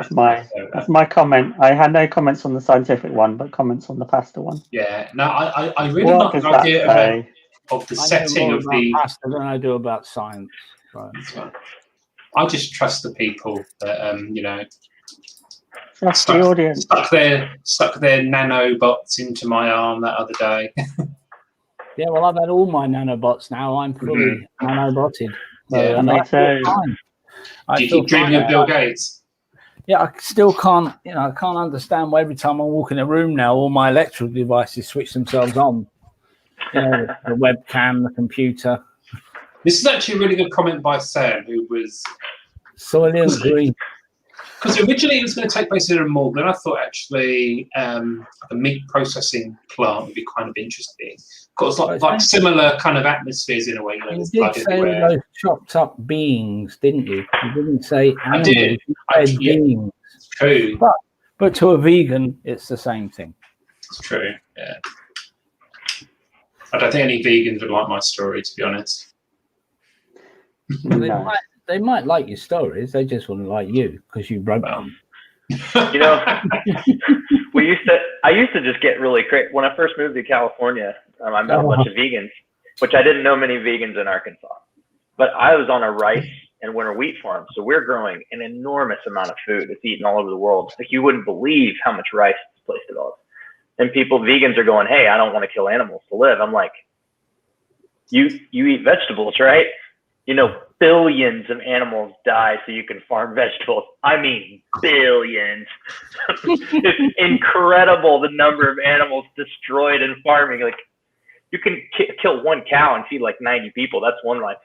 That's my comment. I had no comments on the scientific one, but comments on the pasta one. Yeah. No, I really like the idea of the setting of the pasta than I do about science. Right. I just trust the people that Trust the audience. Stuck their nanobots into my arm that other day. Yeah, well, I've had all my nanobots now. I'm fully nanobotted. So, Yeah, me too. Do you keep dreaming of Bill Gates? Yeah, I still can't. I can't understand why every time I walk in a room now, all my electrical devices switch themselves on. The webcam, the computer. This is actually a really good comment by Sam, who was Soylent Green. Because originally it was going to take place in a morgue, then I thought actually a meat processing plant would be kind of interesting. Because like similar kind of atmospheres in a way. You did say those chopped up beings, didn't you? You didn't say animals. I did. You said beings. It's true. But to a vegan, it's the same thing. It's true, yeah. I don't think any vegans would like my story, to be honest. They might like your stories. They just wouldn't like you because you wrote them. I used to just get really crazy. When I first moved to California, I met a bunch of vegans, which I didn't know many vegans in Arkansas. But I was on a rice and winter wheat farm, so we're growing an enormous amount of food. It's eaten all over the world. Like, you wouldn't believe how much rice this place develops. And vegans are going, "Hey, I don't want to kill animals to live." I'm like, you eat vegetables, right? Billions of animals die so you can farm vegetables. I mean, billions. It's incredible the number of animals destroyed in farming. Like, you can kill one cow and feed like 90 people. That's one life.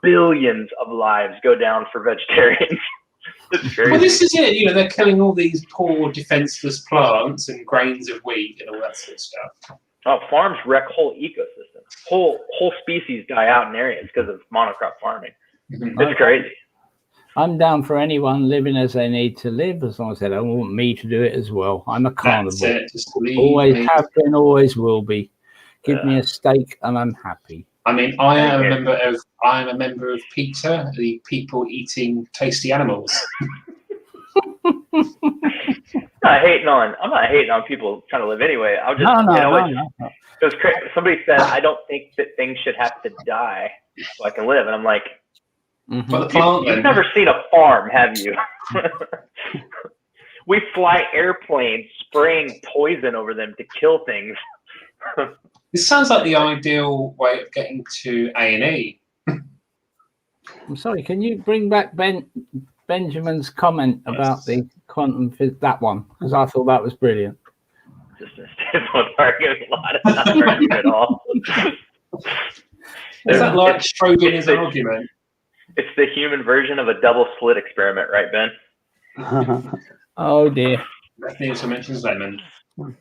Billions of lives go down for vegetarians. It's crazy. Well, this is it. They're killing all these poor, defenseless plants and grains of wheat and all that sort of stuff. Oh, farms wreck whole ecosystems. Whole species die out in areas because of monocrop farming. Mm-hmm. It's crazy. I'm down for anyone living as they need to live, as long as they don't want me to do it as well. I'm a carnivore. Always have been, always will be. Give me a steak and I'm happy. I mean, I am a member of PETA, the people eating tasty animals. I'm not hating on people trying to live anyway. I'll just it was crazy. Somebody said, "I don't think that things should have to die so I can live," and I'm like, you've never seen a farm, have you? We fly airplanes spraying poison over them to kill things. This sounds like the ideal way of getting to A&E. I'm sorry, can you bring back Benjamin's comment about the quantum that one? Because I thought that was brilliant. Just a arguing a lot. It's not very good at all. Is that like Schrodinger's it's the- argument? It's the human version of a double slit experiment, right, Ben? Oh dear. He also mentions lemon.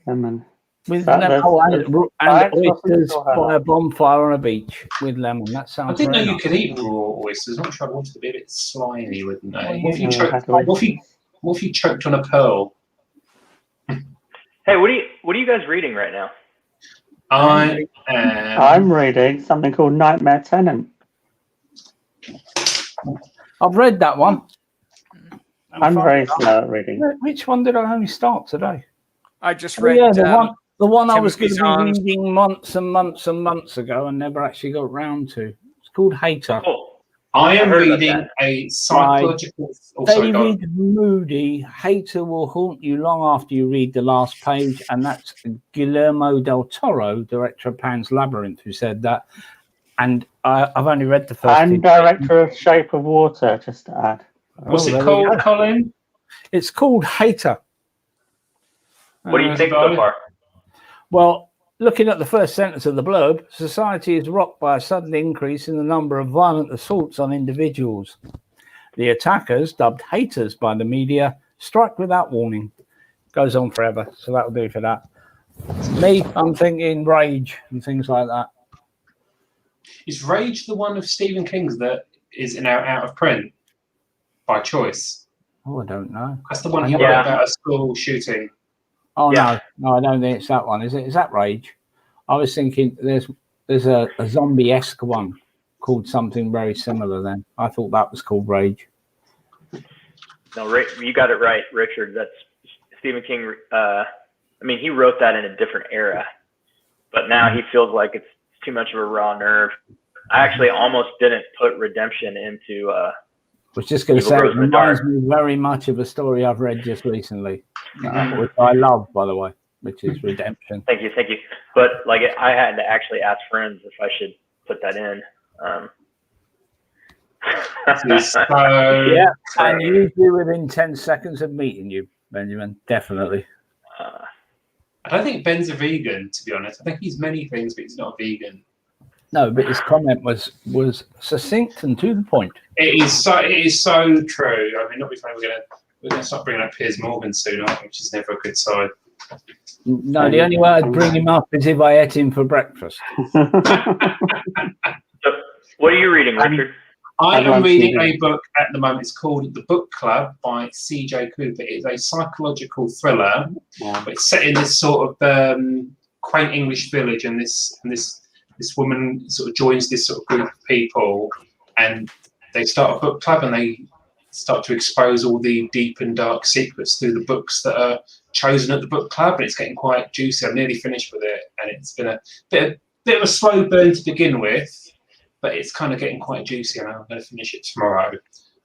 Lemon. With That- lemon that's- and Right, oysters sausage or by a bonfire on a beach with lemon. That I sounds didn't know very you nice. could eat raw oysters. I'm not sure I wanted to be a bit slimy, wouldn't Well, they? you What if you No, choked? had What if you choked on a pearl? Hey, what are you guys reading right now? I am. I'm reading something called Nightmare Tenant. I've read that one. I'm very slow at reading. Which one did I only start today? I just Oh, read. yeah, the one I was going Timothy to be Zahn's- reading months and months and months ago and never actually got round to. It's called Hater. Oh, I am heard about reading that. a psychological. Oh, sorry, go on. David Moody, Hater will haunt you long after you read the last page, and that's Guillermo del Toro, director of Pan's Labyrinth, who said that. And I've only read the first. And director of Shape of Water, just to add. What's there it we called, go. Colin? It's called Hater. what do you think so far? Well, looking at the first sentence of the blurb, society is rocked by a sudden increase in the number of violent assaults on individuals. The attackers, dubbed haters by the media, strike without warning. Goes on forever, so that'll do for that. Me, I'm thinking rage and things like that. Is Rage the one of Stephen King's that is now out of print by choice? Oh, I don't know. That's the one he Yeah. wrote about a school shooting. Oh Yeah. no, I don't think it's that one. Is it? Is that Rage? I was thinking there's a zombie-esque one called something very similar. Then I thought that was called Rage. No, you got it right, Richard. That's Stephen King. I mean, he wrote that in a different era, but now he feels like it's too much of a raw nerve. I actually almost didn't put redemption into. I was just going to Evil say, Grows it in the reminds Dark. me very much of a story I've read just recently, which I love, by the way, which is Redemption. Thank you. But like, I had to actually ask friends if I should put that in. So Yeah, and usually within 10 seconds of meeting you, Benjamin, definitely. I don't think Ben's a vegan, to be honest. I think he's many things, but he's not a vegan. No, but his comment was succinct and to the point. It is so true. I mean, not before we're gonna start bringing up Piers Morgan soon, aren't we? Which is never a good sign. No, the only way I'd bring him up is if I ate him for breakfast. So, what are you reading, Richard? I I'd am love reading to. a book at the moment. It's called The Book Club by C.J. Cooper. It's a psychological thriller, Yeah. but it's set in this sort of quaint English village, and this woman sort of joins this sort of group of people, and they start a book club, and they start to expose all the deep and dark secrets through the books that are chosen at the book club, and it's getting quite juicy. I'm nearly finished with it, and it's been a bit of a slow burn to begin with, but it's kind of getting quite juicy, and I'm going to finish it tomorrow.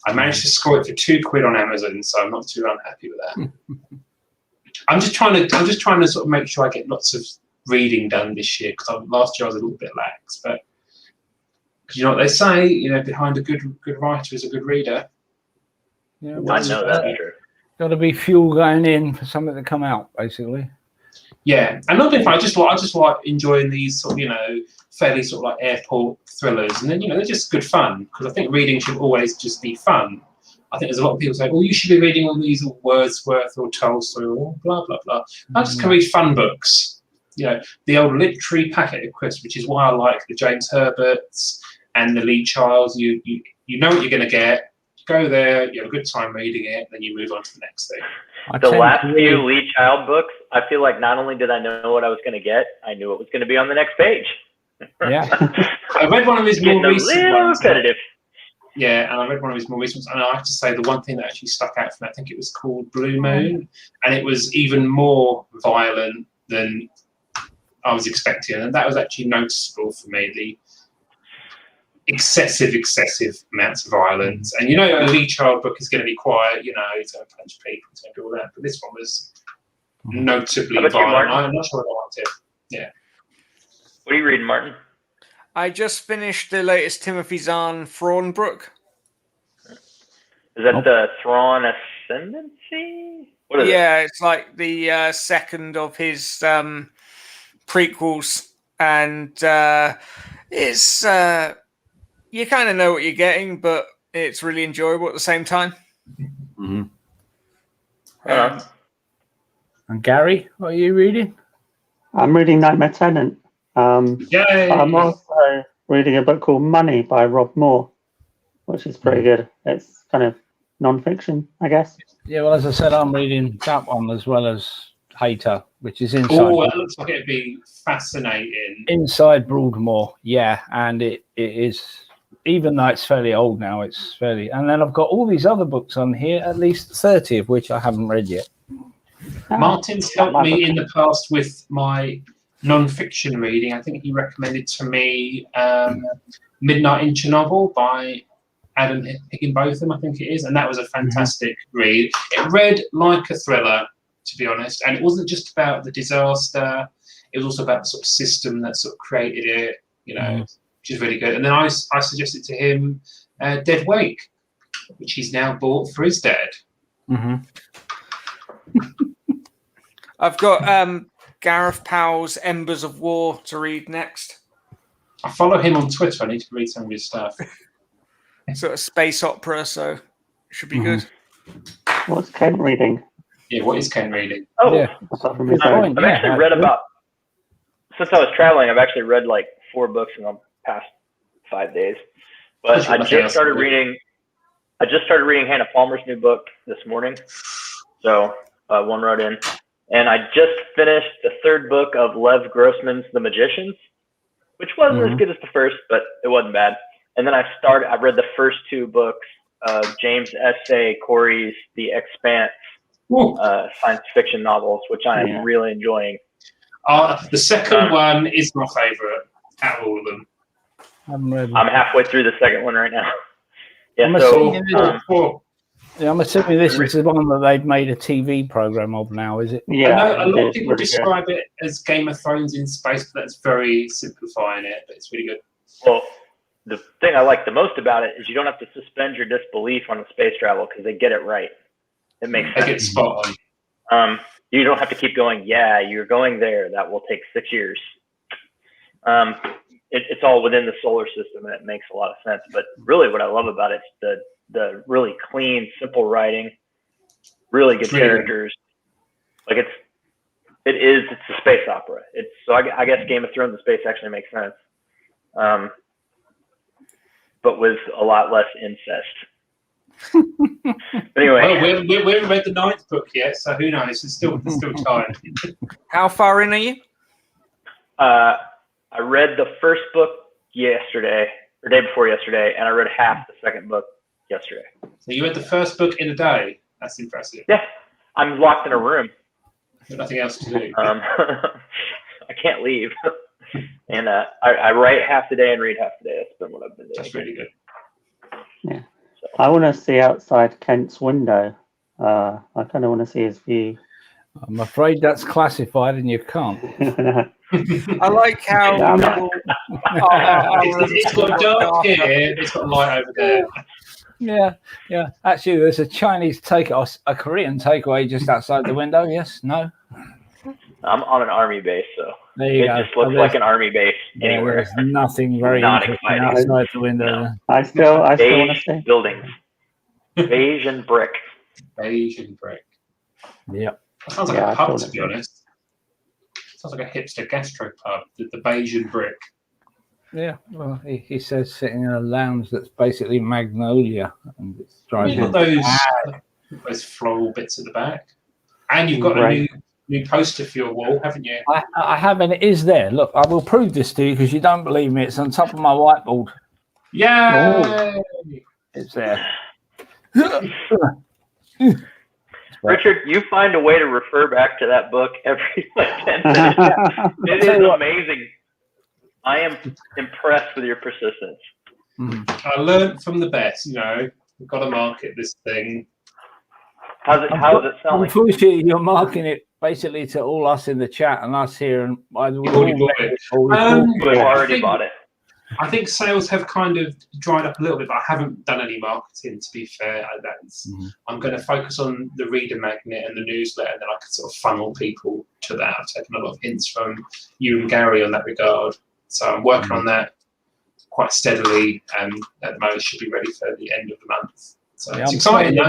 I managed to score it for £2 on Amazon, so I'm not too unhappy with that. I'm just trying to sort of make sure I get lots of reading done this year, because last year I was a little bit lax. But you know what they say, behind a good writer is a good reader. Yeah, I know that's true. Got to be fuel going in for something to come out, basically. Yeah, and not if I just like enjoying these sort of fairly sort of like airport thrillers, and then they're just good fun, because I think reading should always just be fun. I think there's a lot of people say, "Oh, you should be reading all these Wordsworth or Tolstoy or blah blah blah." I just can read fun books. The old literary packet of crisps, which is why I like the James Herberts and the Lee Childs. You know what you're going to get. Go there, you have a good time reading it, then you move on to the next thing. The last few Lee Child books, I feel like not only did I know what I was going to get, I knew what was going to be on the next page. Yeah. I read one of his more recent ones. Repetitive. Yeah, and I read one of his more recent ones, and I have to say the one thing that actually stuck out for me, I think it was called Blue Moon, and it was even more violent than I was expecting, and that was actually noticeable for me, the excessive amounts of violence. And a Lee Child book is going to be quiet, he's going to punch people, he's going to do all that, but this one was notably violent. I'm not sure I liked it. Yeah. What are you reading, Martin? I just finished the latest Timothy Zahn Thrawnbrook. Is that the Thrawn Ascendancy? What is it? Yeah, it's like the second of his prequels, and It's you kind of know what you're getting, but it's really enjoyable at the same time. Mm-hmm. Um, And Gary, what are you reading? I'm reading Nightmare Tenant. Yay! I'm also reading a book called Money by Rob Moore, which is pretty good. It's kind of non-fiction, I guess. Yeah, well, as I said, I'm reading that one as well as Hater, which is inside. Oh, it looks like it'd be fascinating. Inside Broadmoor, yeah, and it is. Even though it's fairly old now, it's fairly. And then I've got all these other books on here, at least 30 of which I haven't read yet. Martin's helped me in the past with my non-fiction reading. I think he recommended to me Midnight Inch Novel by Adam Higginbotham, I think it is, and that was a fantastic read. It read like a thriller, to be honest, and it wasn't just about the disaster. It was also about the sort of system that sort of created it, which is really good. And then I suggested to him Dead Wake, which he's now bought for his dad. Mm-hmm. I've got Gareth Powell's Embers of War to read next. I follow him on Twitter. I need to read some of his stuff. Sort of space opera, so it should be good. What's Ken reading? Yeah, what is Ken reading? Oh, Yeah. I've actually read about, since I was traveling, I've actually read like 4 books in the past 5 days. But I just started reading Hannah Palmer's new book this morning. So one wrote in. And I just finished the 3rd book of Lev Grossman's The Magicians, which wasn't as good as the first, but it wasn't bad. And then I read the first 2 books of James S.A. Corey's The Expanse science fiction novels, which I am really enjoying. The second one is my favourite out of all of them. I'm halfway through the second one right now. Yeah, I'm assuming this is the one that they've made a TV program of now, is it? Yeah, I know a lot of people describe it as Game of Thrones in space, but that's very simplifying it, but it's really good. Well, the thing I like the most about it is you don't have to suspend your disbelief on the space travel because they get it right. It makes sense. They get spot on. You don't have to keep going, yeah, you're going there. That will take 6 years. It's all within the solar system, and it makes a lot of sense. But really what I love about it is the really clean, simple writing, really good characters. Like it's a space opera. So I guess Game of Thrones in space actually makes sense. But with a lot less incest. Anyway. Well, we haven't read the 9th book yet, so who knows? There's still time. How far in are you? Uh, I read the first book yesterday, or day before yesterday, and I read half the second book yesterday. So you read the first book in a day? That's impressive. Yeah, I'm locked in a room. There's nothing else to do. I can't leave. And I write half the day and read half the day. That's been what I've been doing. That's really good. Yeah. I want to see outside Kent's window. I kind of want to see his view. I'm afraid that's classified and you can't. I like how it's got dark here, it's got light over there. Yeah. Actually, there's a Chinese a Korean takeaway just outside the window. Yes, no. I'm on an army base, so there you go. Just looks like an army base anywhere. There's nothing very interesting outside the window. No. I still want to see buildings, beige and brick. Beige and brick. Yep. That sounds like a pub, to be honest. Sounds like a hipster gastro pub, the beige and brick. Yeah, well, he says sitting in a lounge that's basically magnolia. And it's You've got those floral bits at the back. And you've got a new poster for your wall, haven't you? I have, and it is there. Look, I will prove this to you because you don't believe me. It's on top of my whiteboard. Yay! It's there. Richard, you find a way to refer back to that book every 10 minutes. It is amazing. I am impressed with your persistence. I learned from the best, we've got to market this thing. How is it selling? Unfortunately, you're marking it basically to all us in the chat and us here. And we've already bought it. We've already bought it. I think sales have kind of dried up a little bit, but I haven't done any marketing, to be fair. I'm going to focus on the reader magnet and the newsletter, and then I can sort of funnel people to that. I've taken a lot of hints from you and Gary on that regard. So I'm working on that. quite steadily. At the moment, should be ready for the end of the month. So Yeah, it's exciting.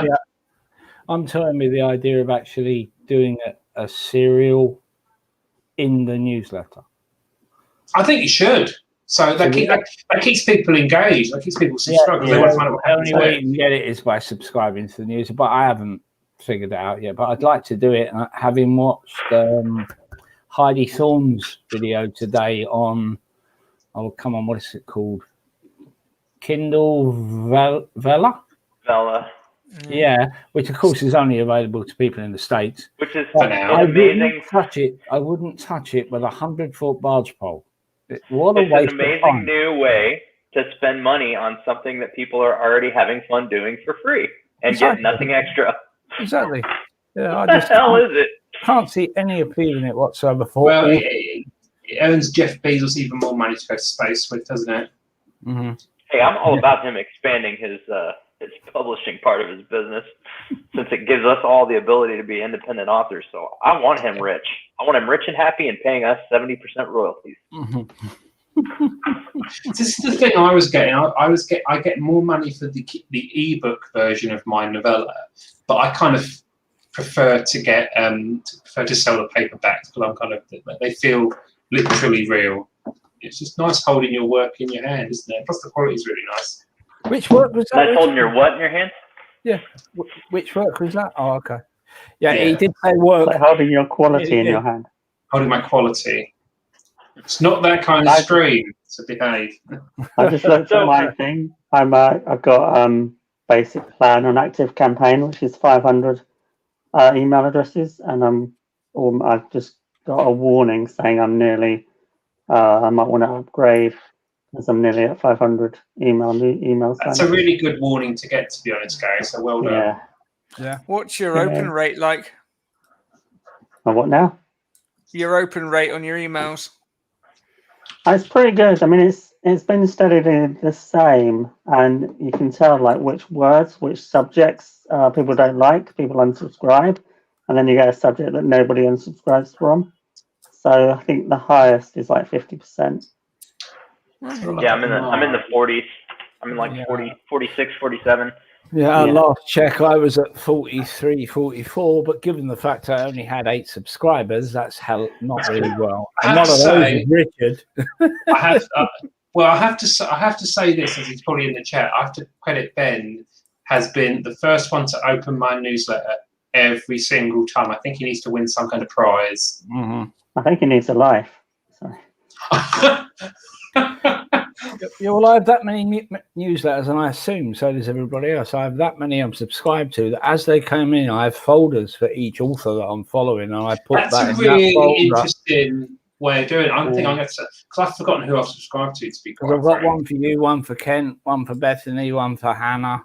I'm toying with the idea of actually doing a serial in the newsletter. I think you should. So that keeps people engaged. That keeps people subscribed. Yeah, They want to find out what the happens only way next. you can get it is by subscribing to the news, but I haven't figured it out yet. But I'd like to do it. And having watched Heidi Thorne's video today on, come on, what is it called? Kindle Vella? Vella. Yeah, which of course is only available to people in the States. Which is I amazing. wouldn't touch it. I wouldn't touch it with a 100-foot barge pole. What a It's waste an of amazing time. new way to spend money on something that people are already having fun doing for free and get nothing extra. Exactly. Yeah, What the hell is it? Can't see any appeal in it whatsoever. Well, it earns Jeff Bezos even more money to go to space with, doesn't it? Mm-hmm. Hey, I'm all about him expanding his publishing part of his business, since it gives us all the ability to be independent authors. So I want him rich. I want him rich and happy and paying us 70% royalties. Mm-hmm. This is the thing I was getting. I get more money for the ebook version of my novella, but I kind of prefer to sell the paperbacks because I'm kind of, they feel literally real. It's just nice holding your work in your hand, isn't it? Plus the quality is really nice. Which work was that? Nice holding your what in your hand? Yeah. Which work was that? Oh, okay. Yeah, he did say work. Like holding your quality in your hand. Holding my quality. It's not that kind of stream, so behave. I just looked at my thing. I've got basic plan on active campaign, which is 500 email addresses, and I've just got a warning saying I'm nearly. I might want to upgrade as I'm nearly at 500 emails. That's a really good warning to get, to be honest, Gary. So well done. Yeah. What's your open rate like? And what now? Your open rate on your emails? It's pretty good. I mean, it's been steadily the same, and you can tell like which words, which subjects people don't like, people unsubscribe, and then you get a subject that nobody unsubscribes from. So I think the highest is like 50%. Yeah, I'm in the 40s. I'm in like 40, 46, 47. Yeah, last check I was at 43, 44, but given the fact I only had 8 subscribers, that's not really well. I have One to of those say, is Richard. I have to say this, as he's probably in the chat. I have to credit Ben, has been the first one to open my newsletter every single time. I think he needs to win some kind of prize. Mm-hmm. I think he needs a life. Sorry. Yeah, well, I have that many newsletters, and I assume so does everybody else. I have that many I'm subscribed to that as they come in, I have folders for each author that I'm following, and I put That's that a in really that folder. interesting way of doing it. I think I'm going to, because I've forgotten who I've subscribed to be quite I've got frank. one for you, one for Kent, one for Bethany, one for Hannah.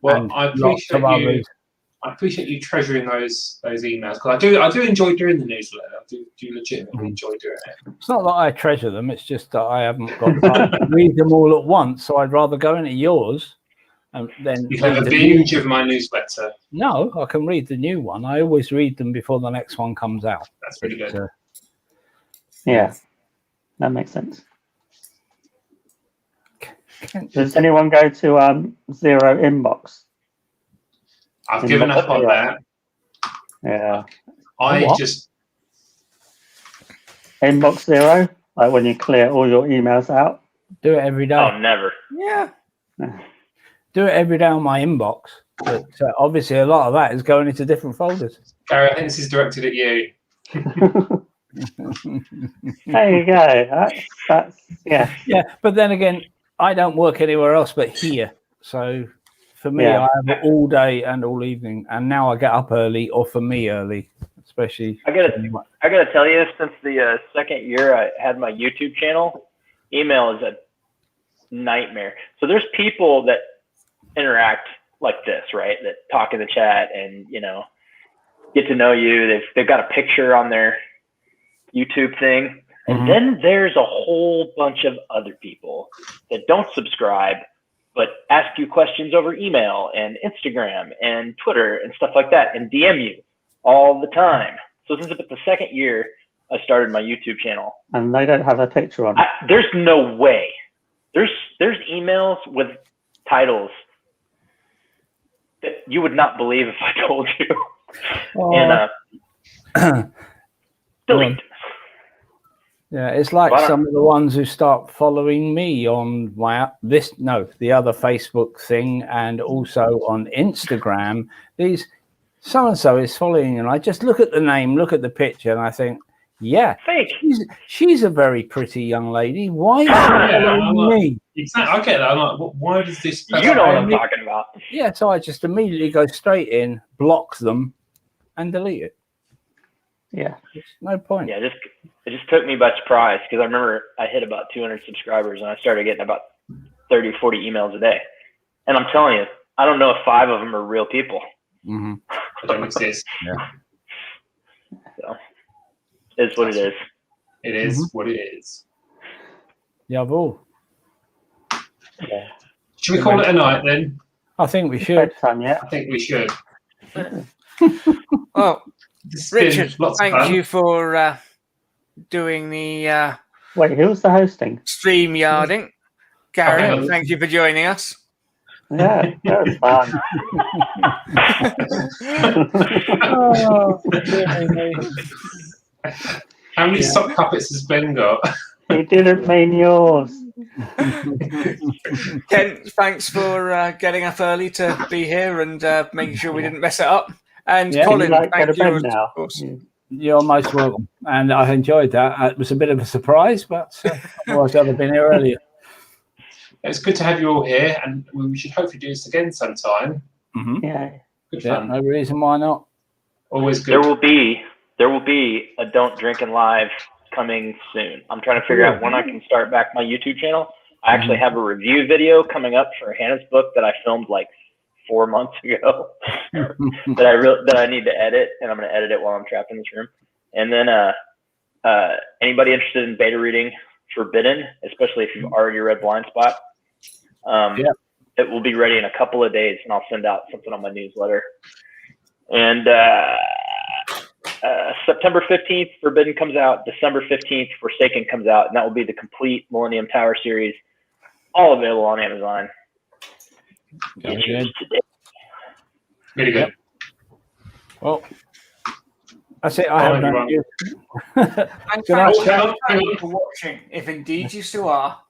Well, I appreciate you treasuring those emails, because I do enjoy doing the newsletter. I do legitimately enjoy doing it. It's not that I treasure them, it's just that I haven't got time to read them all at once, so I'd rather go into yours and then You can have a binge of my newsletter. No, I can read the new one. I always read them before the next one comes out. That's really good. Yeah, that makes sense. Does anyone go to Zero Inbox? I've given up on that. Yeah. Just Inbox Zero, like when you clear all your emails out. Do it every day. Oh, never. Yeah. Do it every day on my inbox. But obviously, a lot of that is going into different folders. Gary, I think this is directed at you. There you go. That's yeah. Yeah, but then again, I don't work anywhere else but here. So for me, I have all day and all evening, and now I get up early, or for me early, especially. I gotta tell you, since the second year I had my YouTube channel, email is a nightmare. So there's people that interact like this, right? That talk in the chat and get to know you. They've got a picture on their YouTube thing, and then there's a whole bunch of other people that don't subscribe but ask you questions over email and Instagram and Twitter and stuff like that, and DM you all the time. So since about the second year I started my YouTube channel. And they don't have a picture on it. There's no way There's emails with titles that you would not believe if I told you. And delete. Yeah, it's like But, some of the ones who start following me on the other Facebook thing, and also on Instagram. These so and so is following, and I just look at the name, look at the picture, and I think, yeah, fake. she's a very pretty young lady. Why is she following me? Exactly, I get that. I'm like, why does this? You know what I'm talking about. Yeah, so I just immediately go straight in, block them, and delete it. Yeah. There's no point. Yeah, it just took me by surprise because I remember I hit about 200 subscribers and I started getting about 30 or 40 emails a day. And I'm telling you, I don't know if 5 of them are real people. Mm-hmm. They don't exist. Yeah. So it's what it is. It is what it is. Jawohl. Yeah. Should we call it a night then? I think we should. Bedtime, yeah. I think we should. Well, It's been Richard, lots of thank fun. you for doing the Wait, who was the hosting? stream yarding. Gary, Okay. thank you for joining us. Yeah, that was fun. Oh, How many sock puppets has Ben got? He didn't mean yours. Ken, thanks for getting up early to be here and making sure we didn't mess it up. And Yeah. Can Colin, you like go to thank you. bed now? Of course. You're most welcome, and I enjoyed that. It was a bit of a surprise, but otherwise I'd have been here earlier. It's good to have you all here, and we should hopefully do this again sometime. Mm-hmm. Yeah. Good Yeah, fun. no reason why not. Always good. There will be a Don't Drinkin' Live coming soon. I'm trying to figure out when I can start back my YouTube channel. I actually have a review video coming up for Hannah's book that I filmed like 4 months ago that I need to edit, and I'm going to edit it while I'm trapped in this room. And then anybody interested in beta reading Forbidden, especially if you've already read Blind Spot, it will be ready in a couple of days, and I'll send out something on my newsletter. And September 15th, Forbidden comes out. December 15th, Forsaken comes out, and that will be the complete Millennium Tower series, all available on Amazon. Very good. Really good. Well, that's it. I have no everyone. news. And Good night, thank you for watching, if indeed you still are.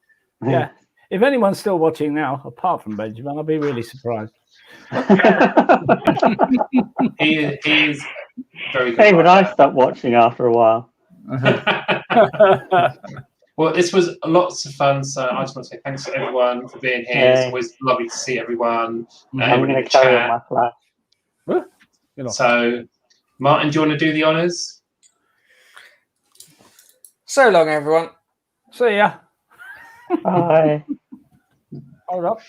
Yeah. If anyone's still watching now, apart from Benjamin, I'll be really surprised. He is very good. Even I stopped watching after a while. Well, this was lots of fun, so I just want to say thanks to everyone for being here. It's always lovely to see everyone. I'm everyone in going the to carry on chat. my flash. So, Martin, do you want to do the honours? So long, everyone. See ya. Bye. Hold up.